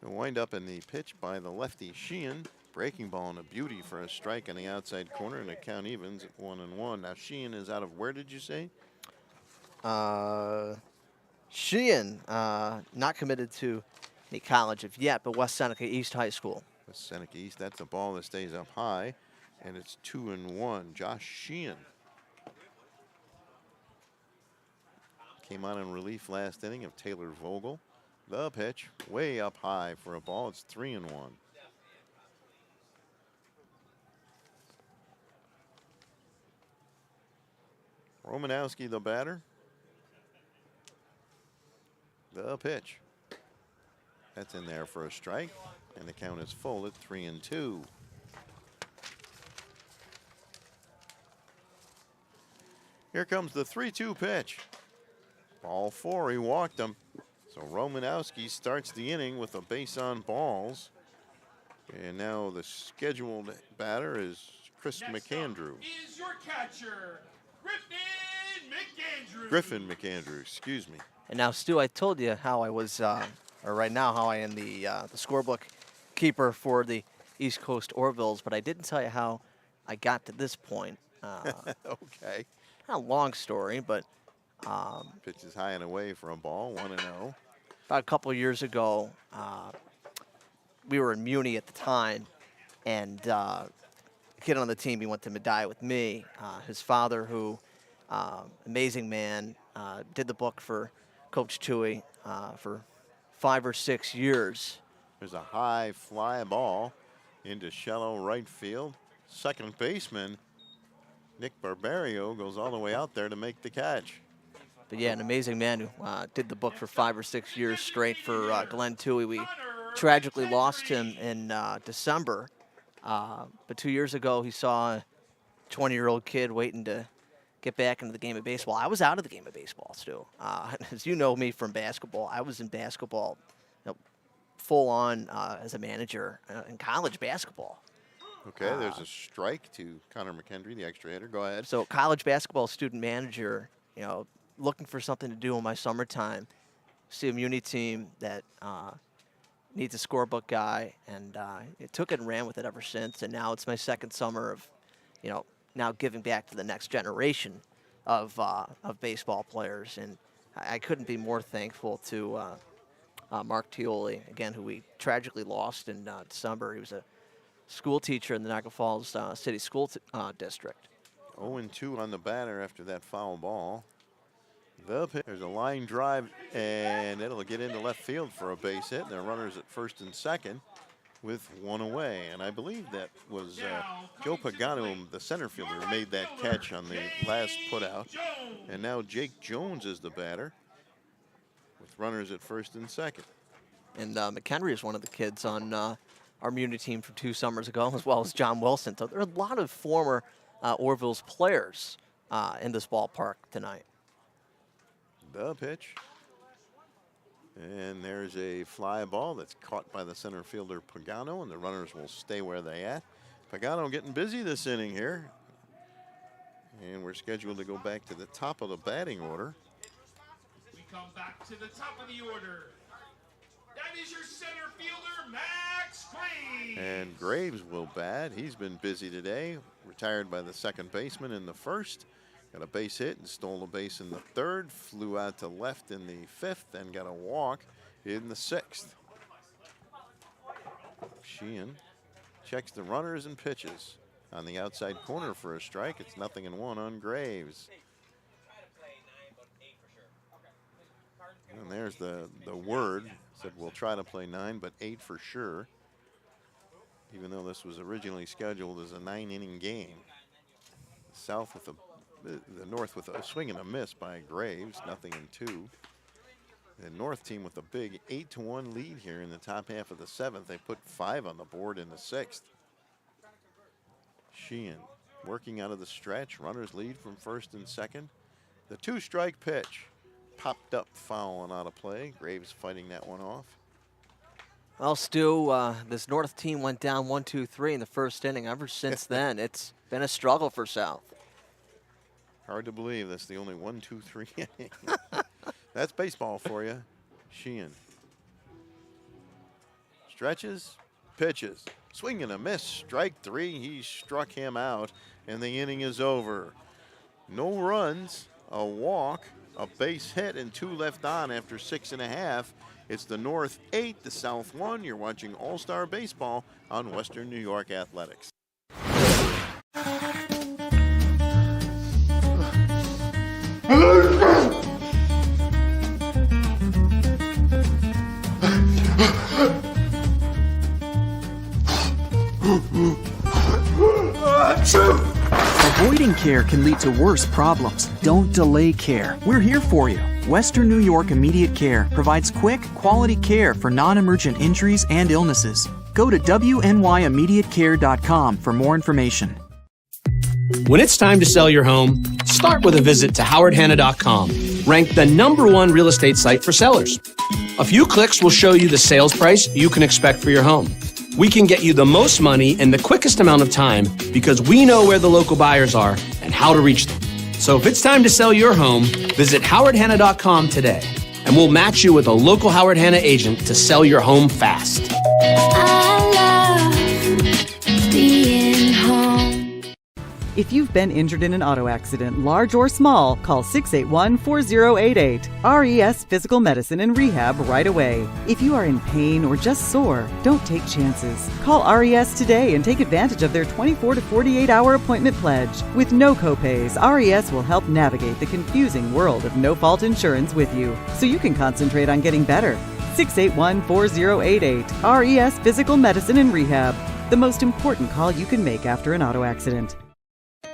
The windup and the pitch by the lefty Sheehan. Breaking ball and a beauty for a strike on the outside corner, and the count evens at 1-1. Now Sheehan is out of where did you say? Sheehan, not committed to any college of yet, but West Seneca East High School. West Seneca East, that's a ball that stays up high, and it's 2-1. Josh Sheehan came on in relief last inning of Taylor Vogel. The pitch way up high for a ball. It's 3-1. Romanowski, the batter. The pitch. That's in there for a strike, and the count is full at 3-2. Here comes the 3-2 pitch. Ball 4, he walked him. So Romanowski starts the inning with a base on balls. And now the scheduled batter is Chris Mcandrew. Is your catcher, Griffin Mcandrew. Griffin Mcandrew, excuse me. And now, Stu, I told you how I was, or right now, how I am the scorebook keeper for the East Coast Orvilles, but I didn't tell you how I got to this point. Okay. Not a long story, but pitch is high and away for a ball, 1-0. About a couple of years ago, we were in Muni at the time, and a kid on the team, he went to Medaille with me. His father, who, amazing man, did the book for Coach Tui for 5 or 6 years. There's a high fly ball into shallow right field. Second baseman, Nick Barbario, goes all the way out there to make the catch. But yeah, an amazing man who did the book for 5 or 6 years straight for Glenn Tui. We tragically lost him in December. But 2 years ago, he saw a 20-year-old kid waiting to get back into the game of baseball. I was out of the game of baseball, Stu. As you know me from basketball, I was in basketball, full on as a manager in college basketball. Okay, there's a strike to Connor Mcandrew, the extra hitter. Go ahead. So college basketball student manager, looking for something to do in my summertime. See a Muni team that needs a scorebook guy, and it took it and ran with it ever since. And now it's my second summer of, now giving back to the next generation of baseball players. And I couldn't be more thankful to Mark Tioli, again, who we tragically lost in December. He was a school teacher in the Niagara Falls City School District. 0-2 on the batter after that foul ball. There's a line drive, and it'll get into left field for a base hit. There are runners at first and second with one away. And I believe that was Joe Pagano, the center fielder, who made that catch on the last putout. And now Jake Jones is the batter with runners at first and second. And Mcandrew is one of the kids on our Muni team from 2 summers ago, as well as John Wilson. So there are a lot of former Orville's players in this ballpark tonight. The pitch. And there's a fly ball that's caught by the center fielder Pagano, and the runners will stay where they at. Pagano getting busy this inning here. And we're scheduled to go back to the top of the batting order. We come back to the top of the order. That is your center fielder, Max Graves. And Graves will bat. He's been busy today. Retired by the second baseman in the first. Got a base hit and stole a base in the third. Flew out to left in the fifth and got a walk in the sixth. Sheehan checks the runners and pitches. On the outside corner for a strike. It's 0-1 on Graves. And there's the word. Said we'll try to play 9, but 8 for sure. Even though this was originally scheduled as a 9-inning game. South with a The North with a swing and a miss by Graves, 0-2. The North team with a big 8-1 lead here in the top half of the 7th. They put 5 on the board in the 6th. Sheehan working out of the stretch. Runners lead from 1st and 2nd. The 2-strike pitch. Popped up foul and out of play. Graves fighting that one off. Well, Stu, this North team went down 1-2-3 in the first inning. Ever since then, it's been a struggle for South. Hard to believe that's the only 1-2-3 inning. That's baseball for you. Sheehan. Stretches, pitches. Swing and a miss. Strike 3. He struck him out, and the inning is over. No runs, a walk, a base hit, and 2 left on after 6.5. It's the North 8, the South 1. You're watching All-Star Baseball on Western New York Athletics. Avoiding care can lead to worse problems. Don't delay care. We're here for you. Western New York Immediate Care provides quick, quality care for non-emergent injuries and illnesses. Go to wnyimmediatecare.com for more information. When it's time to sell your home, start with a visit to howardhanna.com, ranked the #1 real estate site for sellers. A few clicks will show you the sales price you can expect for your home. We can get you the most money in the quickest amount of time because we know where the local buyers are and how to reach them. So if it's time to sell your home, visit howardhanna.com today, and we'll match you with a local Howard Hanna agent to sell your home fast. If you've been injured in an auto accident, large or small, call 681-4088. RES Physical Medicine and Rehab right away. If you are in pain or just sore, don't take chances. Call RES today and take advantage of their 24 to 48-hour appointment pledge. With no copays, RES will help navigate the confusing world of no-fault insurance with you, so you can concentrate on getting better. 681-4088. RES Physical Medicine and Rehab. The most important call you can make after an auto accident.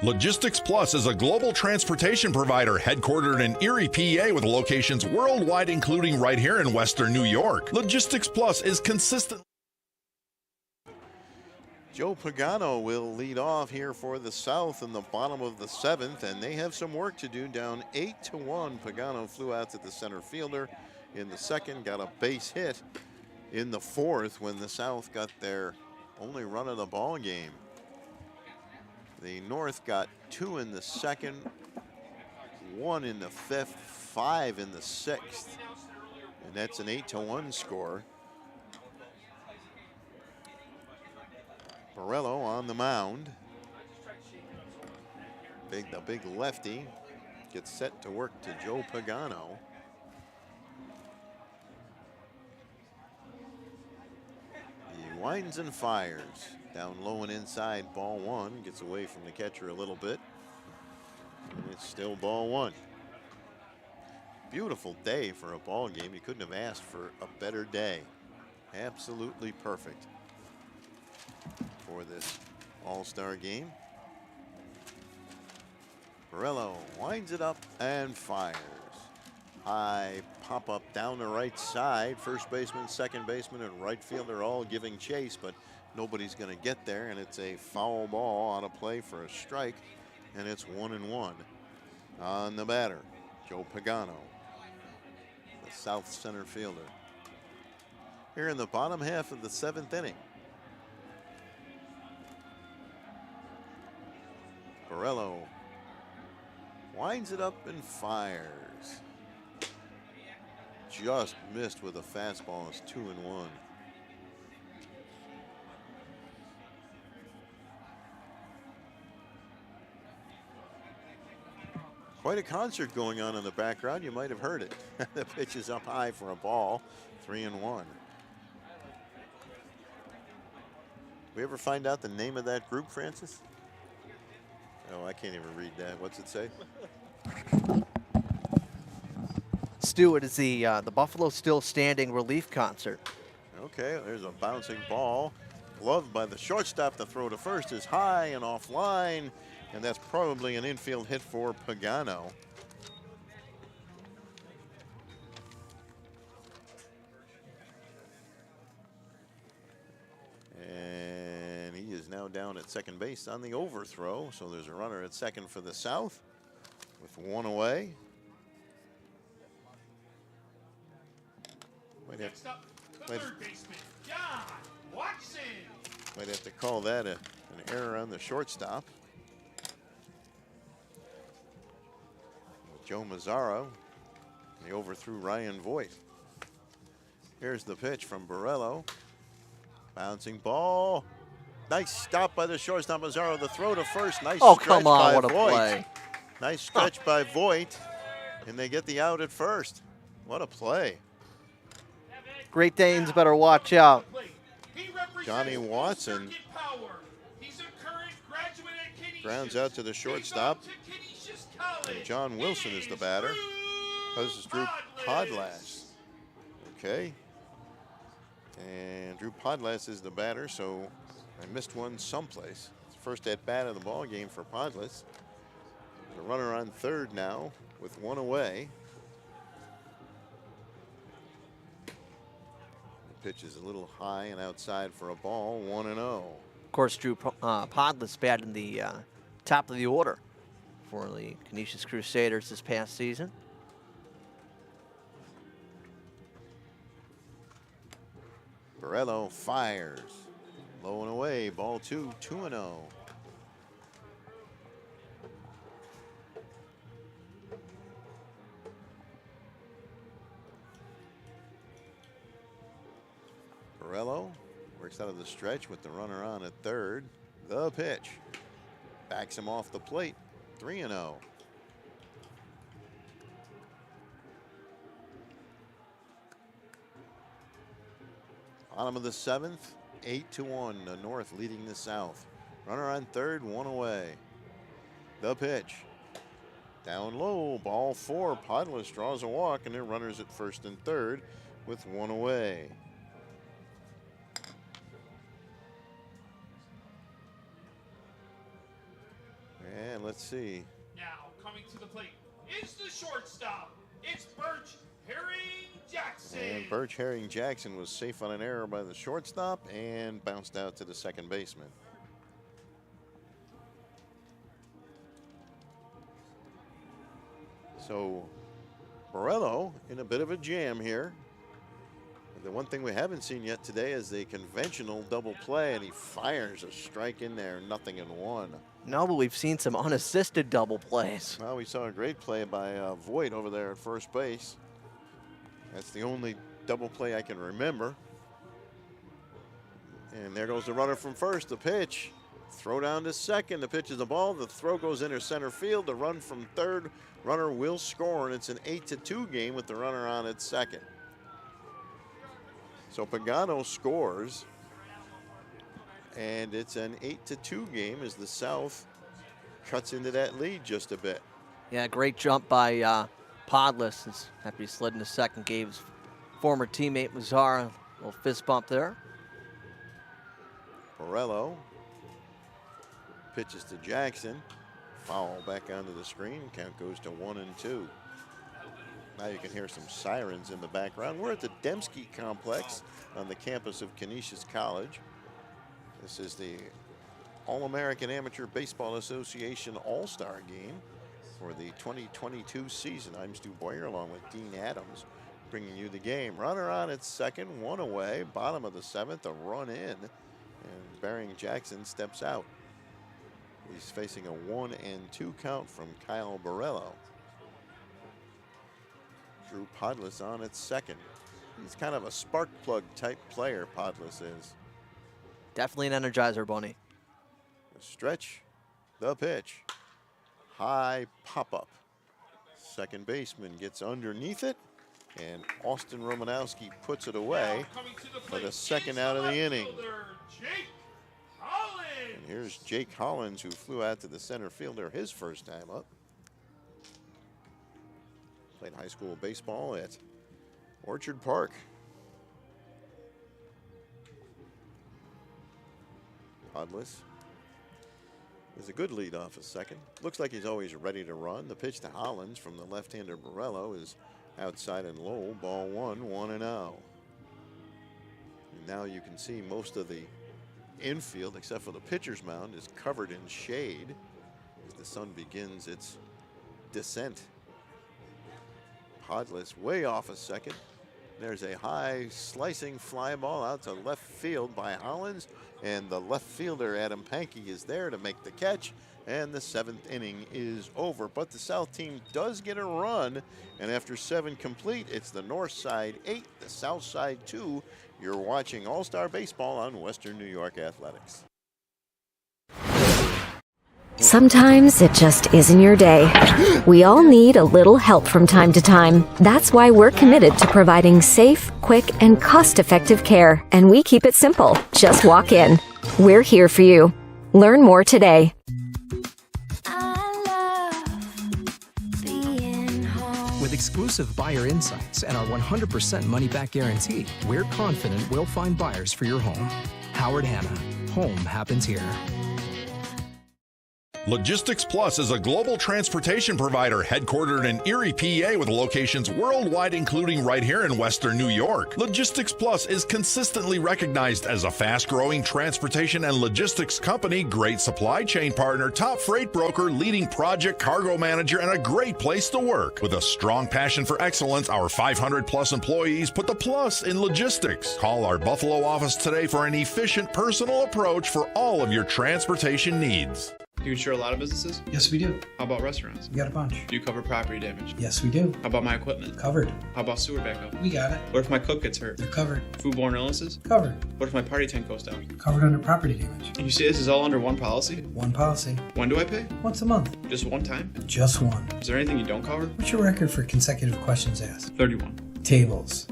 Logistics Plus is a global transportation provider headquartered in Erie, PA with locations worldwide, including right here in Western New York. Logistics Plus is consistent. Joe Pagano will lead off here for the South in the bottom of the 7th, and they have some work to do. Down 8-1. Pagano flew out to the center fielder in the 2nd, got a base hit in the 4th when the South got their only run of the ball game. The North got 2 in the 2nd, 1 in the 5th, 5 in the 6th, and that's an 8-1 score. Borrello on the mound. The big lefty gets set to work to Joe Pagano. He winds and fires. Down low and inside, ball 1. Gets away from the catcher a little bit. And it's still ball 1. Beautiful day for a ball game. You couldn't have asked for a better day. Absolutely perfect for this all-star game. Borrello winds it up and fires. High pop-up down the right side. First baseman, second baseman, and right fielder all giving chase, but nobody's going to get there, and it's a foul ball out of play for a strike, and it's 1-1 on the batter, Joe Pagano, the South center fielder. Here in the bottom half of the 7th inning. Borrello winds it up and fires. Just missed with a fastball. It's 2-1. Quite a concert going on in the background. You might have heard it. The pitch is up high for a ball. 3-1. We ever find out the name of that group, Francis? Oh, I can't even read that. What's it say? Stu, it is the Buffalo Still Standing relief concert. Okay, there's a bouncing ball. Gloved by the shortstop. The throw to first is high and offline. And that's probably an infield hit for Pagano. And he is now down at second base on the overthrow. So there's a runner at second for the South with one away. Next up, the third baseman, John Watson. Might have to call that an error on the shortstop. Joe Mazzaro, he overthrew Ryan Voigt. Here's the pitch from Borrello. Bouncing ball. Nice stop by the shortstop Mazzaro. The throw to first. Nice stretch come on, by what a Voigt. play. Nice stretch by Voigt. And they get the out at first. What a play. Great Danes better watch out. Johnny Watson grounds out to the shortstop. And John Wilson is the batter. Oh, this is Drew Podlas. Okay. And Drew Podlas is the batter, so I missed one someplace. It's the first at bat of the ball game for Podlas. There's a runner on third now with one away. The pitch is a little high and outside for a ball, 1-0. Of course, Drew Podlas batted in the top of the order for the Canisius Crusaders this past season. Borrello fires. Low and away, ball 2, 2-0. Borrello works out of the stretch with the runner on at third. The pitch. Backs him off the plate. 3-0. Bottom of the seventh, 8-1. The North leading the South. Runner on third, one away. The pitch. Down low, ball 4. Podlas draws a walk, and their runners at first and third with one away. And let's see. Now coming to the plate is the shortstop. It's Birch Herring Jackson. And Birch Herring Jackson was safe on an error by the shortstop and bounced out to the second baseman. So Borrello in a bit of a jam here. The one thing we haven't seen yet today is the conventional double play, and he fires a strike in there, 0-1. No, but we've seen some unassisted double plays. Well, we saw a great play by Voigt over there at first base. That's the only double play I can remember. And there goes the runner from first. The pitch. Throw down to second. The pitch is the ball. The throw goes into center field. The run from third. Runner will score, and it's an 8-2 game with the runner on at second. So Pagano scores, and it's an 8-2 game as the South cuts into that lead just a bit. Yeah, great jump by Podlas. After he slid into second, gave his former teammate Mazzara a little fist bump there. Borrello pitches to Jackson. Foul back onto the screen. Count goes to 1-2. Now you can hear some sirens in the background. We're at the Dembski Complex on the campus of Canisius College. This is the All-American Amateur Baseball Association All-Star Game for the 2022 season. I'm Stu Boyer along with Dean Adams bringing you the game. Runner on at second, one away. Bottom of the seventh, a run in, and Herring Jackson steps out. He's facing a 1-2 count from Kyle Borrello. Drew Podlas on at second. He's kind of a spark plug type player, Podlas is. Definitely an energizer bunny. The stretch, the pitch. High pop-up. Second baseman gets underneath it, and Austin Romanowski puts it away for the second out of the inning. And here's Jake Hollins, who flew out to the center fielder his first time up. Played high school baseball at Orchard Park. Podlas Is a good lead off a second. Looks like he's always ready to run. The pitch to Hollins from the left-hander Borello is outside and low. Ball 1-0. And now you can see most of the infield, except for the pitcher's mound, is covered in shade as the sun begins its descent. Podless way off a second. There's a high slicing fly ball out to left field by Hollins, and the left fielder Adam Pankey is there to make the catch, and the 7th inning is over. But the South team does get a run, and after 7 complete, it's the North Side 8, the South Side 2. You're watching All-Star Baseball on Western New York Athletics. Sometimes it just isn't your day. We all need a little help from time to time. That's why we're committed to providing safe, quick, and cost-effective care. And we keep it simple. Just walk in. We're here for you. Learn more today. With exclusive buyer insights and our 100% money-back guarantee, we're confident we'll find buyers for your home. Howard Hanna. Home happens here. Logistics Plus is a global transportation provider headquartered in Erie, PA with locations worldwide, including right here in Western New York. Logistics Plus is consistently recognized as a fast-growing transportation and logistics company, great supply chain partner, top freight broker, leading project cargo manager, and a great place to work. With a strong passion for excellence, our 500-plus employees put the plus in logistics. Call our Buffalo office today for an efficient, personal approach for all of your transportation needs. Do you insure a lot of businesses? Yes, we do. How about restaurants? We got a bunch. Do you cover property damage? Yes, we do. How about my equipment? Covered. How about sewer backup? We got it. What if my cook gets hurt? They're covered. Foodborne illnesses? Covered. What if my party tent goes down? Covered under property damage. And you say this is all under one policy? One policy. When do I pay? Once a month. Just one time? Just one. Is there anything you don't cover? What's your record for consecutive questions asked? 31. Tables.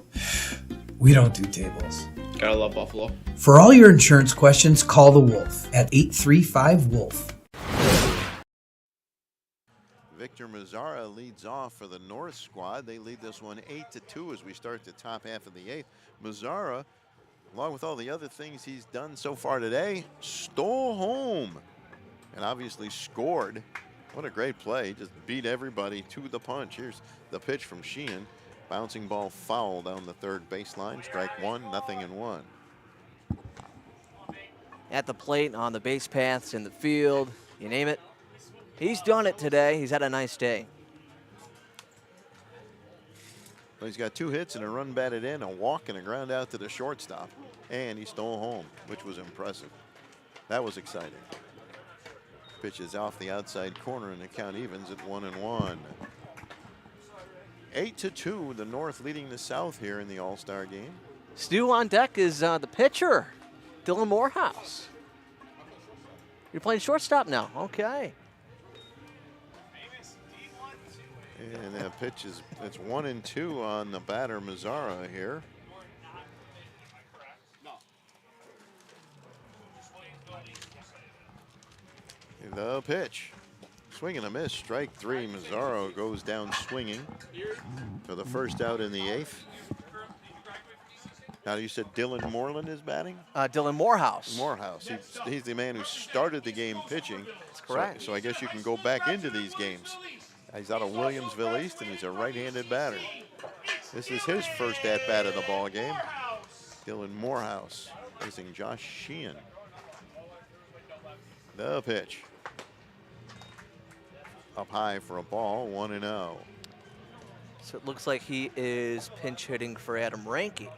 We don't do tables. Gotta love Buffalo. For all your insurance questions, call the Wolf at 835-WOLF. Victor Mazzara leads off for the North squad. They lead this one 8-2 as we start the top half of the 8th. Mazzara, along with all the other things he's done so far today, stole home and obviously scored. What a great play. Just beat everybody to the punch. Here's the pitch from Sheehan. Bouncing ball foul down the third baseline. Strike one, 0-1. At the plate, on the base paths, in the field, you name it. He's done it today. He's had a nice day. Well, he's got 2 hits and a run batted in, a walk and a ground out to the shortstop. And he stole home, which was impressive. That was exciting. Pitch is off the outside corner and the count evens at 1-1. 8-2, the North leading the South here in the All-Star game. Stu on deck is the pitcher, Dylan Morehouse. You're playing shortstop now. Okay. And that pitch is, it's 1-2 on the batter Mazzara here. The pitch. Swing and a miss, strike 3. Mazzara goes down swinging for the first out in the 8th. Now you said Dylan Moreland is batting? Dylan Morehouse. Morehouse. He's the man who started the game pitching. That's correct. So I guess you can go back into these games. He's out of Williamsville East, and he's a right-handed batter. This is his first at-bat of the ball game. Dylan Morehouse facing Josh Sheehan. The pitch. Up high for a ball, 1-0. So it looks like he is pinch hitting for Adam Ranke.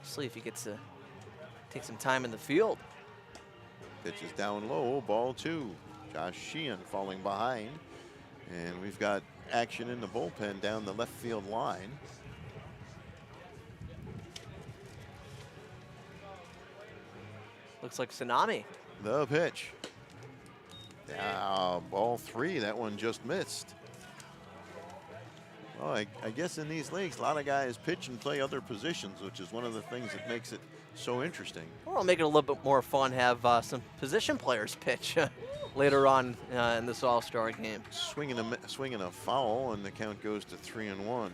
See if he gets to take some time in the field. Pitch is down low, ball 2. Josh Sheehan falling behind. And we've got action in the bullpen down the left field line. Looks like Tsunami. The pitch. Now, ball 3, that one just missed. Well, I guess in these leagues, a lot of guys pitch and play other positions, which is one of the things that makes it so interesting. Well, it'll make it a little bit more fun, have some position players pitch later on in this All-Star game. Swinging a foul, and the count goes to 3-1.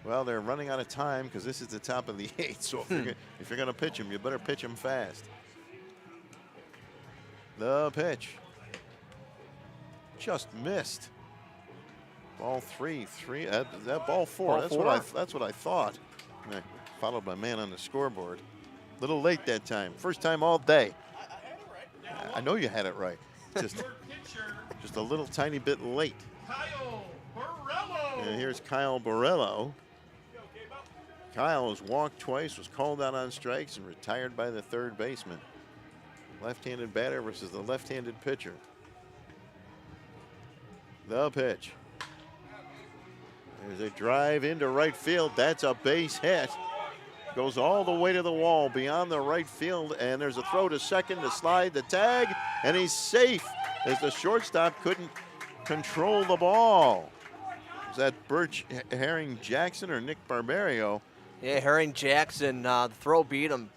Well, they're running out of time because this is the top of the 8th. So if you're going to pitch him, you better pitch him fast. The pitch. Just missed. Ball 3. That ball 4. That's what I thought. Followed by man on the scoreboard. A little late that time. First time all day. I know you had it right. Just a little tiny bit late. Kyle Borrello. And here's Kyle Borrello. Kyle has walked twice, was called out on strikes, and retired by the third baseman. Left-handed batter versus the left-handed pitcher. The pitch. There's a drive into right field. That's a base hit. Goes all the way to the wall beyond the right field, and there's a throw to second to slide the tag, and he's safe as the shortstop couldn't control the ball. Was that Birch Herring Jackson or Nick Barbario? Yeah, Herring Jackson. The throw beat him.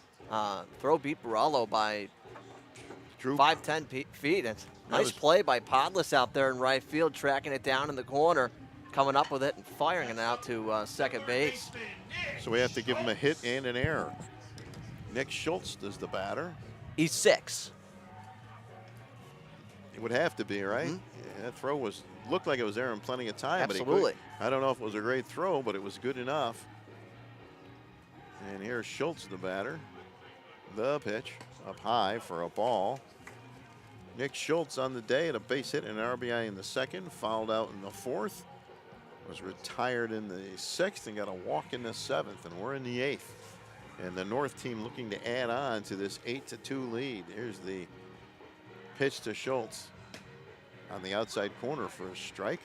Throw beat Borrello by 5-10 feet. It's nice play by Podless out there in right field, tracking it down in the corner, coming up with it and firing it out to second base. So we have to give him a hit and an error. Nick Schultz is the batter. He's 6. It would have to be, right? Yeah, that throw looked like it was there in plenty of time. Absolutely. But I don't know if it was a great throw, but it was good enough. And here's Schultz, the batter. The pitch up high for a ball. Nick Schultz on the day at a base hit and an RBI in the second, fouled out in the 4th. Was retired in the 6th and got a walk in the 7th, and we're in the 8th. And the North team looking to add on to this 8-2 lead. Here's the pitch to Schultz on the outside corner for a strike.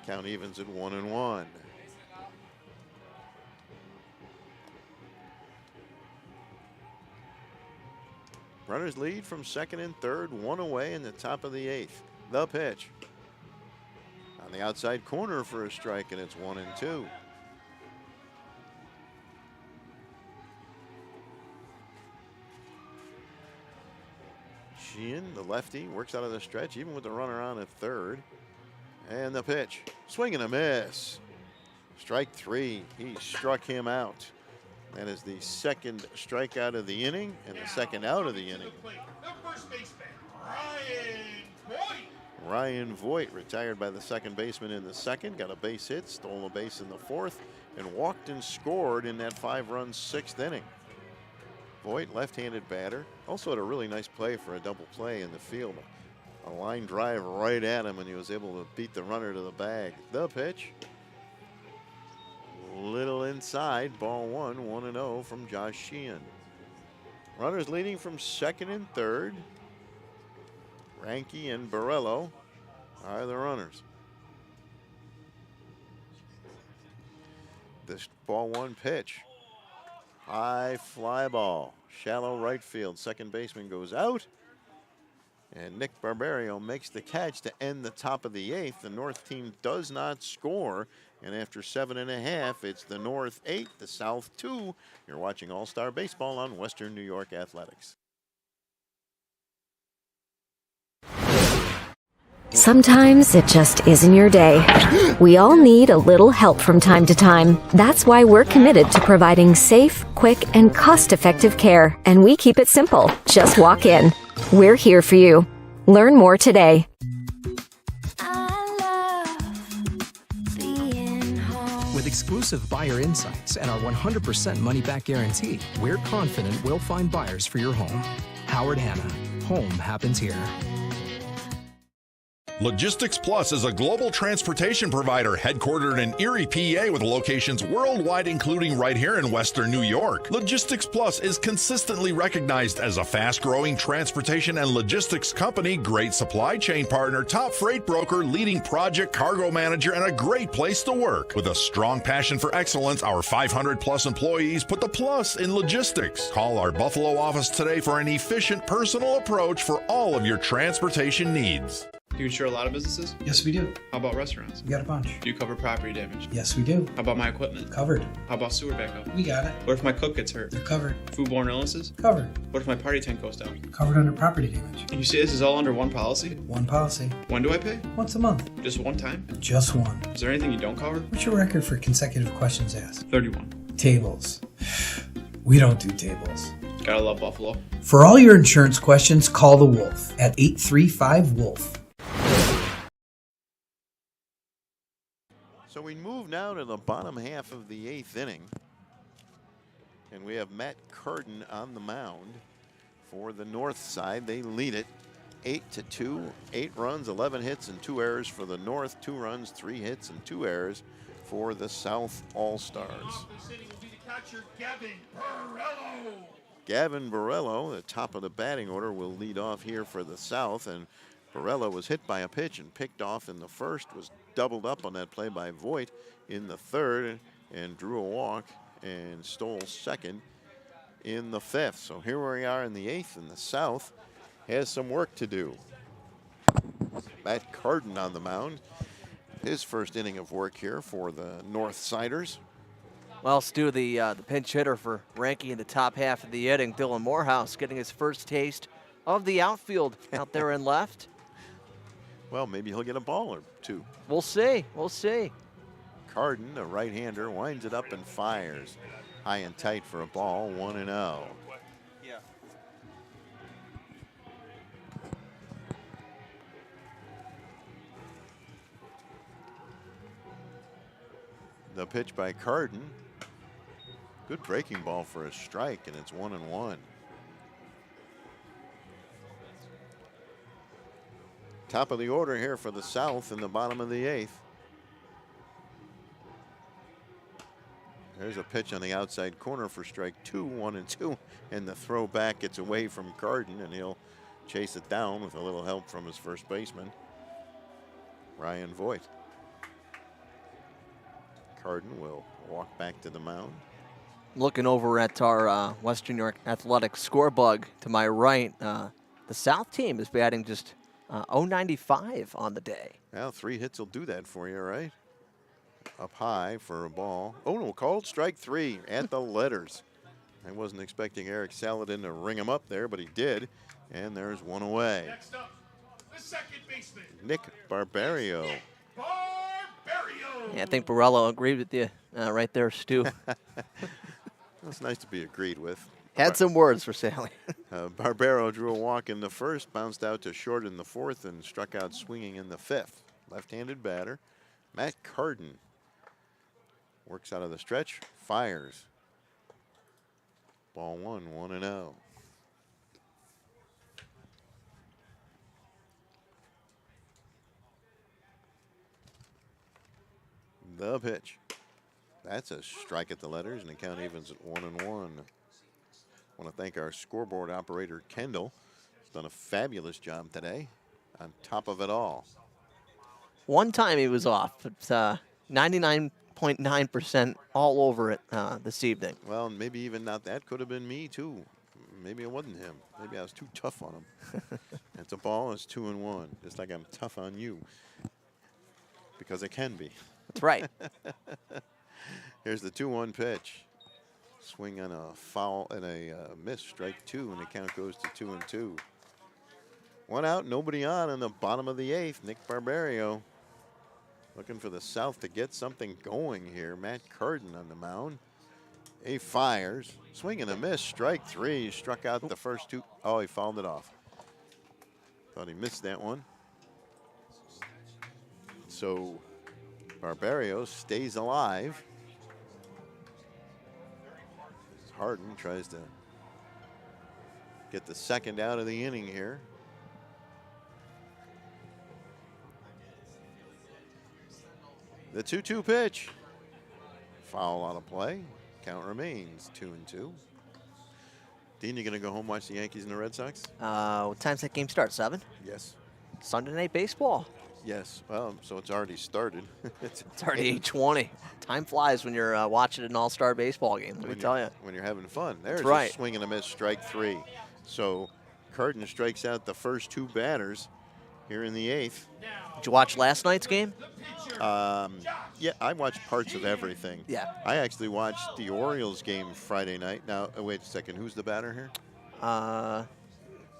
Count evens at 1-1. Runners lead from second and third, 1 away in the top of the 8th. The pitch. On the outside corner for a strike, and it's 1-2. Sheehan, the lefty, works out of the stretch, even with the runner on at third. And the pitch. Swing and a miss. Strike 3. He struck him out. That is the second strikeout of the inning and the second out of the inning. The first baseman, Ryan Voigt. Ryan Voigt retired by the second baseman in the second, got a base hit, stole a base in the 4th, and walked and scored in that 5-run 6th inning. Voigt, left-handed batter, also had a really nice play for a double play in the field. A line drive right at him, and he was able to beat the runner to the bag. The pitch. Little inside, ball 1, 1-0 from Josh Sheehan. Runners leading from second and third. Ranke and Borrello are the runners. This ball 1 pitch. High fly ball. Shallow right field. Second baseman goes out. And Nick Barbario makes the catch to end the top of the 8th. The North team does not score. And after 7.5, it's the North 8, the South 2. You're watching All-Star Baseball on Western New York Athletics. Sometimes it just isn't your day. We all need a little help from time to time. That's why we're committed to providing safe, quick, and cost-effective care. And we keep it simple. Just walk in. We're here for you. Learn more today. With exclusive buyer insights and our 100% money-back guarantee, we're confident we'll find buyers for your home. Howard Hanna. Home happens here. Logistics Plus is a global transportation provider headquartered in Erie, PA with locations worldwide, including right here in Western New York. Logistics Plus is consistently recognized as a fast-growing transportation and logistics company, great supply chain partner, top freight broker, leading project cargo manager, and a great place to work. With a strong passion for excellence, our 500-plus employees put the plus in logistics. Call our Buffalo office today for an efficient, personal approach for all of your transportation needs. You insure a lot of businesses? Yes, we do. How about restaurants? We got a bunch. Do you cover property damage? Yes, we do. How about my equipment? Covered. How about sewer backup? We got it. What if my cook gets hurt? They're covered. Foodborne illnesses? Covered. What if my party tent goes down? Covered under property damage. And you say this is all under one policy? One policy. When do I pay? Once a month. Just one time? Just one. Is there anything you don't cover? What's your record for consecutive questions asked? 31. Tables. We don't do tables. Gotta love Buffalo. For all your insurance questions, call the Wolf at 835-WOLF. So we move now to the bottom half of the 8th inning. And we have Matt Carden on the mound for the north side. They lead it 8-2, 8 runs, 11 hits, and 2 errors for the north, 2 runs, 3 hits, and 2 errors for the South All-Stars. Gavin Borrello, the top of the batting order, will lead off here for the South, and Borrello was hit by a pitch and picked off in the first, was doubled up on that play by Voigt in the third, and drew a walk and stole second in the fifth. So here we are in the 8th, and the South has some work to do. Matt Carden on the mound. His first inning of work here for the North Siders. Well, Stu, the pinch hitter for Ranky in the top half of the inning, Dylan Morehouse, getting his first taste of the outfield out there in left. Well, maybe he'll get a ball or two. We'll see. We'll see. Carden, a right-hander, winds it up and fires. High and tight for a ball, 1-0. Yeah. The pitch by Carden. Good breaking ball for a strike, and it's 1-1. Top of the order here for the South in the bottom of the 8th. There's a pitch on the outside corner for strike 2, 1-2, and the throw back gets away from Carden, and he'll chase it down with a little help from his first baseman, Ryan Voigt. Carden will walk back to the mound. Looking over at our Western New York Athletics scorebug to my right, the South team is batting just .095 on the day. Well, 3 hits will do that for you, right? Up high for a ball. Oh, no, called strike 3 at the letters. I wasn't expecting Eric Saladin to ring him up there, but he did. And there's one away. Next up, the second baseman, Nick Barbario. Yeah, I think Borrello agreed with you right there, Stu. That's nice to be agreed with. Had some words for Sally. Barbero drew a walk in the first, bounced out to short in the fourth, and struck out swinging in the fifth. Left-handed batter, Matt Carden. Works out of the stretch, fires. Ball 1, 1-0. The pitch. That's a strike at the letters, and the count evens at 1-1. I want to thank our scoreboard operator, Kendall. He's done a fabulous job today on top of it all. One time he was off, but 99.9% all over it this evening. Well, maybe even not that. Could have been me, too. Maybe it wasn't him. Maybe I was too tough on him. It's a ball. It's 2-1. Just like I'm tough on you. Because I can be. That's right. Here's the 2-1 pitch. Swing on a foul and a miss, strike 2, and the count goes to 2-2. 1 out, nobody on in the bottom of the 8th. Nick Barbario looking for the South to get something going here. Matt Carden on the mound. He fires. Swing and a miss, strike 3. He struck out the first 2. Oh, he fouled it off. Thought he missed that one. So Barbario stays alive. Harden tries to get the second out of the inning here. The 2-2 pitch. Foul out of play. Count remains 2-2. Dean, you going to go home watch the Yankees and the Red Sox? What time's that game start? 7? Yes. Sunday Night Baseball. Yes. Well, so it's already started. It's already 8:20. Time flies when you're watching an all-star baseball game, let me tell you. When you're having fun. There's right. A swing and a miss, strike 3. So Carden strikes out the first 2 batters, here in the 8th. Did you watch last night's game? Yeah, I watched parts of everything. Yeah. I actually watched the Orioles game Friday night. Now, wait a second. Who's the batter here?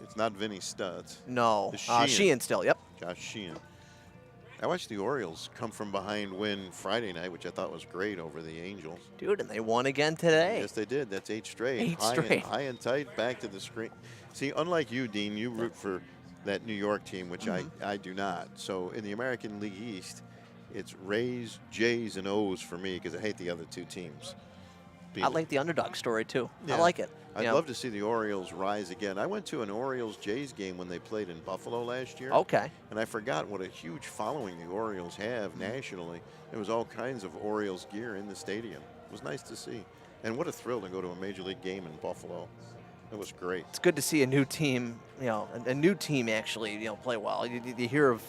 It's not Vinny Stutz. No. It's Sheehan still, yep. Josh Sheehan. I watched the Orioles come from behind win Friday night, which I thought was great over the Angels. Dude, and they won again today. Yes, they did. That's 8 straight. 8 straight. High and tight, back to the screen. See, unlike you, Dean, you root for that New York team, which I do not. So in the American League East, it's Rays, Jays, and O's for me because I hate the other two teams. I like the underdog story, too. Yeah. I like it. I'd love to see the Orioles rise again. I went to an Orioles-Jays game when they played in Buffalo last year. Okay. And I forgot what a huge following the Orioles have nationally. There was all kinds of Orioles gear in the stadium. It was nice to see. And what a thrill to go to a Major League game in Buffalo. It was great. It's good to see a new team, a new team actually, play well. You hear of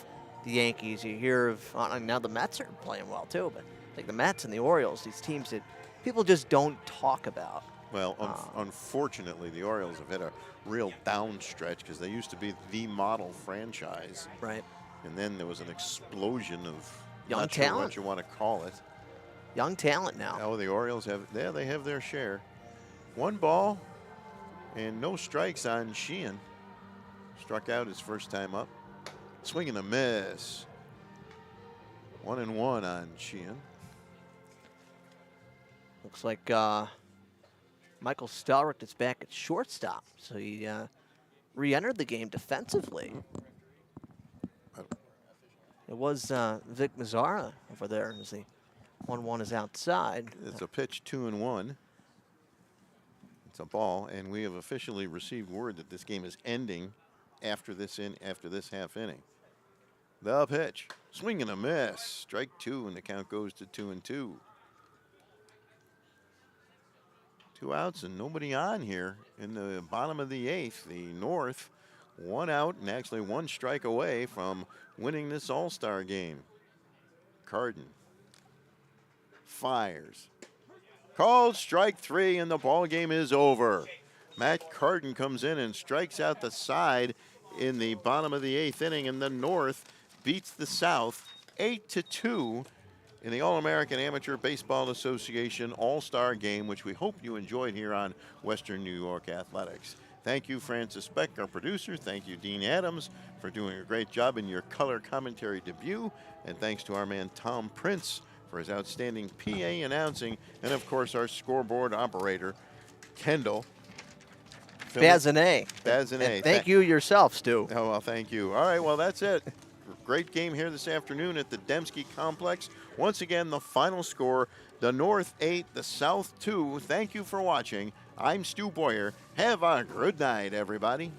the Yankees, you hear of, now the Mets are playing well too, but like the Mets and the Orioles, these teams that people just don't talk about. Well, unfortunately, the Orioles have had a real down stretch because they used to be the model franchise. Right. And then there was an explosion of young not sure talent. what you want to call it. Young talent now. Oh, the Orioles they have their share. 1 ball and no strikes on Sheehan. Struck out his first time up. Swing and a miss. 1-1 on Sheehan. Looks like Michael Stelrick is back at shortstop, so he re-entered the game defensively. It was Vic Mazzara over there as the 1-1 is outside. It's a pitch, 2-1. It's a ball, and we have officially received word that this game is ending after this half inning. The pitch, swing and a miss. Strike 2, and the count goes to 2-2. 2 outs and nobody on here in the bottom of the 8th. The North 1 out and actually 1 strike away from winning this All-Star game. Carden fires. Called strike 3 and the ball game is over. Matt Carden comes in and strikes out the side in the bottom of the 8th inning, and the North beats the South 8-2 in the All-American Amateur Baseball Association All-Star Game, which we hope you enjoyed here on Western New York Athletics. Thank you, Francis Beck, our producer. Thank you, Dean Adams, for doing a great job in your color commentary debut. And thanks to our man, Tom Prince, for his outstanding PA announcing. And, of course, our scoreboard operator, Kendall Bazinet. Bazinet. Thank you yourself, Stu. Oh, well, thank you. All right, well, that's it. Great game here this afternoon at the Dembski Complex. Once again, the final score, the North 8, the South 2. Thank you for watching. I'm Stu Boyer. Have a good night, everybody.